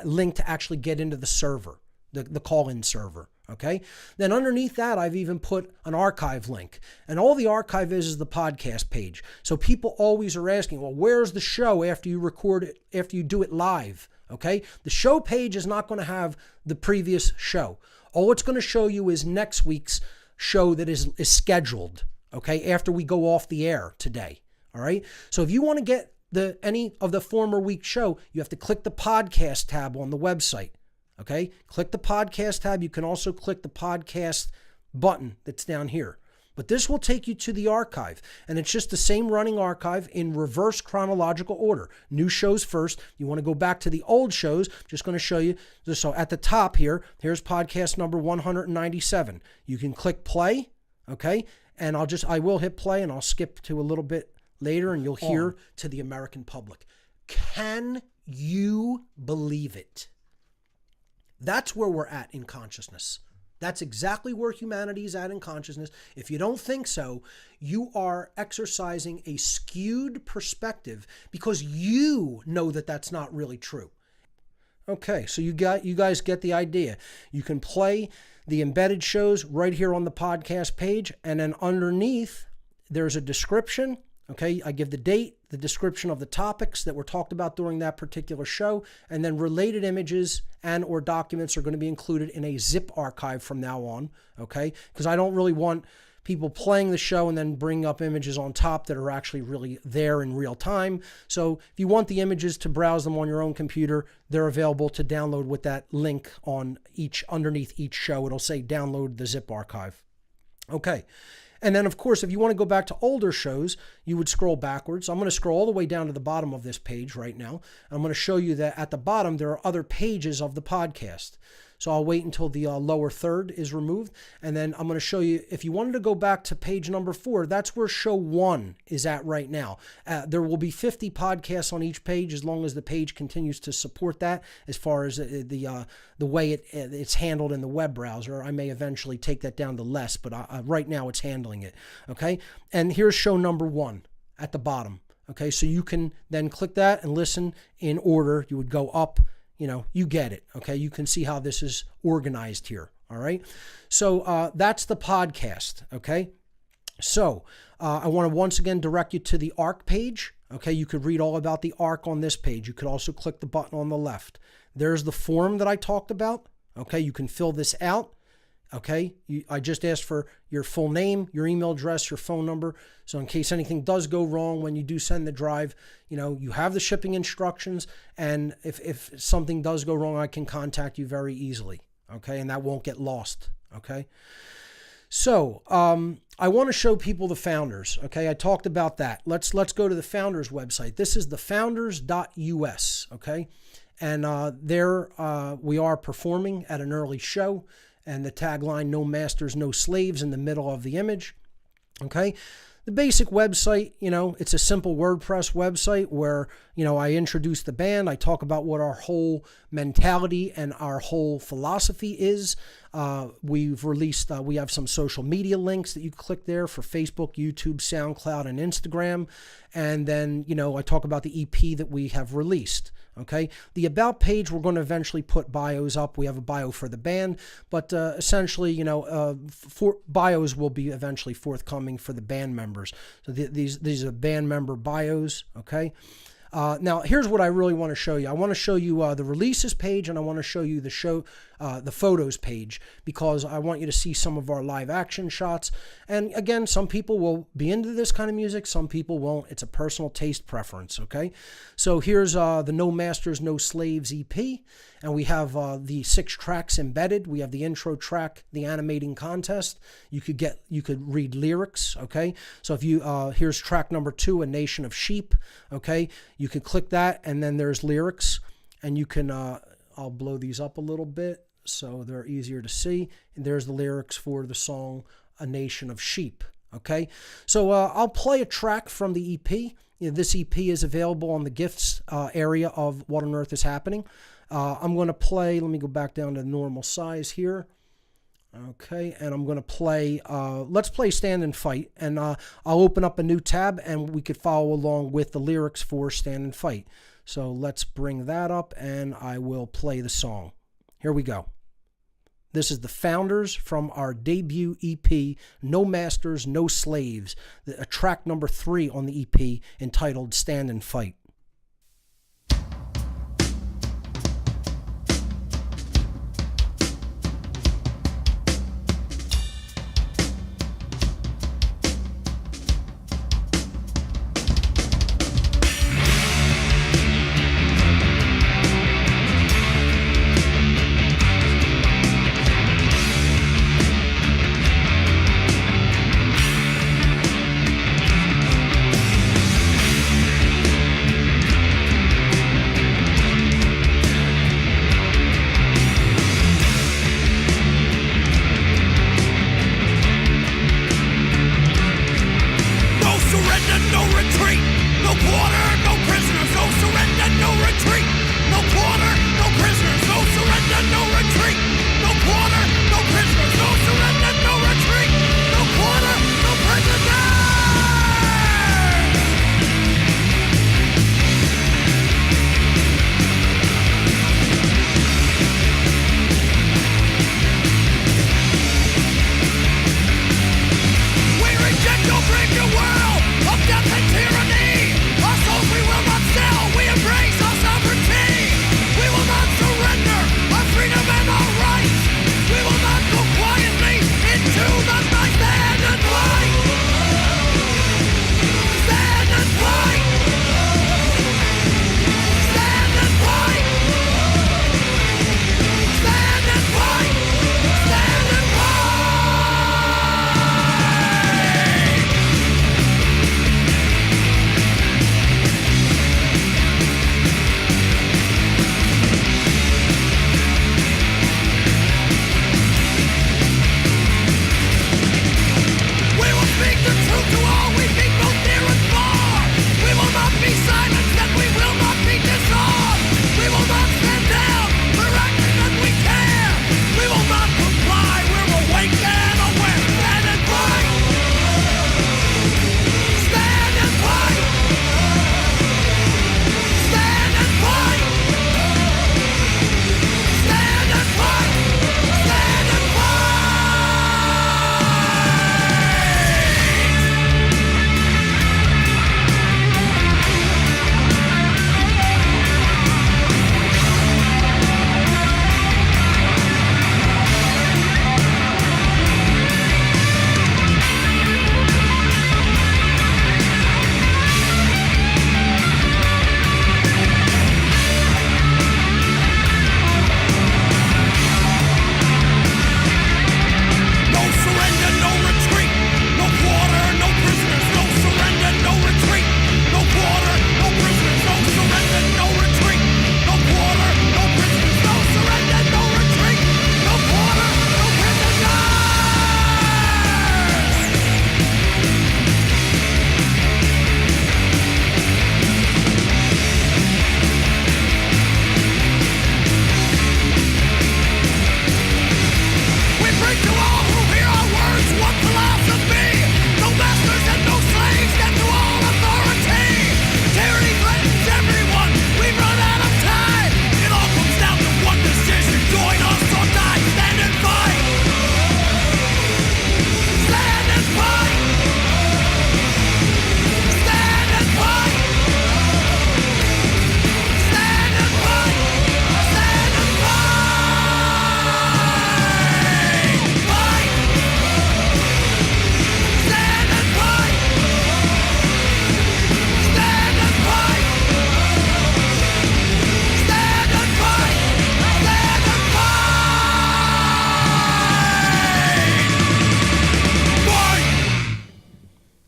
Speaker 3: link to actually get into the server, the call in server. Okay, then underneath that, I've even put an archive link, and all the archive is the podcast page. So people always are asking, well, where's the show after you record it, after you do it live? Okay, the show page is not going to have the previous show. All it's going to show you is next week's show that is scheduled. Okay, after we go off the air today, all right? So if you want to get any of the former week's show, you have to click the podcast tab on the website, okay? Click the podcast tab. You can also click the podcast button that's down here. But this will take you to the archive, and it's just the same running archive in reverse chronological order. New shows first. You want to go back to the old shows, just going to show you. So at the top here, here's podcast number 197. You can click play, okay? And I will hit play and I'll skip to a little bit later and you'll hear to the American public. Can you believe it? That's where we're at in consciousness. That's exactly where humanity is at in consciousness. If you don't think so, you are exercising a skewed perspective because you know that that's not really true. Okay, so you guys get the idea. You can play the embedded shows right here on the podcast page, and then underneath there's a description. Okay, I give the date, the description of the topics that were talked about during that particular show, and then related images and or documents are going to be included in a zip archive from now on, okay? Because I don't really want people playing the show and then bring up images on top that are actually really there in real time. So if you want the images to browse them on your own computer, they're available to download with that link on underneath each show. It'll say download the zip archive. Okay. And then, of course, if you want to go back to older shows, you would scroll backwards. I'm going to scroll all the way down to the bottom of this page right now. I'm going to show you that at the bottom, there are other pages of the podcast. So I'll wait until the lower third is removed. And then I'm going to show you, if you wanted to go back to page number 4, that's where show 1 is at right now. There will be 50 podcasts on each page as long as the page continues to support that as far as the way it's handled in the web browser. I may eventually take that down to less, but right now it's handling it. Okay. And here's show number 1 at the bottom. Okay. So you can then click that and listen in order. You would go up. You know, you get it, okay? You can see how this is organized here, all right? So that's the podcast, okay? So I want to once again direct you to the ARC page, okay? You could read all about the ARC on this page. You could also click the button on the left. There's the form that I talked about, okay? You can fill this out, okay? I just asked for your full name, your email address, your phone number. So in case anything does go wrong when you do send the drive, you know, you have the shipping instructions. And if something does go wrong, I can contact you very easily, okay? And that won't get lost, okay? So I want to show people the founders, okay? I talked about that. Let's go to the founders website. This is thefounders.us, okay? And there we are performing at an early show. And the tagline, no masters, no slaves, in the middle of the image. Okay. The basic website, it's a simple WordPress website where, I introduce the band. I talk about what our whole mentality and our whole philosophy is. We've released, we have some social media links that you click there for Facebook, YouTube, SoundCloud, and Instagram. And then, I talk about the EP that we have released. Okay, the About page, we're going to eventually put bios up. We have a bio for the band, but essentially, for bios will be eventually forthcoming for the band members. So these are band member bios. Okay. Now, here's what I really want to show you. I want to show you the releases page, and I want to show you the photos page, because I want you to see some of our live action shots. And again, some people will be into this kind of music, some people won't. It's a personal taste preference, okay? So here's the No Masters, No Slaves EP, and we have the 6 tracks embedded. We have the intro track, the animating contest. You could read lyrics, okay? So if you here's track number 2, A Nation of Sheep, okay? You can click that, and then there's lyrics, and you can I'll blow these up a little bit so they're easier to see. And there's the lyrics for the song A Nation of Sheep. Okay, so I'll play a track from the EP. This EP is available on the gifts area of What on Earth is Happening. I'm going to play, let me go back down to normal size here. Okay, and I'm going to play, let's play Stand and Fight. And I'll open up a new tab and we could follow along with the lyrics for Stand and Fight. So let's bring that up and I will play the song. Here we go. This is the Founders from our debut EP, No Masters, No Slaves, track number 3 on the EP entitled Stand and Fight.
Speaker 4: Death and tyranny, our souls we will not sell. We embrace our sovereignty.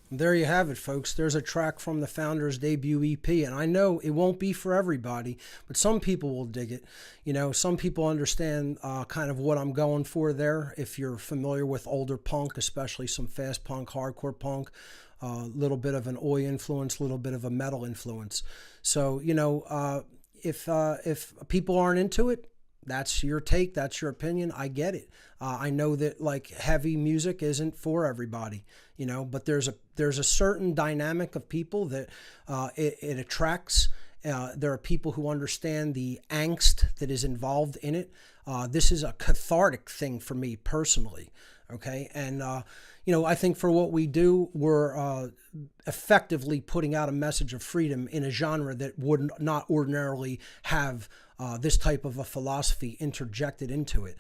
Speaker 3: There you have it, folks. There's a track from the Founders' debut EP, and I know it won't be for everybody, but some people will dig it. You know, some people understand kind of what I'm going for there. If you're familiar with older punk, especially some fast punk, hardcore punk, a little bit of an oi influence, a little bit of a metal influence. So, you know, if people aren't into it, that's your take, that's your opinion. I get it. I know that like heavy music isn't for everybody, you know, but there's a certain dynamic of people that it attracts. There are people who understand the angst that is involved in it. This is a cathartic thing for me personally. Okay. And, you know, I think for what we do, we're effectively putting out a message of freedom in a genre that would not ordinarily have this type of a philosophy interjected into it.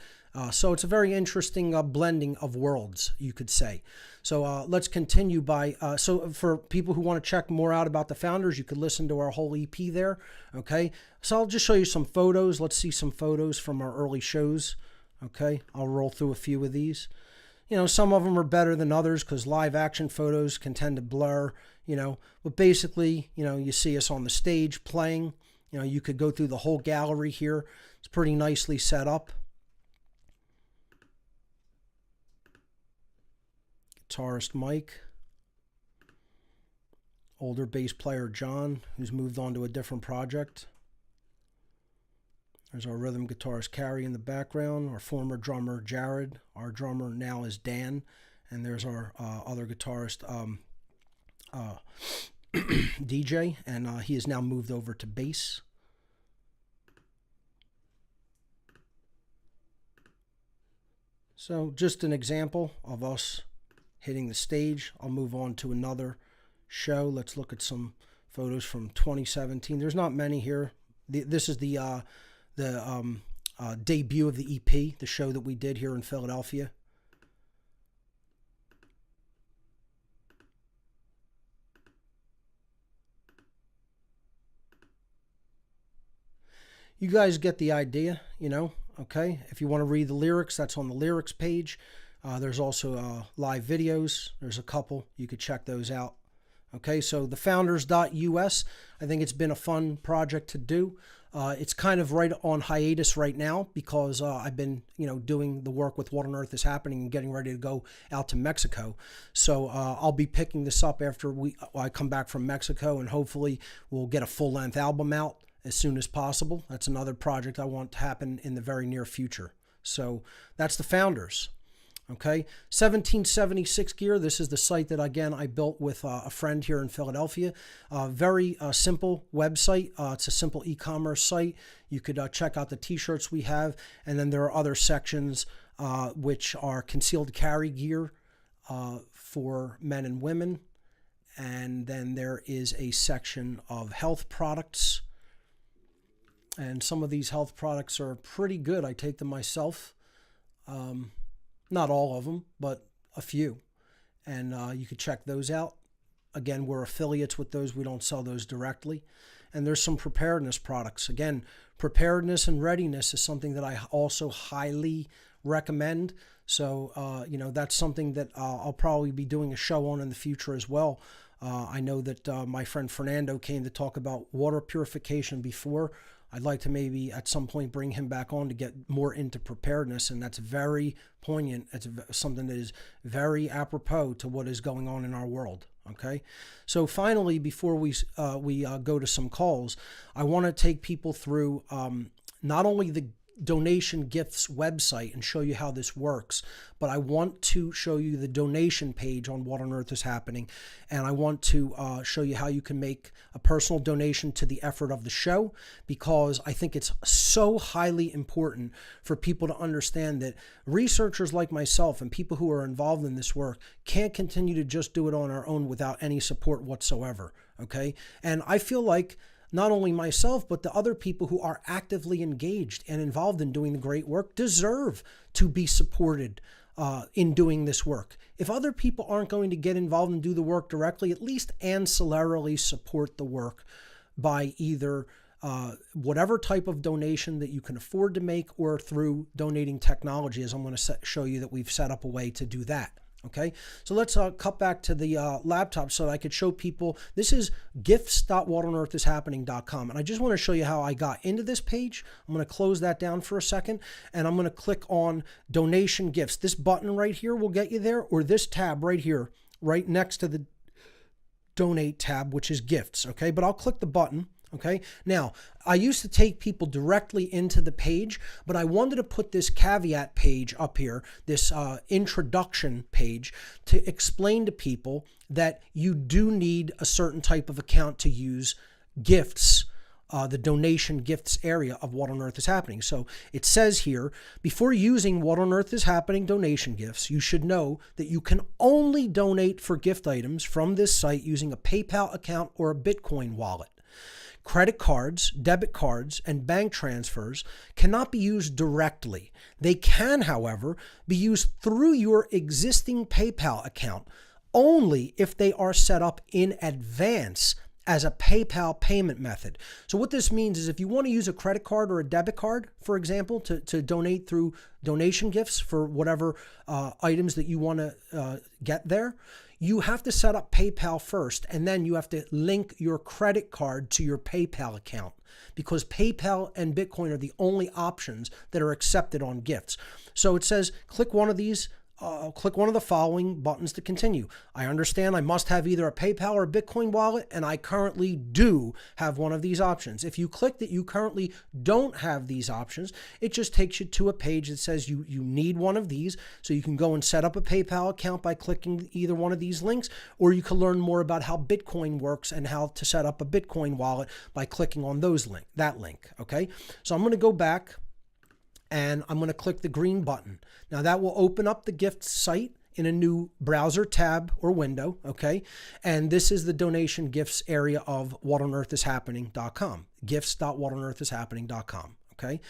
Speaker 3: So it's a very interesting blending of worlds, you could say. So let's continue by, so for people who want to check more out about the Founders, you could listen to our whole EP there, okay? So I'll just show you some photos. Let's see some photos from our early shows, okay? I'll roll through a few of these. You know, some of them are better than others because live action photos can tend to blur, you know, but basically, you know, you see us on the stage playing. You know, you could go through the whole gallery here. It's pretty nicely set up. Guitarist Mike. Older bass player John, who's moved on to a different project. There's our rhythm guitarist Carrie in the background. Our former drummer Jared. Our drummer now is Dan. And there's our other guitarist DJ, and he has now moved over to bass. So just an example of us hitting the stage. I'll move on to another show. Let's look at some photos from 2017. There's not many here. This is the debut of the EP, the show that we did here in Philadelphia. You guys get the idea, you know, okay? If you want to read the lyrics, that's on the lyrics page. There's also live videos. There's a couple. You could check those out. Okay, so the founders.us, I think it's been a fun project to do. It's kind of right on hiatus right now because I've been, you know, doing the work with What on Earth is Happening and getting ready to go out to Mexico. So I'll be picking this up after I come back from Mexico, and hopefully we'll get a full-length album out as soon as possible. That's another project I want to happen in the very near future. So that's the Founders. Okay, 1776 gear. This is the site that, again, I built with a friend here in Philadelphia. Very simple website. It's a simple e-commerce site. You could check out the t-shirts we have. And then there are other sections which are concealed carry gear for men and women. And then there is a section of health products. And some of these health products are pretty good. I take them myself. Not all of them, but a few. And you could check those out. Again, we're affiliates with those. We don't sell those directly. And there's some preparedness products. Again, preparedness and readiness is something that I also highly recommend. So, you know, that's something that I'll probably be doing a show on in the future as well. I know that my friend Fernando came to talk about water purification before. I'd like to maybe at some point bring him back on to get more into preparedness, and that's very poignant. It's something that is very apropos to what is going on in our world. Okay, so finally, before we go to some calls, I want to take people through not only the donation gifts website and show you how this works, but I want to show you the donation page on What on Earth is Happening, and I want to show you how you can make a personal donation to the effort of the show, because I think it's so highly important for people to understand that researchers like myself and people who are involved in this work can't continue to just do it on our own without any support whatsoever. Okay, and I feel like not only myself, but the other people who are actively engaged and involved in doing the great work deserve to be supported in doing this work. If other people aren't going to get involved and do the work directly, at least ancillarily support the work by either whatever type of donation that you can afford to make, or through donating technology, as I'm going to show you that we've set up a way to do that. Okay, so let's cut back to the laptop so that I could show people. This is gifts.whatonearthishappening.com, and I just want to show you how I got into this page. I'm going to close that down for a second, and I'm going to click on donation gifts. This button right here will get you there, or this tab right here, right next to the donate tab, which is gifts. Okay, but I'll click the button. Okay, now I used to take people directly into the page, but I wanted to put this caveat page up here, this introduction page, to explain to people that you do need a certain type of account to use gifts, the donation gifts area of What on Earth is Happening. So it says here, before using What on Earth is Happening donation gifts, you should know that you can only donate for gift items from this site using a PayPal account or a Bitcoin wallet. Credit cards, debit cards, and bank transfers cannot be used directly. They can, however, be used through your existing PayPal account only if they are set up in advance as a PayPal payment method. So what this means is if you want to use a credit card or a debit card, for example, to donate through donation gifts for whatever items that you want to get there, you have to set up PayPal first, and then you have to link your credit card to your PayPal account, because PayPal and Bitcoin are the only options that are accepted on gifts. So it says, click one of these, click one of the following buttons to continue. I understand I must have either a PayPal or a Bitcoin wallet, and I currently do have one of these options. If you click that you currently don't have these options, it just takes you to a page that says you need one of these, so you can go and set up a PayPal account by clicking either one of these links, or you can learn more about how Bitcoin works and how to set up a Bitcoin wallet by clicking on that link. Okay, so I'm going to go back, and I'm going to click the green button. Now that will open up the gift site in a new browser tab or window, okay? And this is the donation gifts area of whatonearthishappening.com, gifts.whatonearthishappening.com, okay?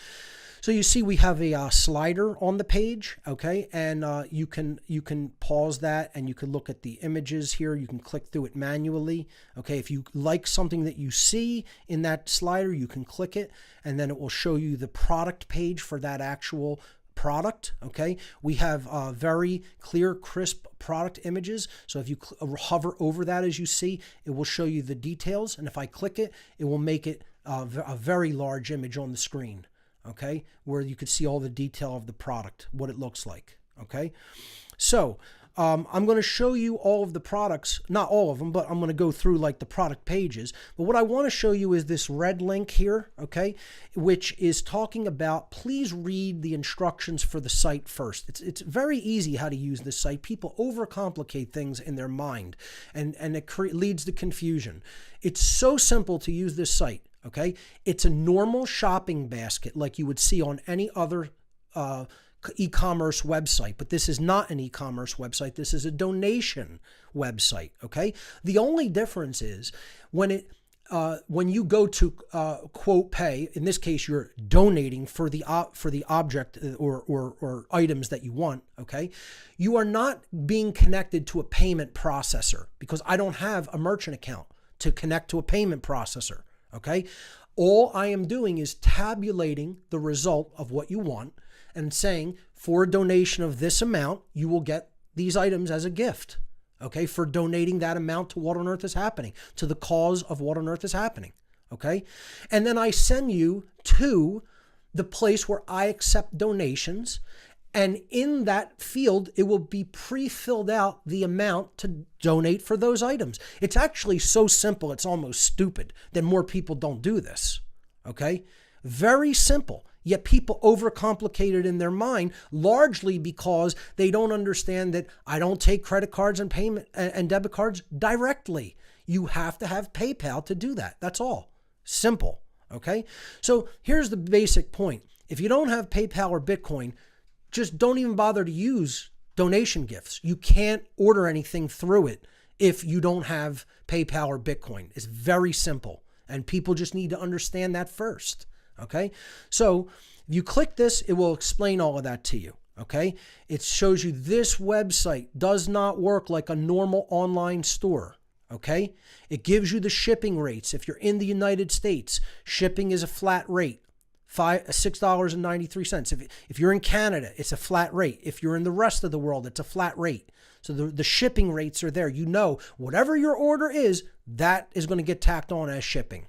Speaker 3: So you see we have a slider on the page, okay? And you can pause that, and you can look at the images here. You can click through it manually, okay? If you like something that you see in that slider, you can click it, and then it will show you the product page for that actual product, okay? We have very clear, crisp product images. So if you hover over that, as you see, it will show you the details. And if I click it, it will make it a very large image on the screen, okay, where you could see all the detail of the product, what it looks like, okay? So I'm going to show you all of the products, not all of them, but I'm going to go through like the product pages. But what I want to show you is this red link here, okay, which is talking about, please read the instructions for the site first. It's very easy how to use this site. People overcomplicate things in their mind, and it leads to confusion. It's so simple to use this site. Okay, it's a normal shopping basket like you would see on any other e-commerce website, but this is not an e-commerce website. This is a donation website. Okay, the only difference is when you go to quote pay. In this case, you're donating for the object or items that you want. Okay, you are not being connected to a payment processor, because I don't have a merchant account to connect to a payment processor. Okay, all I am doing is tabulating the result of what you want and saying, for a donation of this amount, you will get these items as a gift. Okay, for donating that amount to What on Earth is Happening, to the cause of What on Earth is Happening. Okay, and then I send you to the place where I accept donations. And in that field, it will be pre-filled out the amount to donate for those items. It's actually so simple, it's almost stupid that more people don't do this. Okay? Very simple. Yet people overcomplicate it in their mind, largely because they don't understand that I don't take credit cards and payment and debit cards directly. You have to have PayPal to do that. That's all. Simple. Okay? So here's the basic point. If you don't have PayPal or Bitcoin, just don't even bother to use donation gifts. You can't order anything through it if you don't have PayPal or Bitcoin. It's very simple, and people just need to understand that first. Okay, so if you click this, it will explain all of that to you. Okay, it shows you this website does not work like a normal online store. Okay, it gives you the shipping rates. If you're in the United States, shipping is a flat rate. $6.93. If you're in Canada, it's a flat rate. If you're in the rest of the world, it's a flat rate. So the shipping rates are there. You know, whatever your order is, that is going to get tacked on as shipping.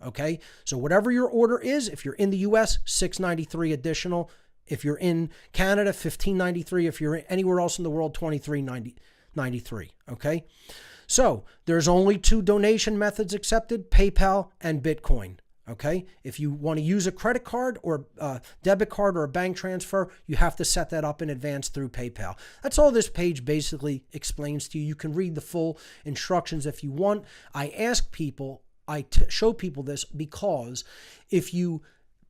Speaker 3: Okay? So whatever your order is, if you're in the US, $6.93 additional. If you're in Canada, $15.93. If you're anywhere else in the world, $23.93. Okay? So there's only 2 donation methods accepted, PayPal and Bitcoin. Okay? If you want to use a credit card or a debit card or a bank transfer, you have to set that up in advance through PayPal. That's all this page basically explains to you. You can read the full instructions if you want. I ask people, show people this because if you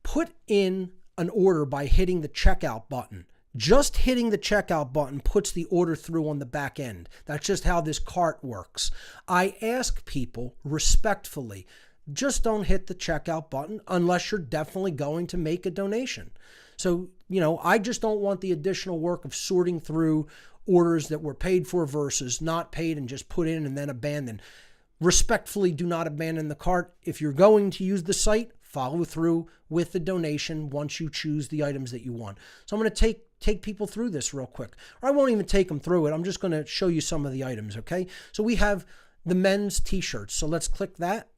Speaker 3: put in an order by hitting the checkout button, just hitting the checkout button puts the order through on the back end. That's just how this cart works. I ask people respectfully, just don't hit the checkout button unless you're definitely going to make a donation. So, I just don't want the additional work of sorting through orders that were paid for versus not paid and just put in and then abandon. Respectfully, do not abandon the cart. If you're going to use the site, follow through with the donation once you choose the items that you want. So I'm going to take people through this real quick. Or I won't even take them through it. I'm just going to show you some of the items, okay? So we have the men's t-shirts. So let's click that.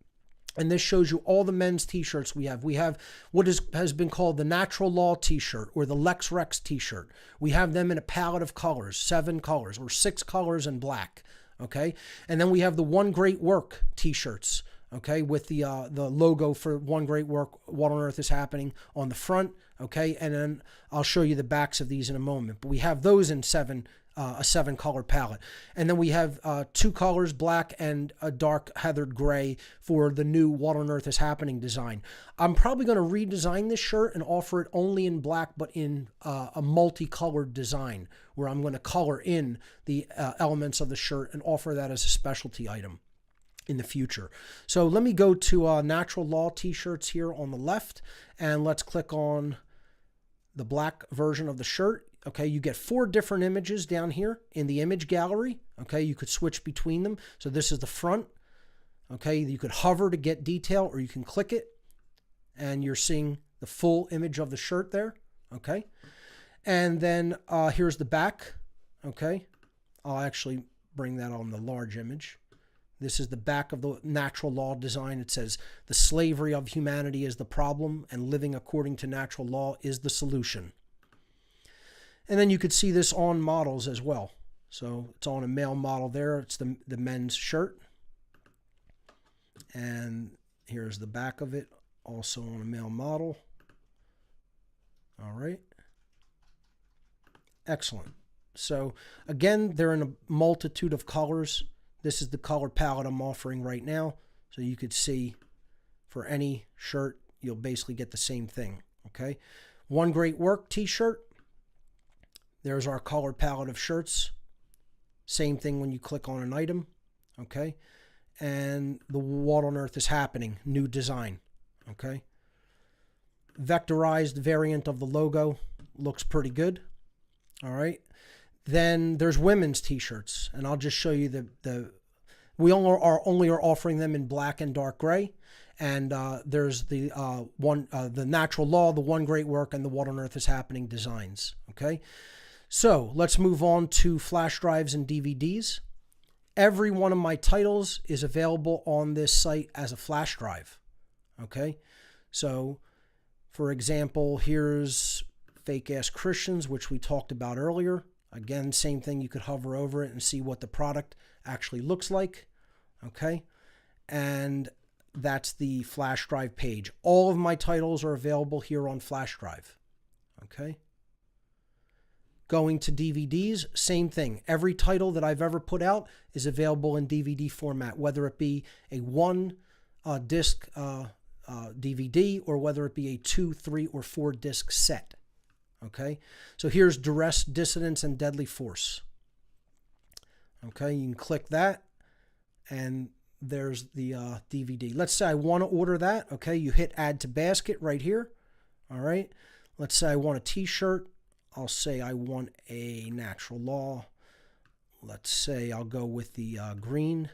Speaker 3: And this shows you all the men's t-shirts we have. We have what has been called the Natural Law t-shirt or the Lex Rex t-shirt. We have them in a palette of colors, 7 colors or 6 colors in black. Okay. And then we have the One Great Work t-shirts. Okay. With the logo for One Great Work, What on Earth is Happening on the front. Okay. And then I'll show you the backs of these in a moment. But we have those in a 7-color palette. And then we have 2 colors, black and a dark heathered gray for the new What on Earth is Happening design. I'm probably going to redesign this shirt and offer it only in black, but in a multicolored design where I'm going to color in the elements of the shirt and offer that as a specialty item in the future. So let me go to Natural Law t-shirts here on the left, and let's click on the black version of the shirt. Okay, you get 4 different images down here in the image gallery. Okay, you could switch between them. So this is the front. Okay, you could hover to get detail, or you can click it, and you're seeing the full image of the shirt there. Okay, and then here's the back. Okay, I'll actually bring that on the large image. This is the back of the Natural Law design. It says, "The slavery of humanity is the problem, and living according to natural law is the solution." And then you could see this on models as well. So it's on a male model there. It's the men's shirt. And here's the back of it, also on a male model. All right. Excellent. So again, they're in a multitude of colors. This is the color palette I'm offering right now. So you could see for any shirt, you'll basically get the same thing. Okay. One Great Work t-shirt. There's our color palette of shirts. Same thing when you click on an item. Okay. And the What on Earth is Happening, new design. Okay. Vectorized variant of the logo. Looks pretty good. All right. Then there's women's t-shirts. And I'll just show you we only are offering them in black and dark gray. And there's the the Natural Law, the One Great Work, and the What on Earth is Happening designs. Okay. So let's move on to flash drives and DVDs. Every one of my titles is available on this site as a flash drive. Okay. So for example, here's Fake Ass Christians, which we talked about earlier. Again, same thing. You could hover over it and see what the product actually looks like. Okay. And that's the flash drive page. All of my titles are available here on flash drive. Okay. Going to DVDs, same thing. Every title that I've ever put out is available in DVD format, whether it be a 1-disc DVD or whether it be a 2, 3, or 4-disc set. Okay, so here's Duress, Dissidence, and Deadly Force. Okay, you can click that, and there's the DVD. Let's say I want to order that. Okay, you hit Add to Basket right here. All right, let's say I want a t-shirt. I'll say I want a Natural Law. Let's say I'll go with the green,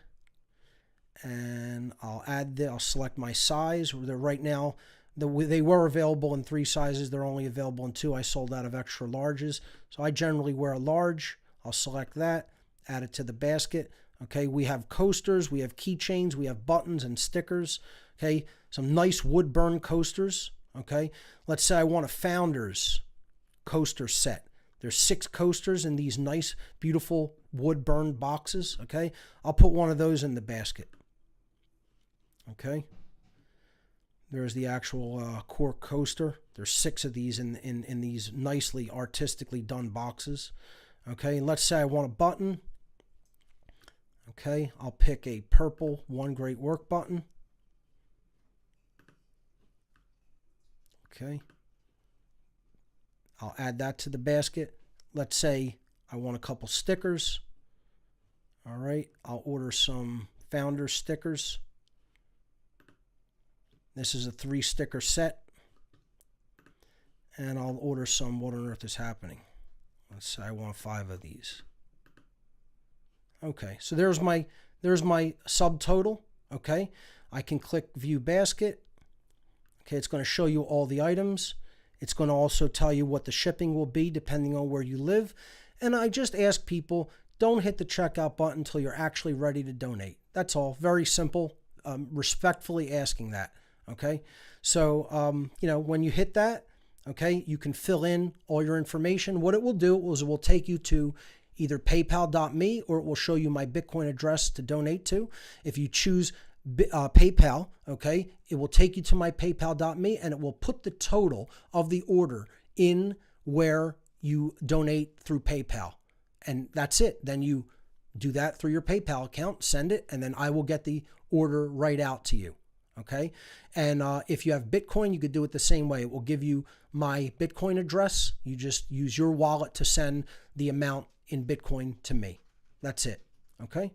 Speaker 3: and I'll select my size. Right now, They were available in 3 sizes. They're only available in 2. I sold out of extra larges. So I generally wear a large. I'll select that, add it to the basket. Okay, we have coasters, we have keychains, we have buttons and stickers. Okay, some nice wood burn coasters. Okay, let's say I want a Founders coaster set. There's 6 coasters in these nice, beautiful wood burned boxes. Okay, I'll put one of those in the basket. Okay. There's the actual cork coaster. There's 6 of these in these nicely artistically done boxes. Okay, and let's say I want a button. Okay, I'll pick a purple One Great Work button. Okay, I'll add that to the basket. Let's say I want a couple stickers. All right, I'll order some Founder stickers. This is a 3 sticker set. And I'll order some What on Earth is Happening. Let's say I want 5 of these. Okay, so there's my subtotal. Okay, I can click View Basket. Okay, it's going to show you all the items. It's going to also tell you what the shipping will be depending on where you live. And I just ask people, don't hit the checkout button until you're actually ready to donate. That's all. Very simple. Respectfully asking that. Okay, so when you hit that, okay, you can fill in all your information. What it will do is it will take you to either paypal.me, or it will show you my Bitcoin address to donate to. If you choose PayPal, okay, it will take you to my paypal.me, and it will put the total of the order in where you donate through PayPal. And that's it. Then you do that through your PayPal account, send it, and then I will get the order right out to you. Okay, and if you have Bitcoin, you could do it the same way. It will give you my Bitcoin address. You just use your wallet to send the amount in Bitcoin to me. That's it. Okay,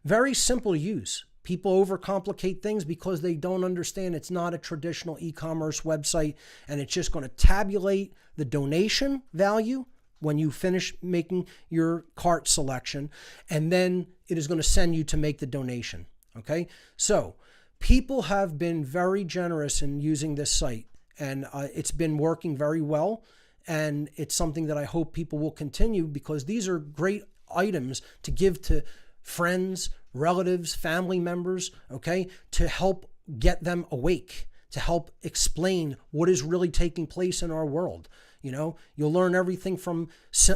Speaker 3: very simple to use. People overcomplicate things because they don't understand it's not a traditional e-commerce website, and it's just going to tabulate the donation value when you finish making your cart selection, and then it is going to send you to make the donation. Okay, so people have been very generous in using this site, and it's been working very well. And it's something that I hope people will continue, because these are great items to give to friends, relatives, family members, okay, to help get them awake, to help explain what is really taking place in our world. You know, you'll learn everything from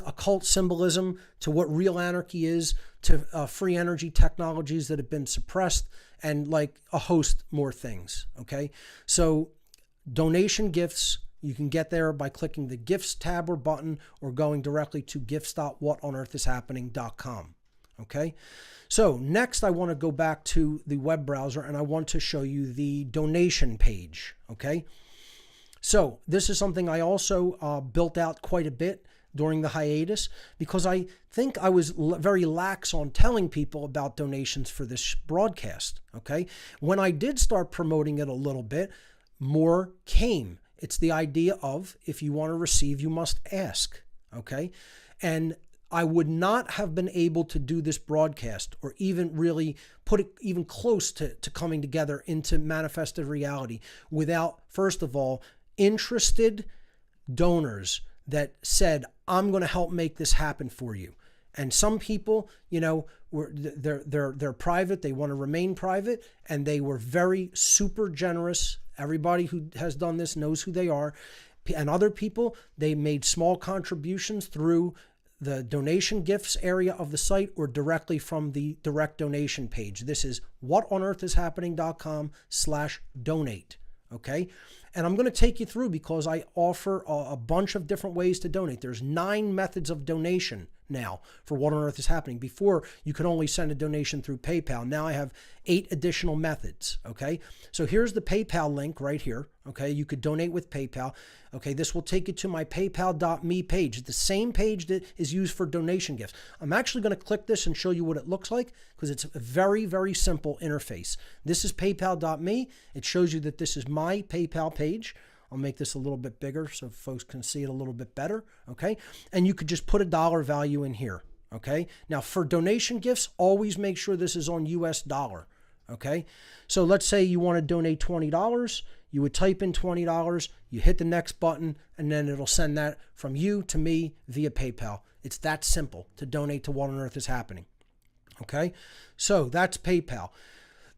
Speaker 3: occult symbolism to what real anarchy is, to free energy technologies that have been suppressed, and like a host more things. Okay, so donation gifts, you can get there by clicking the gifts tab or button, or going directly to gifts.whatonearthishappening.com. Okay, so next I want to go back to the web browser, and I want to show you the donation page. Okay, so this is something I also built out quite a bit during the hiatus, because I think I was very lax on telling people about donations for this broadcast. Okay, when I did start promoting it a little bit, more came. It's the idea of, if you want to receive, you must ask. Okay, and I would not have been able to do this broadcast, or even really put it even close to coming together into manifested reality, without, first of all, interested donors that said, I'm going to help make this happen for you. And some people, you know, they're private. They want to remain private, and they were very super generous. Everybody who has done this knows who they are. And other people, they made small contributions through the donation gifts area of the site, or directly from the direct donation page. This is whatonearthishappening.com/donate. Okay, and I'm going to take you through, because I offer a bunch of different ways to donate. There's 9 methods of donation now for What on Earth is Happening. Before, you could only send a donation through PayPal. Now I have 8 additional methods. Okay, so here's the PayPal link right here. Okay, you could donate with PayPal. Okay, this will take you to my paypal.me page, the same page that is used for donation gifts. I'm actually going to click this and show you what it looks like, because it's a very, very simple interface. This is paypal.me. It shows you that this is my PayPal page. I'll make this a little bit bigger so folks can see it a little bit better. Okay, and you could just put a dollar value in here. Okay, now for donation gifts, always make sure this is on US dollar. Okay, so let's say you want to donate $20. You would type in $20, you hit the next button, and then it'll send that from you to me via PayPal. It's that simple to donate to What on Earth is Happening. Okay, so that's PayPal.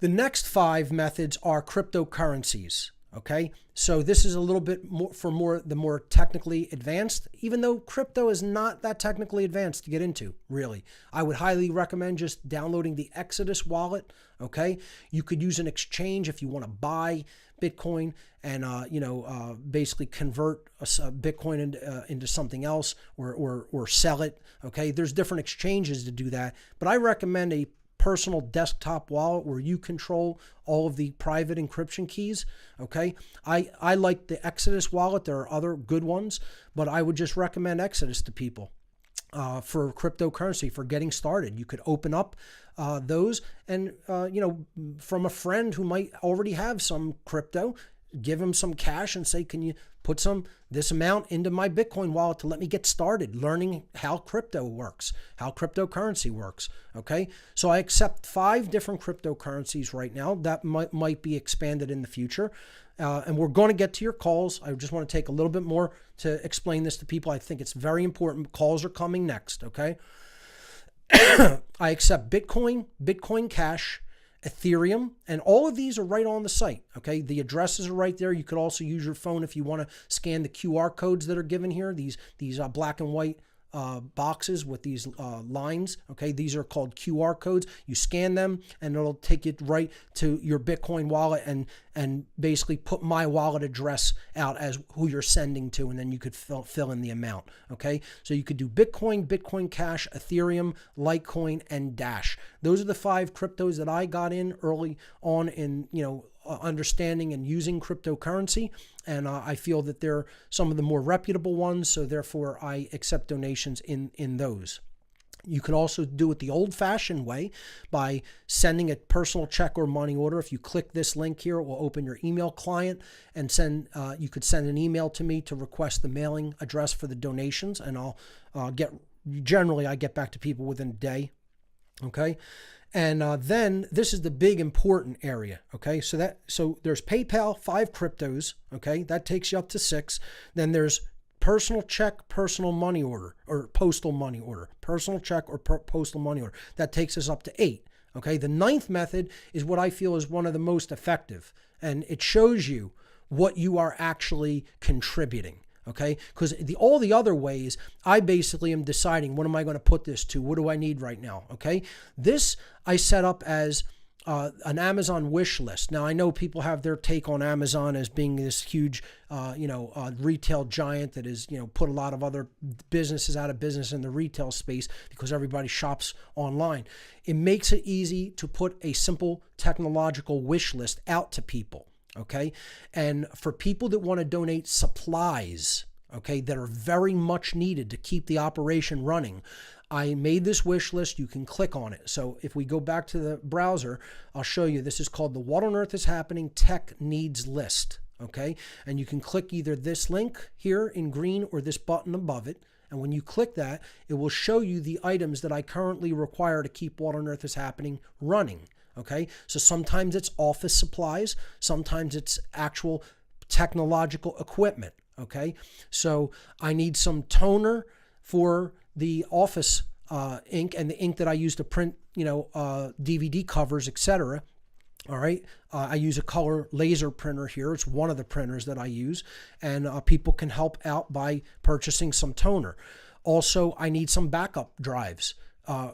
Speaker 3: The next 5 methods are cryptocurrencies. Okay, so this is a little bit more the more technically advanced, even though crypto is not that technically advanced to get into, really. I would highly recommend just downloading the Exodus wallet. Okay, you could use an exchange if you want to buy Bitcoin and basically convert a Bitcoin into something else or sell it. Okay, there's different exchanges to do that, but I recommend a personal desktop wallet where you control all of the private encryption keys. Okay, I like the Exodus wallet. There are other good ones, but I would just recommend Exodus to people for cryptocurrency, for getting started. You could open up those and from a friend who might already have some crypto, give them some cash and say, can you put this amount into my Bitcoin wallet to let me get started learning how crypto works, how cryptocurrency works. Okay, so I accept 5 different cryptocurrencies right now. That might be expanded in the future. And we're going to get to your calls. I just want to take a little bit more to explain this to people. I think it's very important. Calls are coming next. Okay, I accept Bitcoin, Bitcoin Cash, Ethereum, and all of these are right on the site. Okay, the addresses are right there. You could also use your phone if you want to scan the QR codes that are given here. These black and white boxes with these lines. Okay, these are called QR codes. You scan them and it'll take you right to your Bitcoin wallet and basically put my wallet address out as who you're sending to, and then you could fill in the amount. Okay, so you could do Bitcoin, Bitcoin Cash, Ethereum, Litecoin, and Dash. Those are the 5 cryptos that I got in early on in understanding and using cryptocurrency, and I feel that they're some of the more reputable ones, so therefore I accept donations in those. You can also do it the old-fashioned way by sending a personal check or money order. If you click this link here, it will open your email client and you could send an email to me to request the mailing address for the donations, and I'll generally I get back to people within a day. Okay. And then this is the big important area. Okay, so there's PayPal, 5 cryptos. Okay, that takes you up to 6. Then there's personal check, personal money order, or postal money order. Personal check or postal money order. That takes us up to 8. Okay, the 9th method is what I feel is one of the most effective, and it shows you what you are actually contributing. Okay, because all the other ways, I basically am deciding, what am I going to put this to? What do I need right now? Okay, this I set up as an Amazon wish list. Now, I know people have their take on Amazon as being this huge, retail giant that is, put a lot of other businesses out of business in the retail space because everybody shops online. It makes it easy to put a simple technological wish list out to people. Okay, and for people that want to donate supplies, okay, that are very much needed to keep the operation running, I made this wish list. You can click on it. So if we go back to the browser, I'll show you. This is called the What on Earth is Happening Tech Needs List. Okay, and you can click either this link here in green or this button above it. And when you click that, it will show you the items that I currently require to keep What on Earth is Happening running. Okay, so sometimes it's office supplies, sometimes it's actual technological equipment. Okay, so I need some toner for the office ink and the ink that I use to print, DVD covers, etc. All right, I use a color laser printer here. It's one of the printers that I use, and people can help out by purchasing some toner. Also, I need some backup drives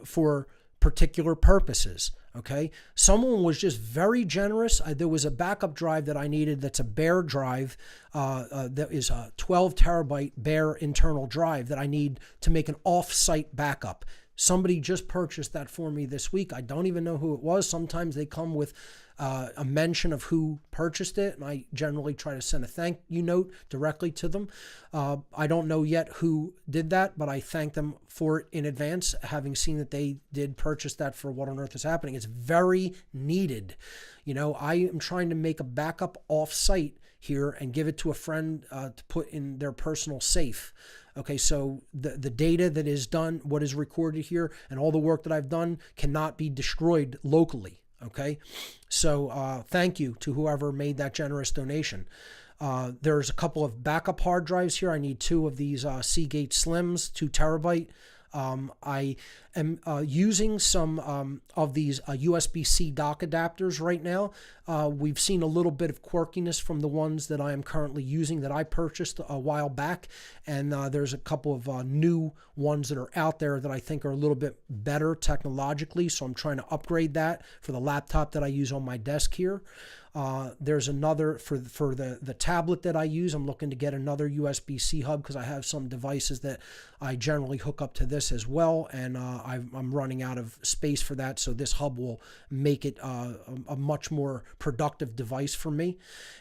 Speaker 3: for particular purposes. Okay, someone was just very generous. There was a backup drive that I needed that's a bare drive that is a 12 terabyte bare internal drive that I need to make an off-site backup. Somebody just purchased that for me this week. I don't even know who it was. Sometimes they come with a mention of who purchased it, and I generally try to send a thank you note directly to them. I don't know yet who did that, but I thank them for it in advance, having seen that they did purchase that for What on Earth is Happening. It's very needed. I am trying to make a backup off-site here and give it to a friend to put in their personal safe. Okay, so the data that is done, what is recorded here, and all the work that I've done cannot be destroyed locally. Okay, so thank you to whoever made that generous donation. There's a couple of backup hard drives here. I need 2 of these Seagate Slims, 2 terabyte. I am using some of these USB-C dock adapters right now. We've seen a little bit of quirkiness from the ones that I am currently using that I purchased a while back, and there's a couple of new ones that are out there that I think are a little bit better technologically, so I'm trying to upgrade that for the laptop that I use on my desk here. There's another for the tablet that I use. I'm looking to get another USB-C hub because I have some devices that I generally hook up to this as well, and I'm running out of space for that, so this hub will make it a much more productive device for me.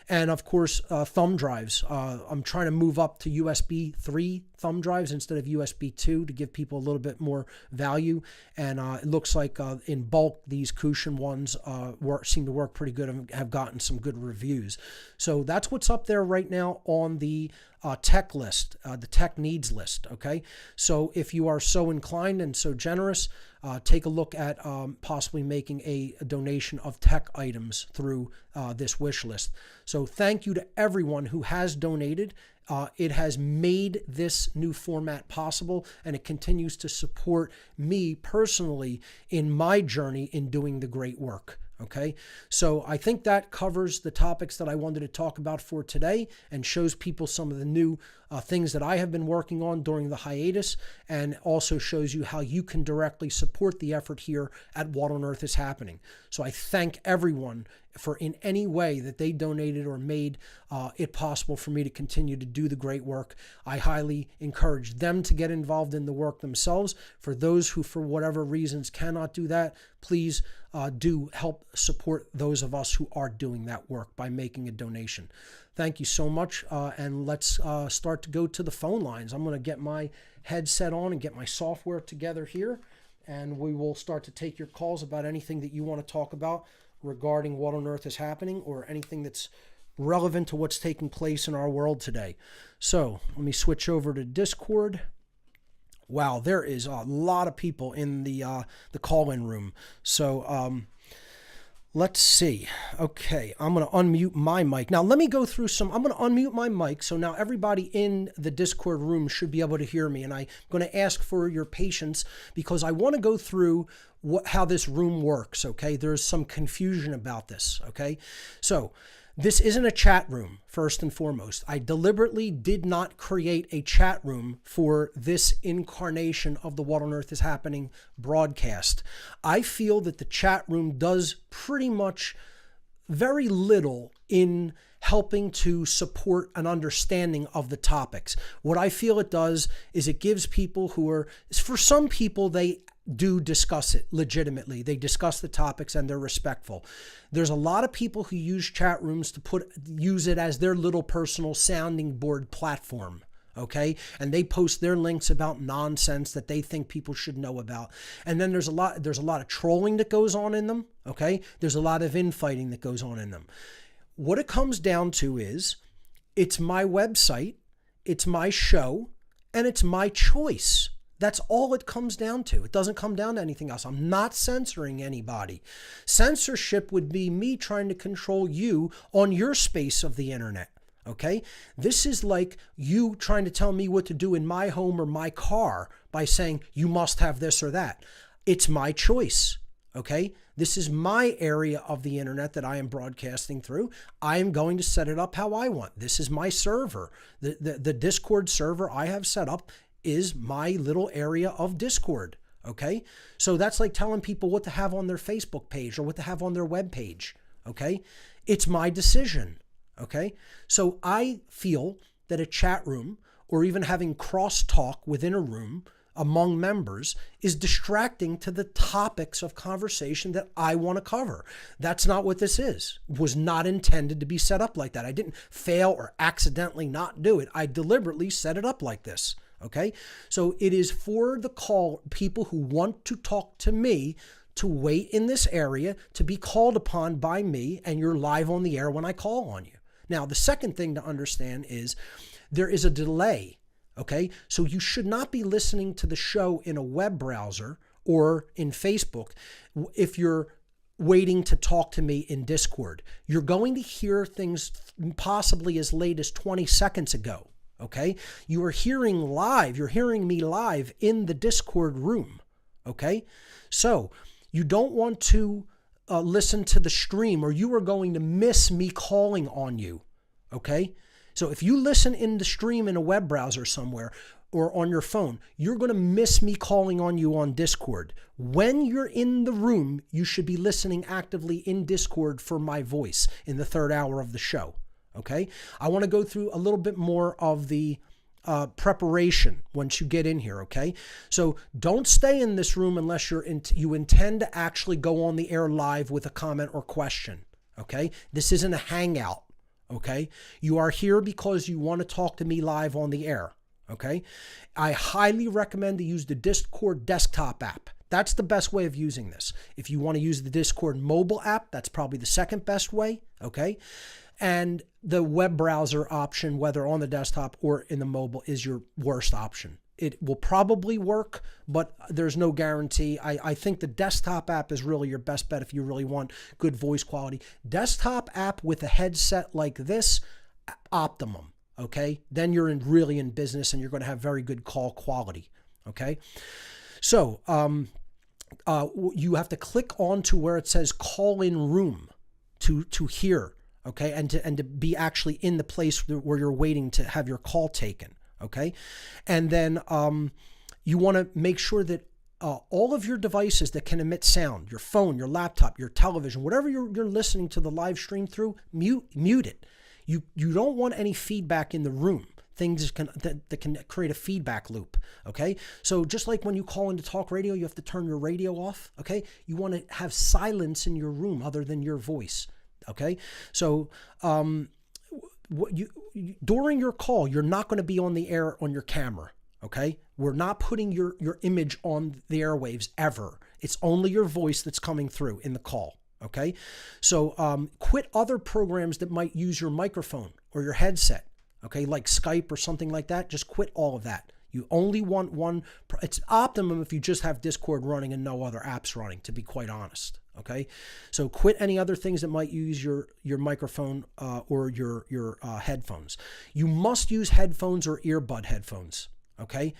Speaker 3: And of course, thumb drives. I'm trying to move up to USB 3 thumb drives instead of USB 2 to give people a little bit more value, and it looks like in bulk these Cushion ones seem to work pretty good and have gotten some good reviews. So that's what's up there right now on the tech list, the tech needs list. Okay, so if you are so inclined and so generous, take a look at possibly making a donation of tech items through this wish list. So thank you to everyone who has donated. It has made this new format possible, and it continues to support me personally in my journey in doing the great work. Okay, so I think that covers the topics that I wanted to talk about for today and shows people some of the new things that I have been working on during the hiatus, and also shows you how you can directly support the effort here at What on Earth is Happening. So I thank everyone for in any way that they donated or made it possible for me to continue to do the great work. I highly encourage them to get involved in the work themselves. For those who, for whatever reasons, cannot do that, please do help support those of us who are doing that work by making a donation. Thank you so much, and let's start to go to the phone lines. I'm going to get my headset on and get my software together here, and we will start to take your calls about anything that you want to talk about regarding What on Earth is Happening or anything that's relevant to what's taking place in our world today. So let me switch over to Discord. Wow, there is a lot of people in the call-in room. So let's see. Okay, I'm going to unmute my mic. Now, let me go through I'm going to unmute my mic, so now everybody in the Discord room should be able to hear me, and I'm going to ask for your patience because I want to go through how this room works, okay? There's some confusion about this, okay? So this isn't a chat room, first and foremost. I deliberately did not create a chat room for this incarnation of the What on Earth is Happening broadcast. I feel that the chat room does pretty much very little in helping to support an understanding of the topics. What I feel it does is it gives people for some people, they do discuss it legitimately. They discuss the topics and they're respectful. There's a lot of people who use chat rooms to use it as their little personal sounding board platform. Okay, and they post their links about nonsense that they think people should know about. And then there's a lot of trolling that goes on in them. Okay, there's a lot of infighting that goes on in them. What it comes down to is it's my website, it's my show, and it's my choice. That's all it comes down to. It doesn't come down to anything else. I'm not censoring anybody. Censorship would be me trying to control you on your space of the internet. Okay? This is like you trying to tell me what to do in my home or my car by saying you must have this or that. It's my choice. Okay? This is my area of the internet that I am broadcasting through. I am going to set it up how I want. This is my server. The Discord server I have set up is my little area of Discord. Okay? So that's like telling people what to have on their Facebook page or what to have on their web page. Okay? It's my decision. Okay? So I feel that a chat room or even having crosstalk within a room among members is distracting to the topics of conversation that I want to cover. That's not what this is. It was not intended to be set up like that. I didn't fail or accidentally not do it. I deliberately set it up like this. Okay? So it is for the people who want to talk to me to wait in this area to be called upon by me, and you're live on the air when I call on you. Now, the second thing to understand is there is a delay. Okay, so you should not be listening to the show in a web browser or in Facebook if you're waiting to talk to me in Discord. You're going to hear things possibly as late as 20 seconds ago, okay? You are hearing live, you're hearing me live in the Discord room, okay? So you don't want to listen to the stream, or you are going to miss me calling on you, okay? So if you listen in the stream in a web browser somewhere or on your phone, you're going to miss me calling on you on Discord. When you're in the room, you should be listening actively in Discord for my voice in the third hour of the show, okay? I want to go through a little bit more of the preparation once you get in here, okay? So don't stay in this room unless you intend to actually go on the air live with a comment or question, okay? This isn't a hangout, okay? You are here because you want to talk to me live on the air, okay? I highly recommend to use the Discord desktop app. That's the best way of using this. If you want to use the Discord mobile app, that's probably the second best way, okay? And the web browser option, whether on the desktop or in the mobile, is your worst option. It will probably work, but there's no guarantee. I think the desktop app is really your best bet if you really want good voice quality. Desktop app with a headset like this, optimum, okay? Then you're really in business and you're going to have very good call quality, okay? So you have to click on to where it says call in room to hear, okay, and to be actually in the place where you're waiting to have your call taken, okay? And then you want to make sure that all of your devices that can emit sound, your phone, your laptop, your television, whatever you're listening to the live stream through, mute it. You don't want any feedback in the room. Things that can create a feedback loop, okay? So just like when you call into talk radio, you have to turn your radio off, okay? You want to have silence in your room other than your voice, okay? So during your call, you're not going to be on the air on your camera, okay? We're not putting your image on the airwaves ever. It's only your voice that's coming through in the call, okay? So quit other programs that might use your microphone or your headset, okay, like Skype or something like that. Just quit all of that. You only want one. It's optimum if you just have Discord running and no other apps running, to be quite honest, okay? So quit any other things that might use your microphone or your headphones. You must use headphones or earbud headphones, okay?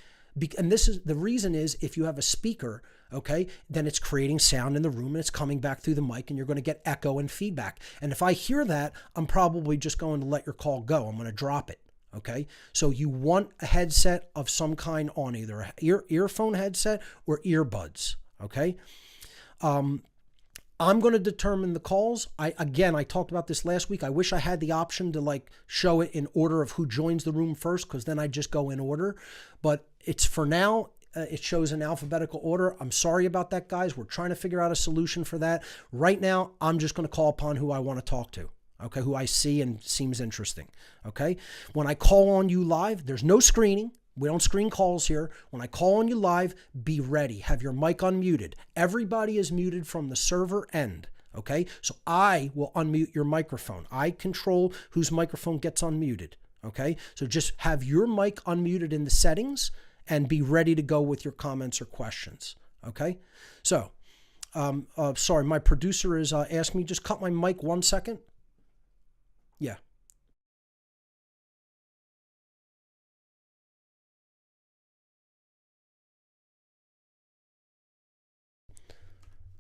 Speaker 3: And this is the reason is if you have a speaker, okay, then it's creating sound in the room and it's coming back through the mic and you're going to get echo and feedback. And if I hear that, I'm probably just going to let your call go. I'm going to drop it, okay? So you want a headset of some kind on, either an earphone headset or earbuds, okay? I'm going to determine the calls. I talked about this last week. I wish I had the option to like show it in order of who joins the room first, because then I just go in order. But it's for now, it shows in alphabetical order. I'm sorry about that, guys. We're trying to figure out a solution for that. Right now, I'm just going to call upon who I want to talk to, okay, who I see and seems interesting, okay? When I call on you live, there's no screening. We don't screen calls here. When I call on you live, be ready. Have your mic unmuted. Everybody is muted from the server end, okay? So I will unmute your microphone. I control whose microphone gets unmuted, okay? So just have your mic unmuted in the settings and be ready to go with your comments or questions, okay? So, sorry, my producer is asking me, just cut my mic 1 second. Yeah.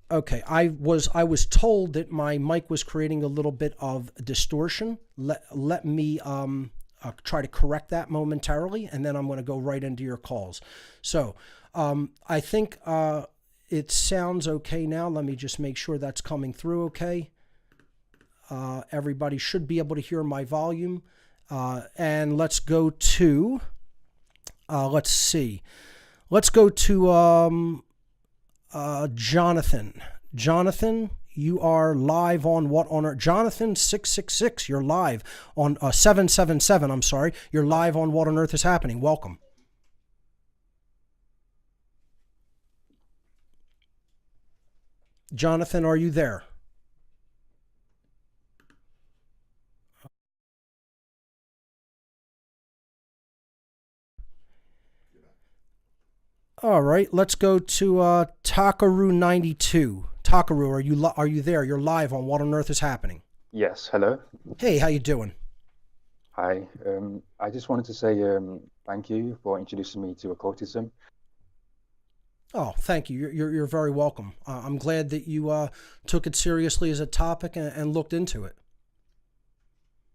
Speaker 3: Okay, I was told that my mic was creating a little bit of distortion. Let me try to correct that momentarily, and then I'm going to go right into your calls. So I think it sounds okay now. Let me just make sure that's coming through okay. Everybody should be able to hear my volume. And let's go to, let's see. Let's go to Jonathan. Jonathan, you are live on What on Earth? Jonathan 666, you're live on 777, I'm sorry. You're live on What on Earth is Happening. Welcome. Jonathan, are you there? All right, let's go to Takaru 92. Takaru, are you there? You're live on What on Earth is Happening.
Speaker 4: Yes, hello.
Speaker 3: Hey, how you doing?
Speaker 4: Hi. I just wanted to say thank you for introducing me to occultism.
Speaker 3: Oh, thank you. You're very welcome. I'm glad that you took it seriously as a topic and looked into it.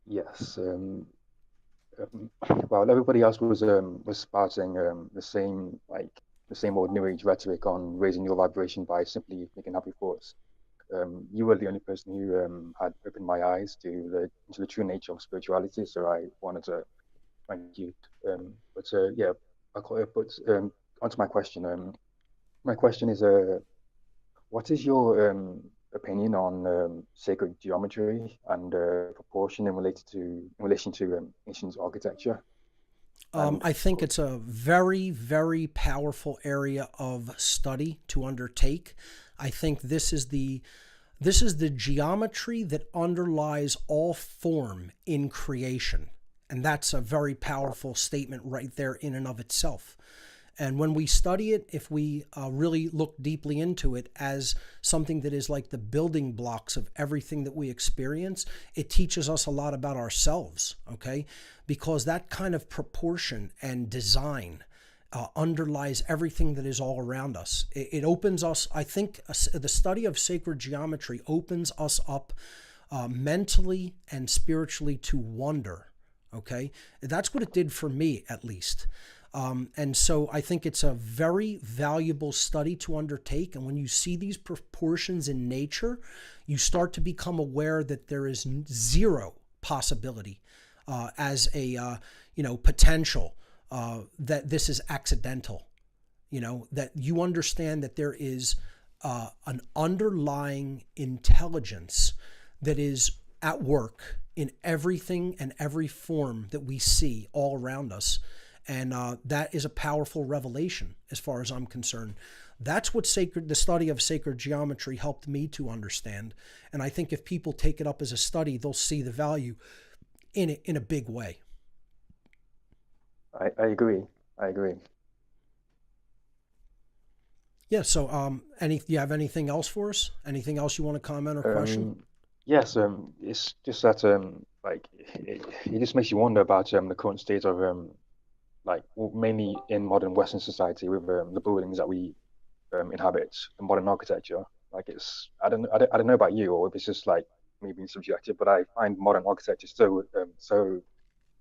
Speaker 4: Yes. Well, everybody else was spouting the same old New Age rhetoric on raising your vibration by simply thinking happy thoughts. You were the only person who had opened my eyes to the true nature of spirituality. So I wanted to thank you. Yeah, onto my question. My question is, what is your opinion on sacred geometry and proportion in relation to ancient architecture? And
Speaker 3: I think it's a very, very powerful area of study to undertake. I think this is the geometry that underlies all form in creation. And that's a very powerful statement right there in and of itself. And when we study it, if we really look deeply into it as something that is like the building blocks of everything that we experience, it teaches us a lot about ourselves, okay? Because that kind of proportion and design underlies everything that is all around us. It opens us, I think, the study of sacred geometry opens us up mentally and spiritually to wonder, okay? That's what it did for me, at least. And so I think it's a very valuable study to undertake. And when you see these proportions in nature, you start to become aware that there is zero possibility as a potential that this is accidental. That you understand that there is an underlying intelligence that is at work in everything and every form that we see all around us. And that is a powerful revelation as far as I'm concerned. That's what the study of sacred geometry helped me to understand. And I think if people take it up as a study, they'll see the value in it in a big way.
Speaker 4: I agree. I agree.
Speaker 3: Yeah. So, do you have anything else for us? Anything else you want to comment or question?
Speaker 4: Yes. It's just that it just makes you wonder about the current state of mainly in modern Western society with the buildings that we inhabit in modern architecture. Like I don't know about you or if it's just like me being subjective, but I find modern architecture so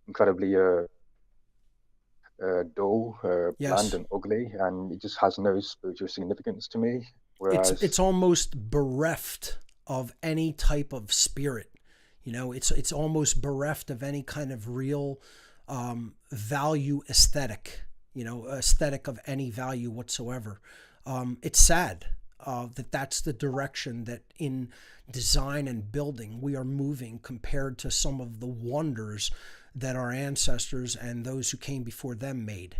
Speaker 4: incredibly dull, bland,
Speaker 3: Yes.
Speaker 4: and ugly, and it just has no spiritual significance to me. Whereas,
Speaker 3: It's almost bereft of any type of spirit. It's almost bereft of any kind of real value aesthetic, aesthetic of any value whatsoever. It's sad that's the direction that in design and building we are moving compared to some of the wonders that our ancestors and those who came before them made.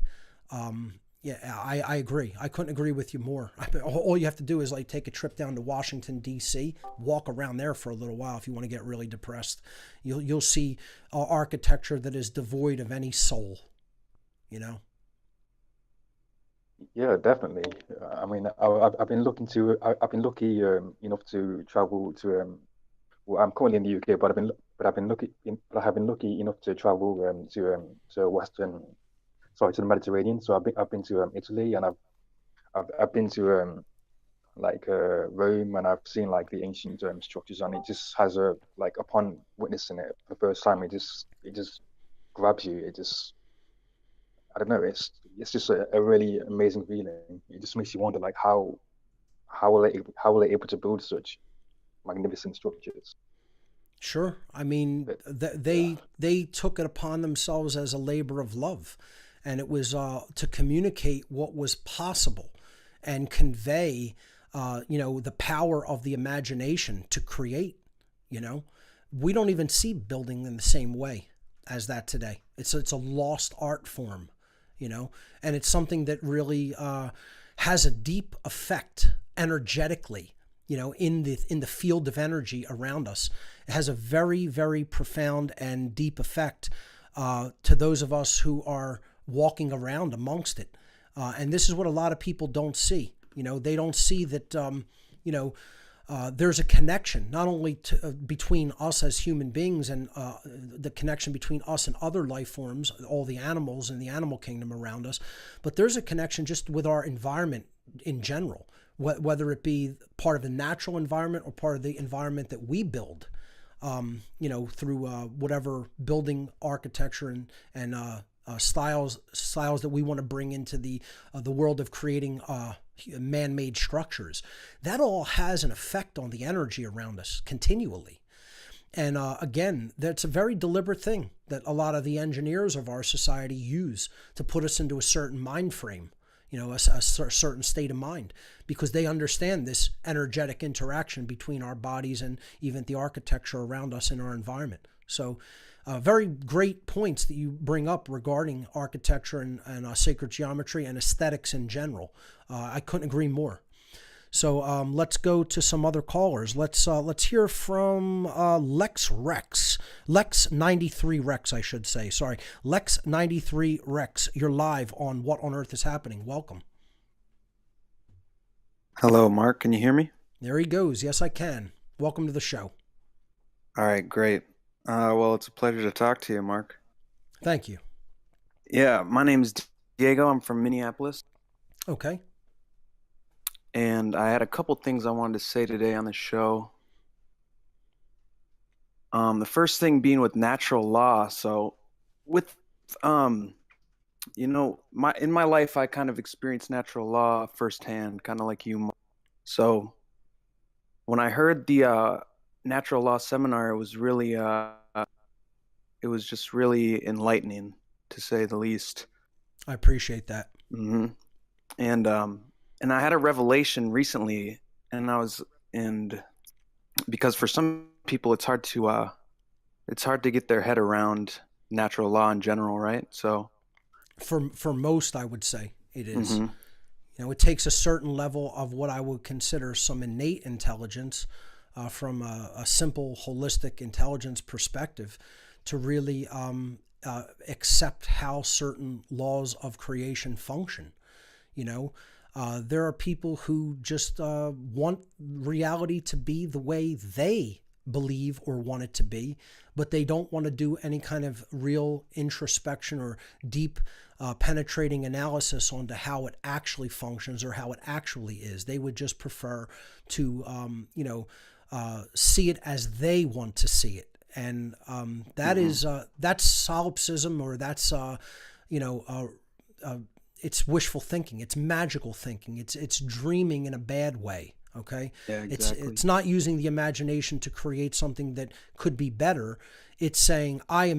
Speaker 3: I agree. I couldn't agree with you more. All you have to do is like take a trip down to Washington, D.C., walk around there for a little while if you want to get really depressed. You'll see architecture that is devoid of any soul,
Speaker 4: yeah, definitely. I mean, I've been I've been lucky enough to travel to well, I'm currently in the UK, but I have been lucky enough to travel to to the Mediterranean. So I've been to Italy, and I've been to Rome, and I've seen like the ancient structures, and it just has upon witnessing it for the first time, it just grabs you. It just I don't know. It's just a really amazing feeling. It just makes you wonder like how were they able to build such magnificent structures?
Speaker 3: Sure. I mean,
Speaker 4: But yeah,
Speaker 3: they took it upon themselves as a labor of love, and it was to communicate what was possible and convey, the power of the imagination to create. We don't even see building in the same way as that today. It's a lost art form, and it's something that really has a deep effect energetically, in the field of energy around us. It has a very, very profound and deep effect to those of us who are walking around amongst it. And this is what a lot of people don't see. They don't see that, there's a connection not only between us as human beings and the connection between us and other life forms, all the animals in the animal kingdom around us, but there's a connection just with our environment in general, whether it be part of the natural environment or part of the environment that we build, through whatever building architecture and styles that we want to bring into the world of creating man-made structures. That all has an effect on the energy around us continually. And again, that's a very deliberate thing that a lot of the engineers of our society use to put us into a certain mind frame, a certain state of mind, because they understand this energetic interaction between our bodies and even the architecture around us in our environment. So very great points that you bring up regarding architecture and sacred geometry and aesthetics in general. I couldn't agree more. So let's go to some other callers. Let's hear from Lex 93 Rex, I should say. Sorry, Lex 93 Rex. You're live on What on Earth is Happening. Welcome.
Speaker 5: Hello, Mark. Can you hear me?
Speaker 3: There he goes. Yes, I can. Welcome to the show.
Speaker 5: All right, great. Well, it's a pleasure to talk to you, Mark.
Speaker 3: Thank you.
Speaker 5: Yeah, my name's Diego. I'm from Minneapolis.
Speaker 3: Okay.
Speaker 5: And I had a couple things I wanted to say today on the show. The first thing being with natural law. So with, in my life, I kind of experienced natural law firsthand, kind of like you. So when I heard the natural law seminar, it was really, it was just really enlightening, to say the least.
Speaker 3: I appreciate that.
Speaker 5: Mm-hmm. And I had a revelation recently, and because for some people it's hard to get their head around natural law in general, right? So
Speaker 3: for most, I would say it is.
Speaker 5: Mm-hmm.
Speaker 3: It takes a certain level of what I would consider some innate intelligence from a simple holistic intelligence perspective to really accept how certain laws of creation function. There are people who just want reality to be the way they believe or want it to be, but they don't want to do any kind of real introspection or deep penetrating analysis onto how it actually functions or how it actually is. They would just prefer to, see it as they want to see it. And that is that's solipsism, or that's, it's wishful thinking. It's magical thinking. It's dreaming in a bad way. Okay.
Speaker 5: Yeah, exactly.
Speaker 3: It's not using the imagination to create something that could be better. It's saying, I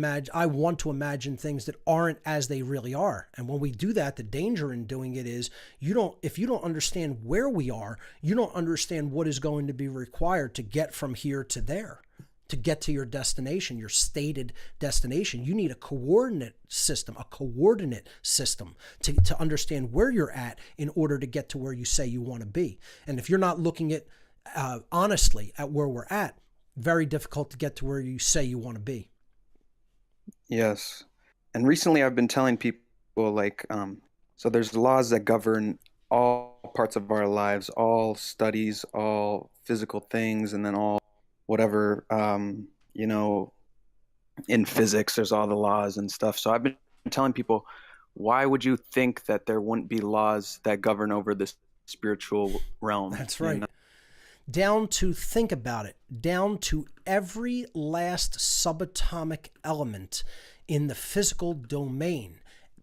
Speaker 3: want to imagine things that aren't as they really are. And when we do that, the danger in doing it is if you don't understand where we are, you don't understand what is going to be required to get from here to there. To get to your destination, your stated destination, you need a coordinate system to understand where you're at in order to get to where you say you want to be. And if you're not looking at honestly at where we're at, very difficult to get to where you say you want to be.
Speaker 5: Yes. And recently I've been telling people so there's laws that govern all parts of our lives, all studies, all physical things, and then all whatever, in physics, there's all the laws and stuff. So I've been telling people, why would you think that there wouldn't be laws that govern over this spiritual realm?
Speaker 3: That's right. Down to, think about it, down to every last subatomic element in the physical domain.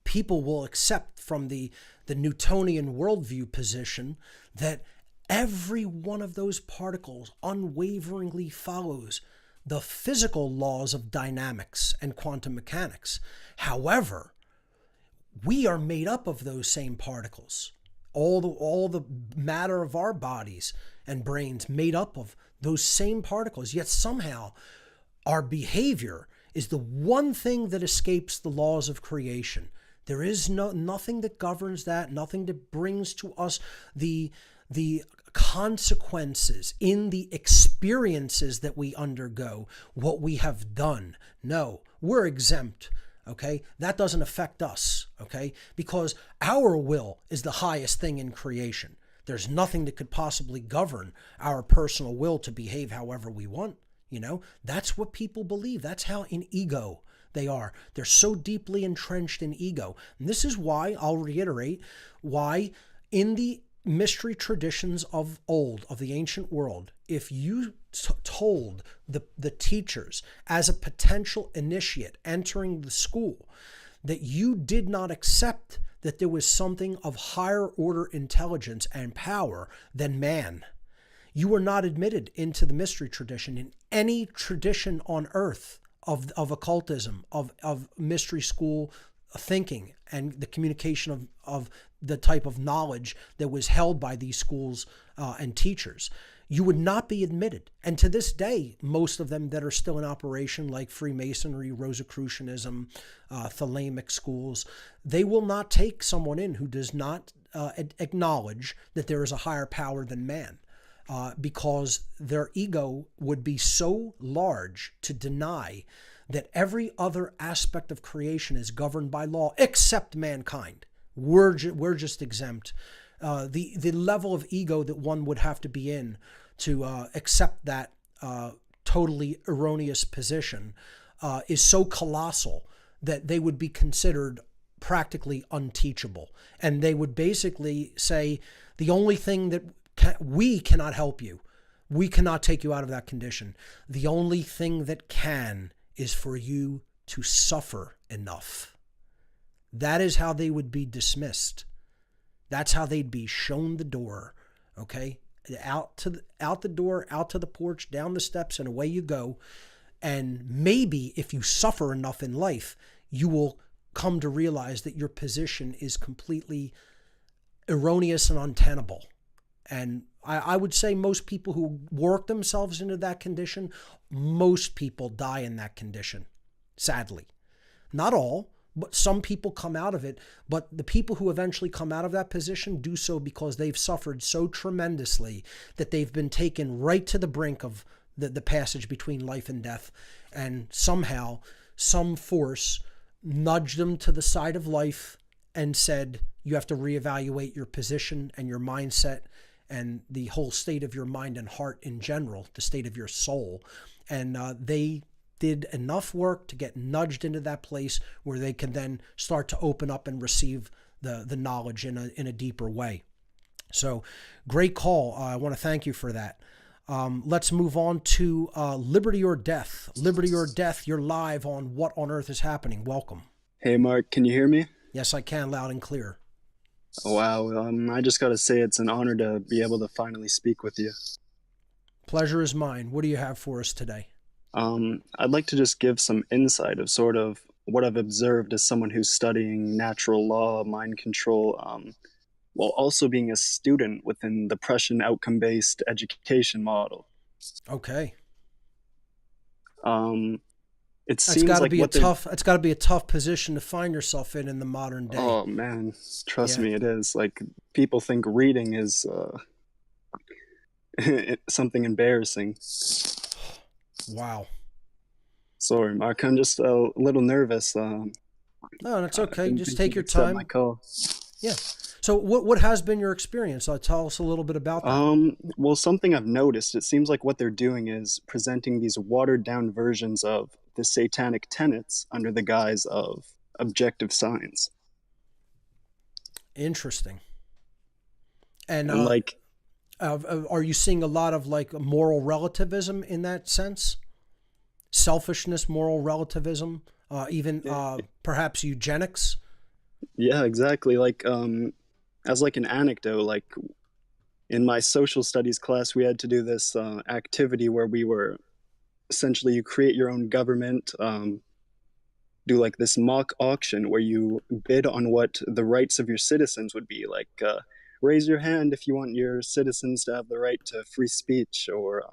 Speaker 3: People will accept from the Newtonian worldview position that every one of those particles unwaveringly follows the physical laws of dynamics and quantum mechanics. However, we are made up of those same particles. All the matter of our bodies and brains made up of those same particles. Yet somehow our behavior is the one thing that escapes the laws of creation. There is nothing that governs that, nothing that brings to us the consequences in the experiences that we undergo, what we have done. No, we're exempt. Okay, that doesn't affect us. Okay, because our will is the highest thing in creation. There's nothing that could possibly govern our personal will to behave however we want. That's what people believe. That's how in ego they are. They're so deeply entrenched in ego. And this is why, I'll reiterate, why in the mystery traditions of old, of the ancient world, if you told the teachers as a potential initiate entering the school that you did not accept that there was something of higher order intelligence and power than man, you were not admitted into the mystery tradition in any tradition on earth of occultism, of mystery school thinking, and the communication of the type of knowledge that was held by these schools and teachers. You would not be admitted. And to this day, most of them that are still in operation, like Freemasonry, Rosicrucianism, Thelemic schools, they will not take someone in who does not acknowledge that there is a higher power than man. Because their ego would be so large to deny that every other aspect of creation is governed by law except mankind. We're just exempt. The level of ego that one would have to be in to accept that totally erroneous position is so colossal that they would be considered practically unteachable. And they would basically say, the only thing that we cannot help you. We cannot take you out of that condition. The only thing that can is for you to suffer enough. That is how they would be dismissed. That's how they'd be shown the door. Okay? Out the door, out to the porch, down the steps, and away you go. And maybe if you suffer enough in life, you will come to realize that your position is completely erroneous and untenable. And I would say most people who work themselves into that condition, most people die in that condition, sadly. Not all, but some people come out of it. But the people who eventually come out of that position do so because they've suffered so tremendously that they've been taken right to the brink of the passage between life and death. And somehow, some force nudged them to the side of life and said, you have to reevaluate your position and your mindset and the whole state of your mind and heart in general, the state of your soul. And they did enough work to get nudged into that place where they can then start to open up and receive the knowledge in a deeper way. So great call. I want to thank you for that. Let's move on to Liberty or Death. Liberty or Death, you're live on What on Earth is Happening. Welcome.
Speaker 6: Hey, Mark, can you hear me?
Speaker 3: Yes, I can, loud and clear.
Speaker 6: Wow, I just got to say it's an honor to be able to finally speak with you.
Speaker 3: Pleasure is mine. What do you have for us today?
Speaker 6: I'd like to just give some insight of sort of what I've observed as someone who's studying natural law, mind control, while also being a student within the Prussian outcome-based education model.
Speaker 3: Okay.
Speaker 6: It seems like
Speaker 3: it's got to be a tough position to find yourself in the modern day.
Speaker 6: Oh man, trust me, it is. Like, people think reading is something embarrassing.
Speaker 3: Wow.
Speaker 6: Sorry, Mark, I'm just a little nervous.
Speaker 3: No, that's okay. Just take your time.
Speaker 6: My call.
Speaker 3: Yeah. So what has been your experience? Tell us a little bit about that.
Speaker 6: Well, something I've noticed, it seems like what they're doing is presenting these watered down versions of the satanic tenets under the guise of objective science.
Speaker 3: Interesting. And
Speaker 6: like,
Speaker 3: are you seeing a lot of like moral relativism in that sense? Selfishness, moral relativism, even perhaps eugenics?
Speaker 6: Yeah, exactly. Like, as like an anecdote, like in my social studies class, we had to do this activity where we were essentially, you create your own government, do like this mock auction where you bid on what the rights of your citizens would be. Like, raise your hand if you want your citizens to have the right to free speech, or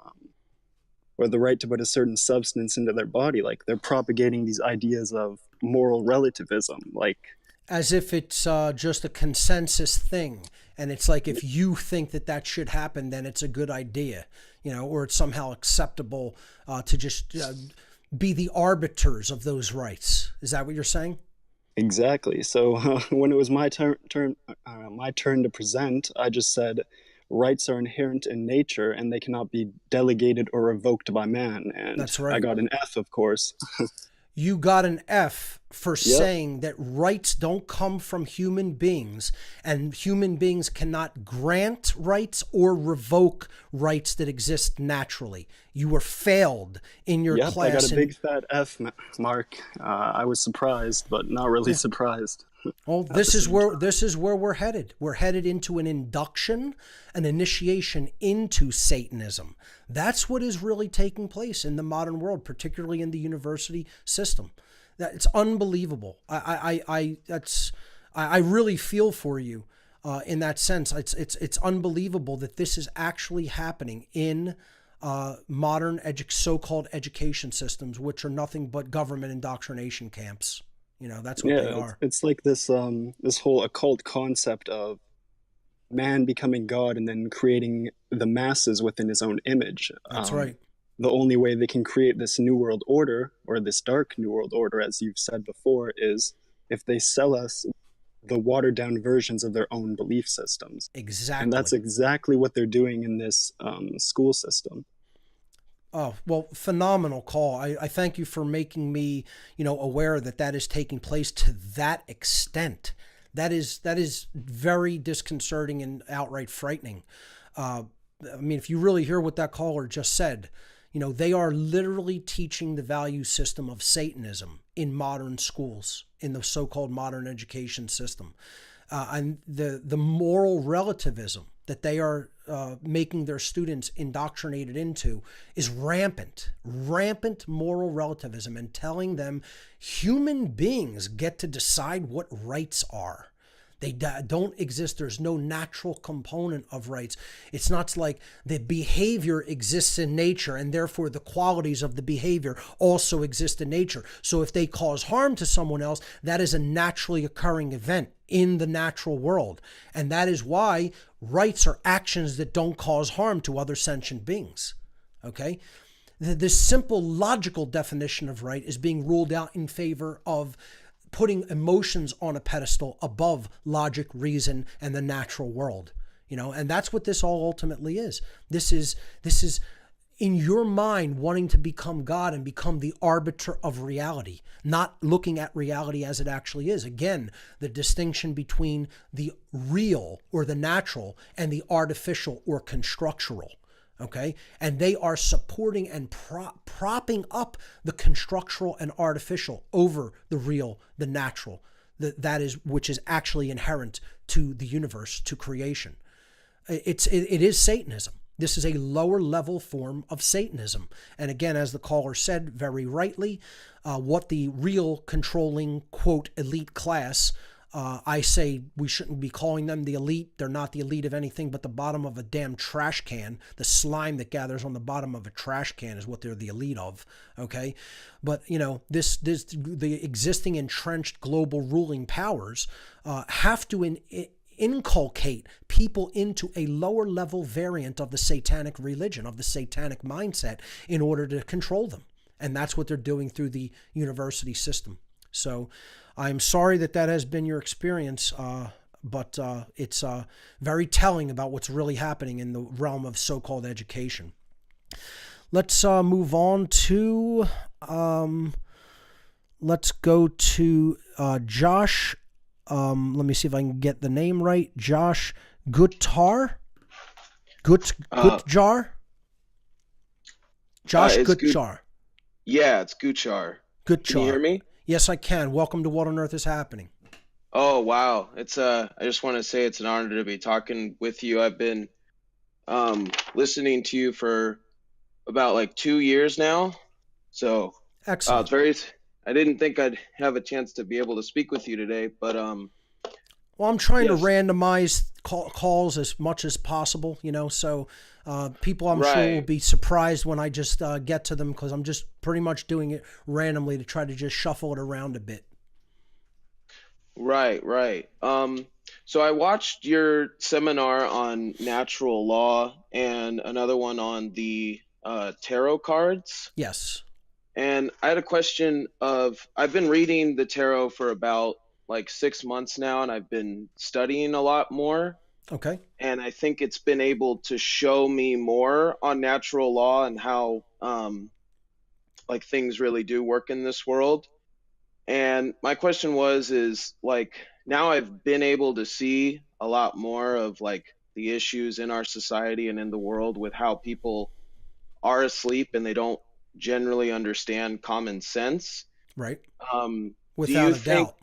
Speaker 6: the right to put a certain substance into their body. Like, they're propagating these ideas of moral relativism, like,
Speaker 3: as if it's just a consensus thing. And it's like, if you think that should happen, then it's a good idea, or it's somehow acceptable to just be the arbiters of those rights. Is that what you're saying?
Speaker 6: Exactly. So when it was my turn to present, I just said, rights are inherent in nature and they cannot be delegated or revoked by man. And
Speaker 3: That's right.
Speaker 6: I got an F, of course.
Speaker 3: You got an F for
Speaker 6: Yep.
Speaker 3: saying that rights don't come from human beings, and human beings cannot grant rights or revoke rights that exist naturally. You were failed in your
Speaker 6: Yep,
Speaker 3: class.
Speaker 6: I got a big fat F, Mark. I was surprised, but not really surprised.
Speaker 3: Well, this is where we're headed. We're headed into an induction, an initiation into Satanism. That's what is really taking place in the modern world, particularly in the university system. That it's unbelievable. I really feel for you in that sense. It's unbelievable that this is actually happening in modern so-called education systems, which are nothing but government indoctrination camps. You know, that's what they are.
Speaker 6: It's like this this whole occult concept of man becoming God and then creating the masses within his own image.
Speaker 3: That's right.
Speaker 6: The only way they can create this new world order, or this dark new world order, as you've said before, is if they sell us the watered down versions of their own belief systems.
Speaker 3: Exactly.
Speaker 6: And that's exactly what they're doing in this school system.
Speaker 3: Oh, well, phenomenal call. I thank you for making me, aware that that is taking place to that extent. That is very disconcerting and outright frightening. I mean, if you really hear what that caller just said, they are literally teaching the value system of Satanism in modern schools, in the so-called modern education system. And the moral relativism that they are making their students indoctrinated into is rampant moral relativism, and telling them human beings get to decide what rights are. They don't exist. There's no natural component of rights. It's not like the behavior exists in nature and therefore the qualities of the behavior also exist in nature. So if they cause harm to someone else, that is a naturally occurring event in the natural world. And that is why rights are actions that don't cause harm to other sentient beings. Okay? This simple logical definition of right is being ruled out in favor of putting emotions on a pedestal above logic, reason, and the natural world, and that's what this all ultimately is. This is in your mind wanting to become God and become the arbiter of reality, not looking at reality as it actually is. Again, the distinction between the real or the natural and the artificial or constructural. Okay, and they are supporting and propping up the constructural and artificial over the real, the natural, that is which is actually inherent to the universe, to creation. It is Satanism. This is a lower level form of Satanism. And again, as the caller said very rightly, what the real controlling, quote, elite class, I say we shouldn't be calling them the elite. They're not the elite of anything but the bottom of a damn trash can. The slime that gathers on the bottom of a trash can is what they're the elite of. Okay. But the existing entrenched global ruling powers have to inculcate people into a lower level variant of the satanic religion, of the satanic mindset, in order to control them. And that's what they're doing through the university system. So I'm sorry that has been your experience, but it's very telling about what's really happening in the realm of so-called education. Let's move on to, let's go to Josh. Let me see if I can get the name right. Josh Gutjar? Gutjar? Josh Gutjar.
Speaker 7: Yeah, it's Gutjar.
Speaker 3: Gutjar.
Speaker 7: Can you hear me?
Speaker 3: Yes, I can. Welcome to What on Earth is Happening.
Speaker 7: Oh, wow. It's I just want to say it's an honor to be talking with you. I've been listening to you for about 2 years now. So
Speaker 3: excellent.
Speaker 7: I didn't think I'd have a chance to be able to speak with you today, but
Speaker 3: well, I'm trying to randomize calls as much as possible, so people I'm sure will be surprised when I just get to them, because I'm just pretty much doing it randomly to try to just shuffle it around a bit.
Speaker 7: Right. So I watched your seminar on natural law and another one on the tarot cards.
Speaker 3: Yes.
Speaker 7: And I had a question I've been reading the tarot for about 6 months now, and I've been studying a lot more.
Speaker 3: Okay.
Speaker 7: And I think it's been able to show me more on natural law and how like things really do work in this world. And my question is like, now I've been able to see a lot more of like the issues in our society and in the world with how people are asleep and they don't generally understand common sense.
Speaker 3: Right.
Speaker 7: Do
Speaker 3: Without
Speaker 7: you
Speaker 3: a
Speaker 7: think,
Speaker 3: doubt.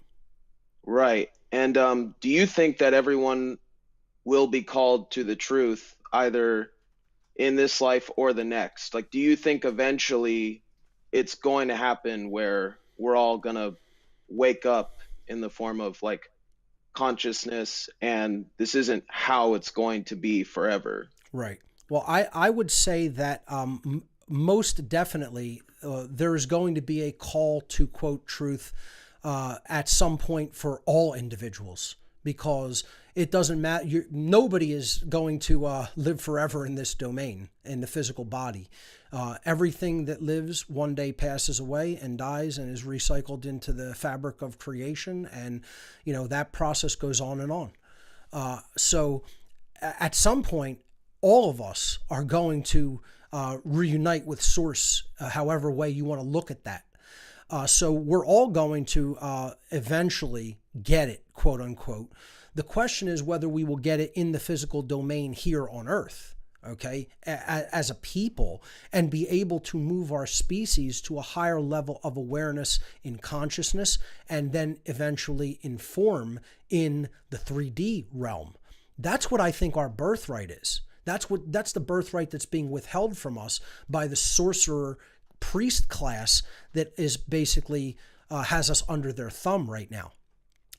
Speaker 7: right? And do you think that everyone will be called to the truth either in this life or the next? Like, do you think eventually it's going to happen where we're all going to wake up in the form of like consciousness and this isn't how it's going to be forever?
Speaker 3: Right. Well, I would say that most definitely there is going to be a call to quote truth at some point for all individuals, because it doesn't matter. Nobody is going to live forever in this domain, in the physical body. Everything that lives one day passes away and dies and is recycled into the fabric of creation. And, that process goes on and on. So at some point, all of us are going to reunite with Source, however way you want to look at that. So we're all going to eventually get it, quote unquote. The question is whether we will get it in the physical domain here on Earth, okay, as a people, and be able to move our species to a higher level of awareness in consciousness, and then eventually inform in the 3D realm. That's what I think our birthright is. That's the birthright that's being withheld from us by the sorcerer priest class that is basically has us under their thumb right now.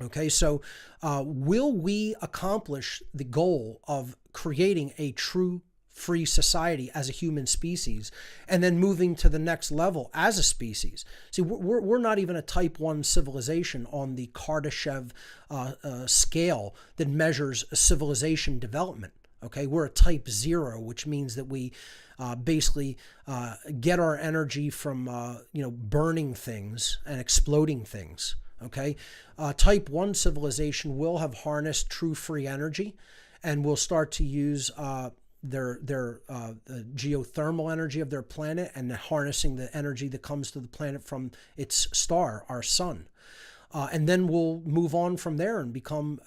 Speaker 3: Okay, so will we accomplish the goal of creating a true free society as a human species and then moving to the next level as a species? See, we're not even a type 1 civilization on the Kardashev scale that measures civilization development. Okay, we're a type 0, which means that we basically get our energy from burning things and exploding things. Okay, type 1 civilization will have harnessed true free energy, and will start to use their geothermal energy of their planet and harnessing the energy that comes to the planet from its star, our sun. And then we'll move on from there and become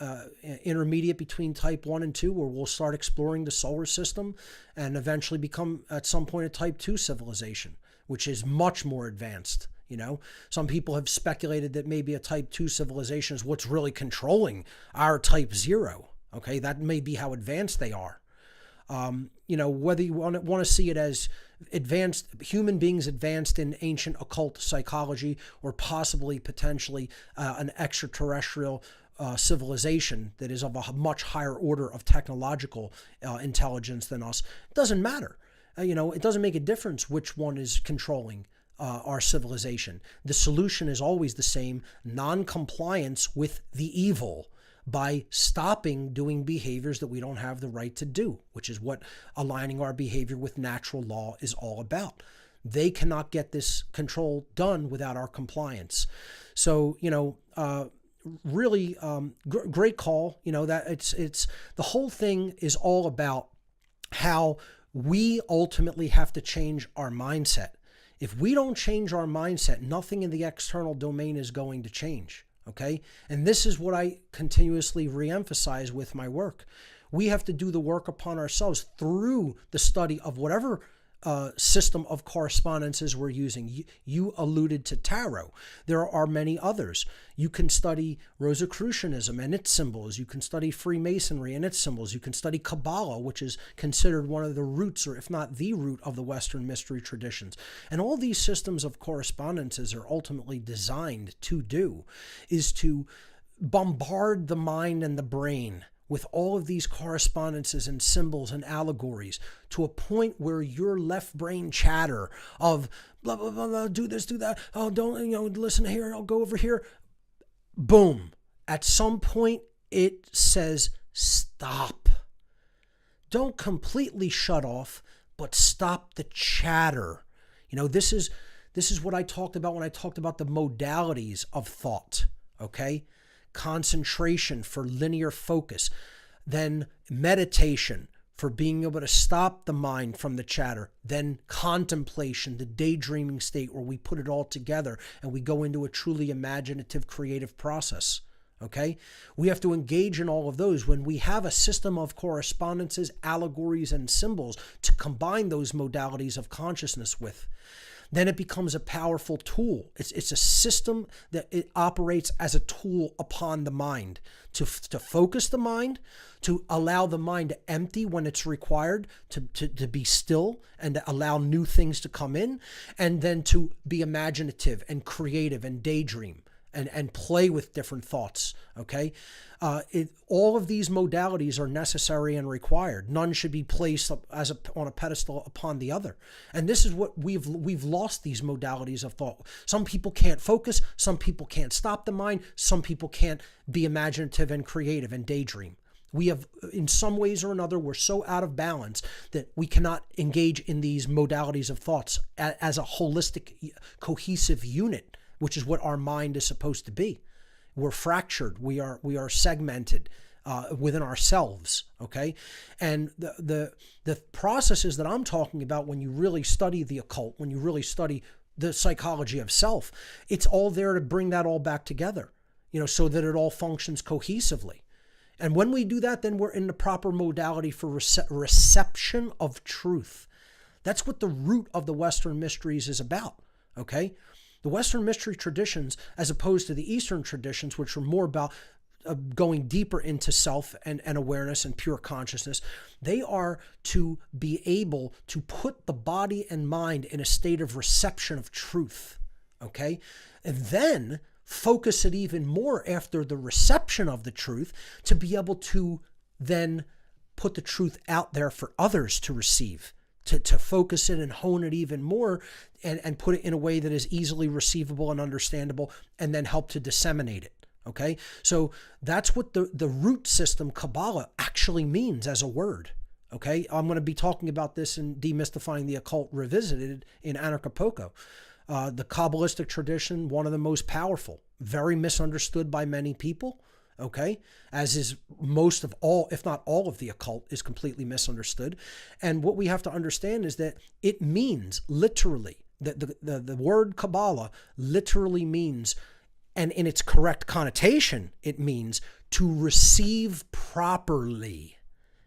Speaker 3: intermediate between type 1 and 2, where we'll start exploring the solar system and eventually become at some point a type 2 civilization, which is much more advanced. Some people have speculated that maybe a type 2 civilization is what's really controlling our type 0. Okay, that may be how advanced they are. Whether you want to see it as advanced human beings advanced in ancient occult psychology, or possibly potentially an extraterrestrial civilization that is of a much higher order of technological intelligence than us, it doesn't matter. It doesn't make a difference which one is controlling our civilization. The solution is always the same: non-compliance with the evil, by stopping doing behaviors that we don't have the right to do, which is what aligning our behavior with natural law is all about. They cannot get this control done without our compliance. So, really great call. That it's the whole thing is all about how we ultimately have to change our mindset. If we don't change our mindset, nothing in the external domain is going to change. Okay? And this is what I continuously reemphasize with my work. We have to do the work upon ourselves through the study of whatever system of correspondences we're using. You alluded to tarot. There are many others. You can study Rosicrucianism and its symbols. You can study Freemasonry and its symbols. You can study Kabbalah, which is considered one of the roots, or if not the root, of the Western mystery traditions. And all these systems of correspondences are ultimately designed to do is to bombard the mind and the brain with all of these correspondences and symbols and allegories to a point where your left brain chatter of blah, blah, blah, blah, do this, do that, oh, don't, listen here, I'll go over here. Boom. At some point, it says stop. Don't completely shut off, but stop the chatter. This is what I talked about when I talked about the modalities of thought, okay? Concentration for linear focus. then meditation for being able to stop the mind from the chatter, then contemplation, the daydreaming state where we put it all together and we go into a truly imaginative, creative process. Okay? We have to engage in all of those when we have a system of correspondences, allegories, and symbols to combine those modalities of consciousness with. Then it becomes a powerful tool. It's a system that it operates as a tool upon the mind to focus the mind, to allow the mind to empty when it's required, to be still and to allow new things to come in, and then to be imaginative and creative and daydream and play with different thoughts. Okay, all of these modalities are necessary and required. None should be placed on a pedestal upon the other. And this is what we've lost, these modalities of thought. Some people can't focus. Some people can't stop the mind. Some people can't be imaginative and creative and daydream. We have, in some ways or another, we're so out of balance that we cannot engage in these modalities of thoughts as a holistic, cohesive unit, which is what our mind is supposed to be. We're fractured. We are segmented within ourselves. Okay, and the processes that I'm talking about, when you really study the occult, when you really study the psychology of self, it's all there to bring that all back together. So that it all functions cohesively. And when we do that, then we're in the proper modality for reception of truth. That's what the root of the Western mysteries is about. Okay. The Western mystery traditions, as opposed to the Eastern traditions, which are more about going deeper into self and awareness and pure consciousness, they are to be able to put the body and mind in a state of reception of truth. Okay? And then focus it even more after the reception of the truth to be able to then put the truth out there for others to receive. To focus it and hone it even more and put it in a way that is easily receivable and understandable, and then help to disseminate it. Okay? So that's what the root system Kabbalah actually means as a word. Okay? I'm going to be talking about this in Demystifying the Occult Revisited in ABKCO. The Kabbalistic tradition, one of the most powerful, very misunderstood by many people. Okay, as is most of all, if not all of the occult, is completely misunderstood. And what we have to understand is that it means literally, that the word Kabbalah literally means, and in its correct connotation, it means to receive properly.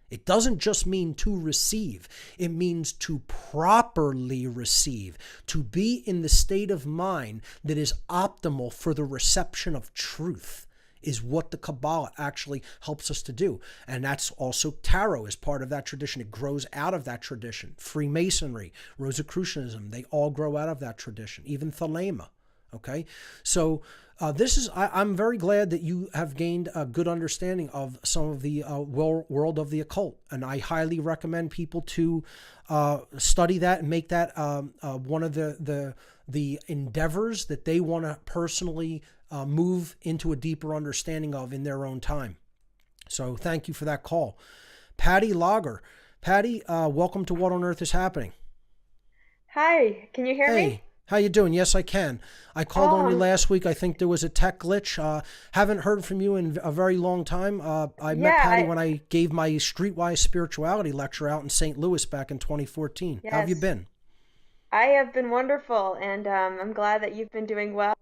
Speaker 3: It doesn't just mean to receive. It means to properly receive, to be in the state of mind that is optimal for the reception of truth, is what the Kabbalah actually helps us to do. And that's also tarot is part of that tradition. It grows out of that tradition. Freemasonry, Rosicrucianism, they all grow out of that tradition. Even Thelema. Okay? So I'm very glad that you have gained a good understanding of some of the world of the occult. And I highly recommend people to study that and make that one of the endeavors that they want to personally move into a deeper understanding of in their own time. So thank you for that call. Patty Lager. Patty, welcome to What on Earth is Happening.
Speaker 8: Hi, can you hear me?
Speaker 3: How you doing? Yes, I can. I called on you last week. I think there was a tech glitch. Haven't heard from you in a very long time. I met Patty when I gave my Streetwise Spirituality lecture out in St. Louis back in 2014.
Speaker 8: Yes.
Speaker 3: How have you been?
Speaker 8: I have been wonderful, and I'm glad that you've been doing well.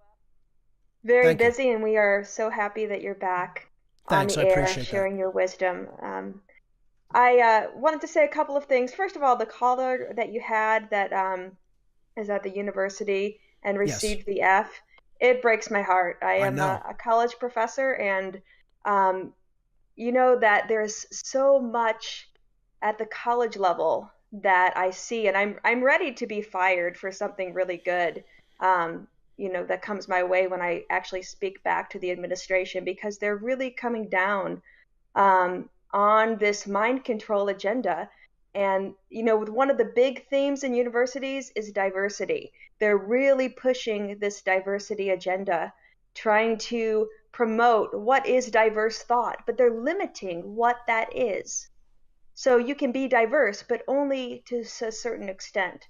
Speaker 8: Very busy, and we are so happy that you're back on the air sharing your wisdom. I wanted to say a couple of things. First of all, the caller that you had that is at the university and received the F, it breaks my heart. I am a college professor, and you know that there's so much at the college level that I see, and I'm ready to be fired for something really good. That comes my way when I actually speak back to the administration, because they're really coming down on this mind control agenda. And, with one of the big themes in universities is diversity. They're really pushing this diversity agenda, trying to promote what is diverse thought, but they're limiting what that is. So you can be diverse, but only to a certain extent.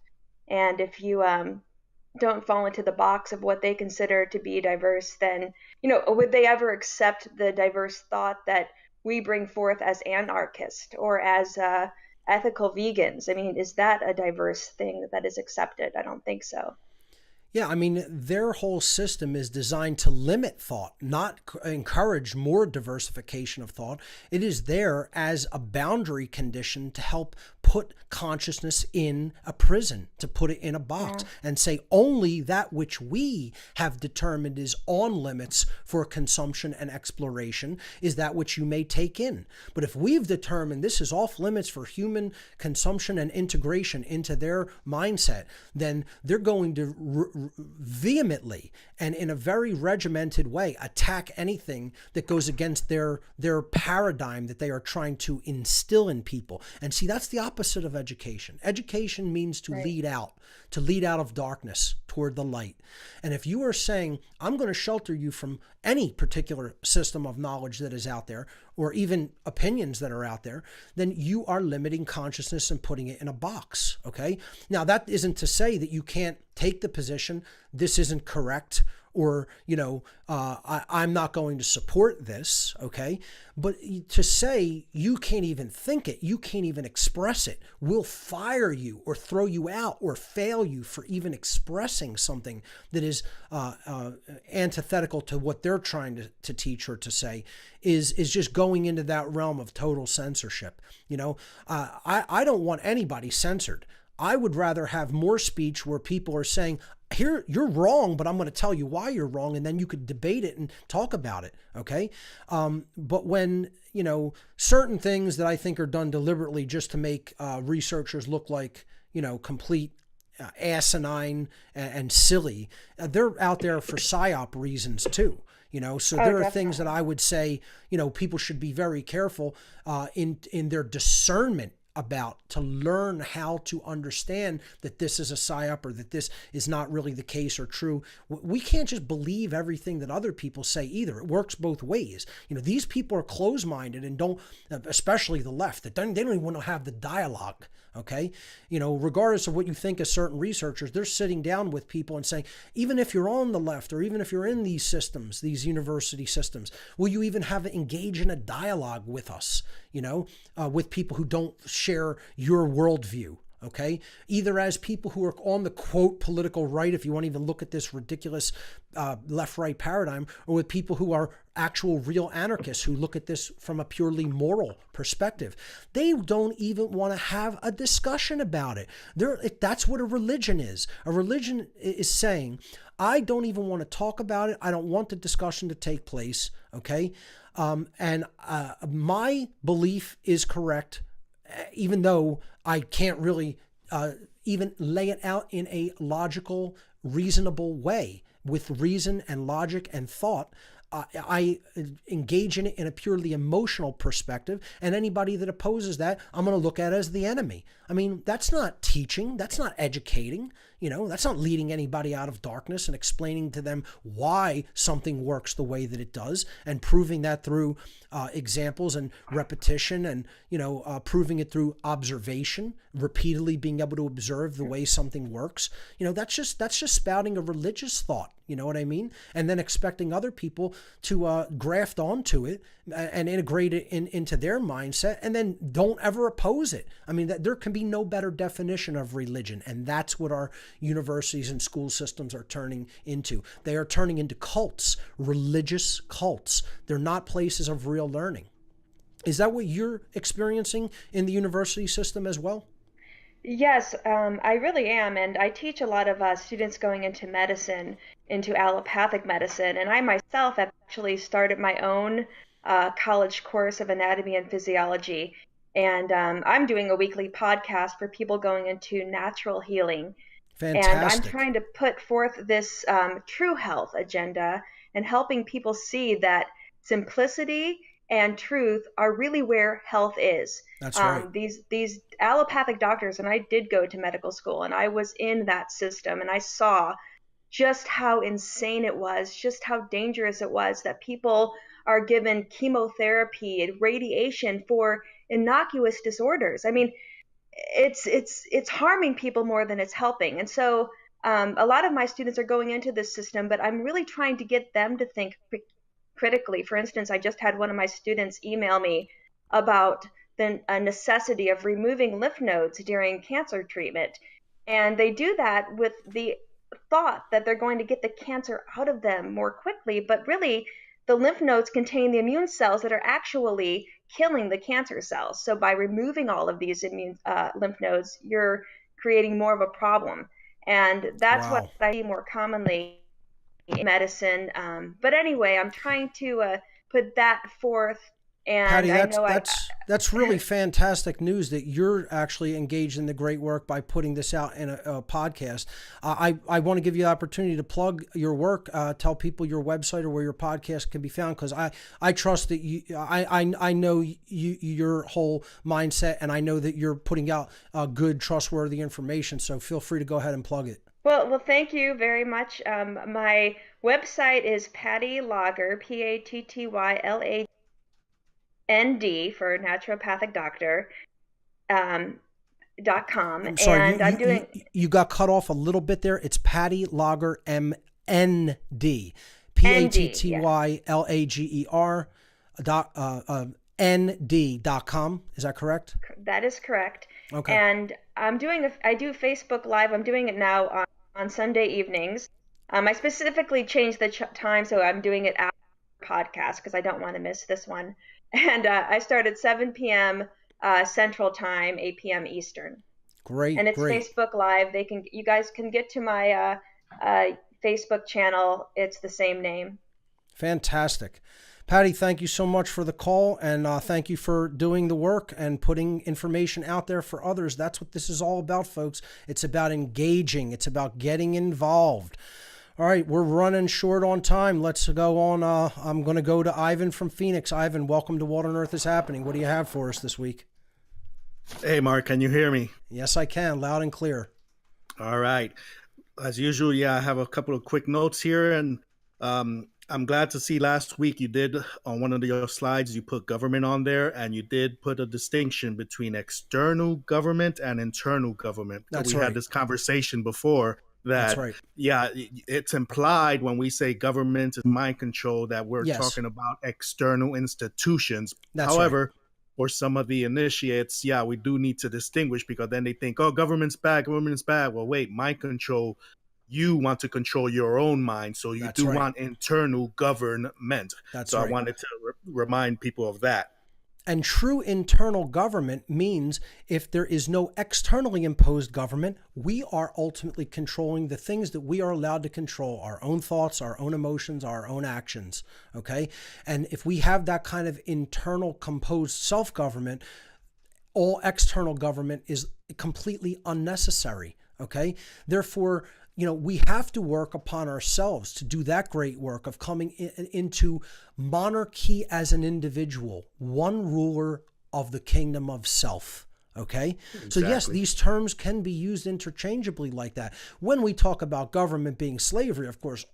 Speaker 8: And if you don't fall into the box of what they consider to be diverse, then, would they ever accept the diverse thought that we bring forth as anarchists or as ethical vegans. I mean, is that a diverse thing that is accepted? I don't think so.
Speaker 3: Yeah, I mean, their whole system is designed to limit thought, not encourage more diversification of thought. It is there as a boundary condition to help put consciousness in a prison, to put it in a box, and say only that which we have determined is on limits for consumption and exploration is that which you may take in. But if we've determined this is off limits for human consumption and integration into their mindset, then they're going to vehemently and in a very regimented way attack anything that goes against their paradigm that they are trying to instill in people. And see, that's the opposite of education. Education means to lead out of darkness toward the light. And if you are saying, I'm going to shelter you from any particular system of knowledge that is out there, or even opinions that are out there, then you are limiting consciousness and putting it in a box, okay? Now, that isn't to say that you can't take the position, this isn't correct, or, I'm not going to support this, okay? But to say you can't even think it, you can't even express it, will fire you or throw you out or fail you for even expressing something that is antithetical to what they're trying to teach or to say is just going into that realm of total censorship. I don't want anybody censored. I would rather have more speech where people are saying, here, you're wrong, but I'm going to tell you why you're wrong, and then you could debate it and talk about it, okay? But when, certain things that I think are done deliberately just to make researchers look like, complete asinine and silly, they're out there for PSYOP reasons too. So there are things that I would say, people should be very careful in their discernment about, to learn how to understand that this is a psyop or that this is not really the case or true. We can't just believe everything that other people say either. It works both ways. These people are closed-minded and don't, especially the left, they don't even want to have the dialogue. Okay. Regardless of what you think of certain researchers, they're sitting down with people and saying, even if you're on the left or even if you're in these systems, these university systems, will you even engage in a dialogue with us, with people who don't share your worldview? Okay, either as people who are on the quote political right, if you want to even look at this ridiculous left-right paradigm, or with people who are actual real anarchists who look at this from a purely moral perspective. They don't even want to have a discussion about it. That's what a religion is. A religion is saying, I don't even want to talk about it. I don't want the discussion to take place. Okay, and my belief is correct, even though I can't really even lay it out in a logical, reasonable way with reason and logic and thought. I engage in it in a purely emotional perspective, and anybody that opposes that, I'm going to look at as the enemy. I mean, that's not teaching. That's not educating. That's not leading anybody out of darkness and explaining to them why something works the way that it does and proving that through examples and repetition and, proving it through observation, repeatedly being able to observe the way something works. That's just spouting a religious thought. You know what I mean? And then expecting other people to graft onto it and integrate it into their mindset, and then don't ever oppose it. I mean, there can be no better definition of religion, and that's what our universities and school systems are turning into. They are turning into cults, religious cults. They're not places of real learning. Is that what you're experiencing in the university system as well?
Speaker 8: Yes, I really am. And I teach a lot of students going into medicine, into allopathic medicine. And I myself have actually started my own college course of anatomy and physiology. And I'm doing a weekly podcast for people going into natural healing.
Speaker 3: Fantastic.
Speaker 8: And I'm trying to put forth this true health agenda and helping people see that simplicity and truth are really where health is.
Speaker 3: That's right.
Speaker 8: These allopathic doctors, and I did go to medical school, and I was in that system, and I saw just how insane it was, just how dangerous it was that people are given chemotherapy and radiation for innocuous disorders. I mean, it's harming people more than it's helping. And so a lot of my students are going into this system, but I'm really trying to get them to think critically. For instance, I just had one of my students email me about the necessity of removing lymph nodes during cancer treatment. And they do that with the thought that they're going to get the cancer out of them more quickly, but really the lymph nodes contain the immune cells that are actually killing the cancer cells. So by removing all of these lymph nodes, you're creating more of a problem. And that's what I see more commonly in medicine. But anyway, I'm trying to put that forth. And
Speaker 3: Patty, that's really fantastic news that you're actually engaged in the great work by putting this out in a podcast. I want to give you the opportunity to plug your work, tell people your website or where your podcast can be found, because I trust that you. I know your whole mindset, and I know that you're putting out good, trustworthy information. So feel free to go ahead and plug it.
Speaker 8: Well, thank you very much. My website is Patty Lager, PATTYLAGND for naturopathic doctor. .com.
Speaker 3: I'm sorry,
Speaker 8: and I'm doing.
Speaker 3: You got cut off a little bit there. It's Patty Lager MND, PATTYLAGER ND.com. Is that correct?
Speaker 8: That is correct.
Speaker 3: Okay.
Speaker 8: And I do Facebook Live. I'm doing it now on Sunday evenings. I specifically changed the time, so I'm doing it after the podcast because I don't want to miss this one. And I start at 7 p.m. Central Time, 8 p.m. Eastern.
Speaker 3: Great.
Speaker 8: And it's Facebook Live. You guys can get to my Facebook channel. It's the same name.
Speaker 3: Fantastic. Patty, thank you so much for the call, and thank you for doing the work and putting information out there for others. That's what this is all about, folks. It's about engaging. It's about getting involved. All right, we're running short on time. Let's go on. I'm going to go to Ivan from Phoenix. Ivan, welcome to What on Earth is Happening. What do you have for us this week?
Speaker 9: Hey, Mark, can you hear me?
Speaker 3: Yes, I can, loud and clear.
Speaker 9: All right. As usual, I have a couple of quick notes here, and I'm glad to see last week you did, on one of your slides, you put government on there, and you did put a distinction between external government and internal government.
Speaker 3: That's
Speaker 9: we
Speaker 3: right.
Speaker 9: had this conversation before that,
Speaker 3: That's right.
Speaker 9: Yeah, it's implied when we say government is mind control that we're talking about external institutions.
Speaker 3: That's
Speaker 9: However,
Speaker 3: right.
Speaker 9: for some of the initiates, we do need to distinguish, because then they think, oh, government's bad. Well, wait, mind control. You want to control your own mind, so you
Speaker 3: That's right.
Speaker 9: want internal government.
Speaker 3: That's
Speaker 9: so
Speaker 3: right.
Speaker 9: I wanted to remind people of that.
Speaker 3: And true internal government means if there is no externally imposed government, we are ultimately controlling the things that we are allowed to control, our own thoughts, our own emotions, our own actions. Okay. And if we have that kind of internal composed self-government, all external government is completely unnecessary. Okay. Therefore, we have to work upon ourselves to do that great work of coming into monarchy as an individual, one ruler of the kingdom of self. Okay. Exactly. So yes, these terms can be used interchangeably like that. When we talk about government being slavery, of course,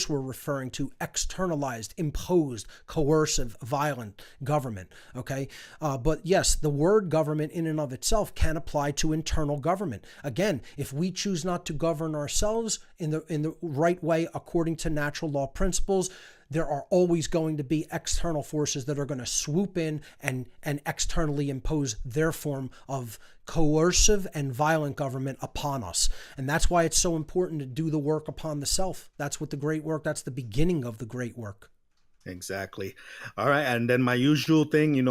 Speaker 3: we're referring to externalized, imposed, coercive, violent government. Okay. But yes, the word government in and of itself can apply to internal government. Again, if we choose not to govern ourselves in the right way, according to natural law principles, there are always going to be external forces that are going to swoop in and externally impose their form of coercive and violent government upon us. And that's why it's so important to do the work upon the self. That's what the great work, that's the beginning of the great work.
Speaker 9: Exactly. All right. And then my usual thing,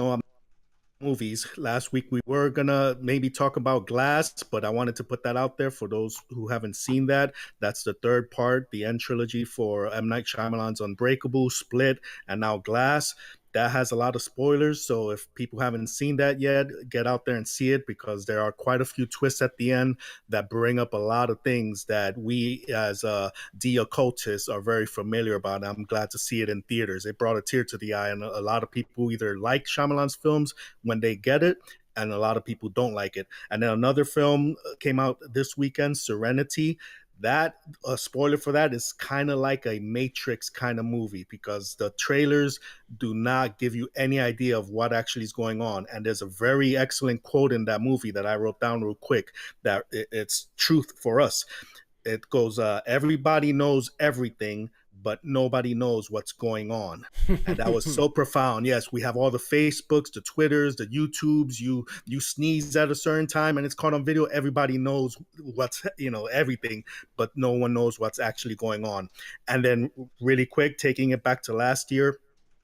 Speaker 9: movies. Last week we were gonna maybe talk about Glass, but I wanted to put that out there for those who haven't seen that. That's the third part, the end trilogy for M. Night Shyamalan's Unbreakable, Split, and now Glass. That has a lot of spoilers, so if people haven't seen that yet, get out there and see it, because there are quite a few twists at the end that bring up a lot of things that we as de-occultists are very familiar about. I'm glad to see it in theaters. It brought a tear to the eye, and a lot of people either like Shyamalan's films when they get it, and a lot of people don't like it. And then another film came out this weekend, Serenity. That a spoiler for that is kind of like a Matrix kind of movie, because the trailers do not give you any idea of what actually is going on. And there's a very excellent quote in that movie that I wrote down real quick that it's truth for us. It goes, everybody knows everything, but nobody knows what's going on. And that was so profound. Yes, we have all the Facebooks, the Twitters, the YouTubes. You sneeze at a certain time and it's caught on video. Everybody knows what's, everything, but no one knows what's actually going on. And then really quick, taking it back to last year,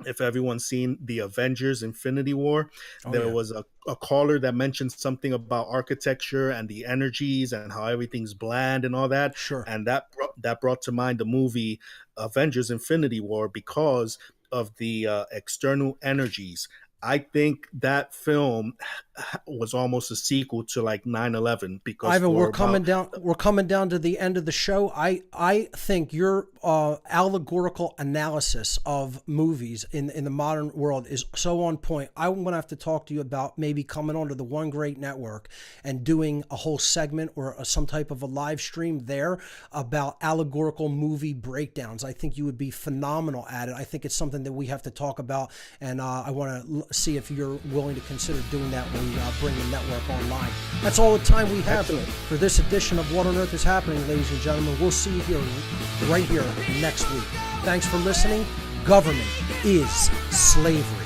Speaker 9: if everyone's seen the Avengers Infinity War, there was a caller that mentioned something about architecture and the energies and how everything's bland and all that.
Speaker 3: Sure.
Speaker 9: And that brought to mind the movie Avengers Infinity War because of the external energies. I think that film was almost a sequel to like 9/11 because
Speaker 3: Ivan, we're coming down to the end of the show. I think your allegorical analysis of movies in the modern world is so on point. I'm going to have to talk to you about maybe coming onto the One Great Network and doing a whole segment or some type of a live stream there about allegorical movie breakdowns. I think you would be phenomenal at it. I think it's something that we have to talk about, and I want to see if you're willing to consider doing that when we bring the network online. That's all the time we have for this edition of What on Earth is Happening, ladies and gentlemen. We'll see you right here next week. Thanks for listening. Government is slavery.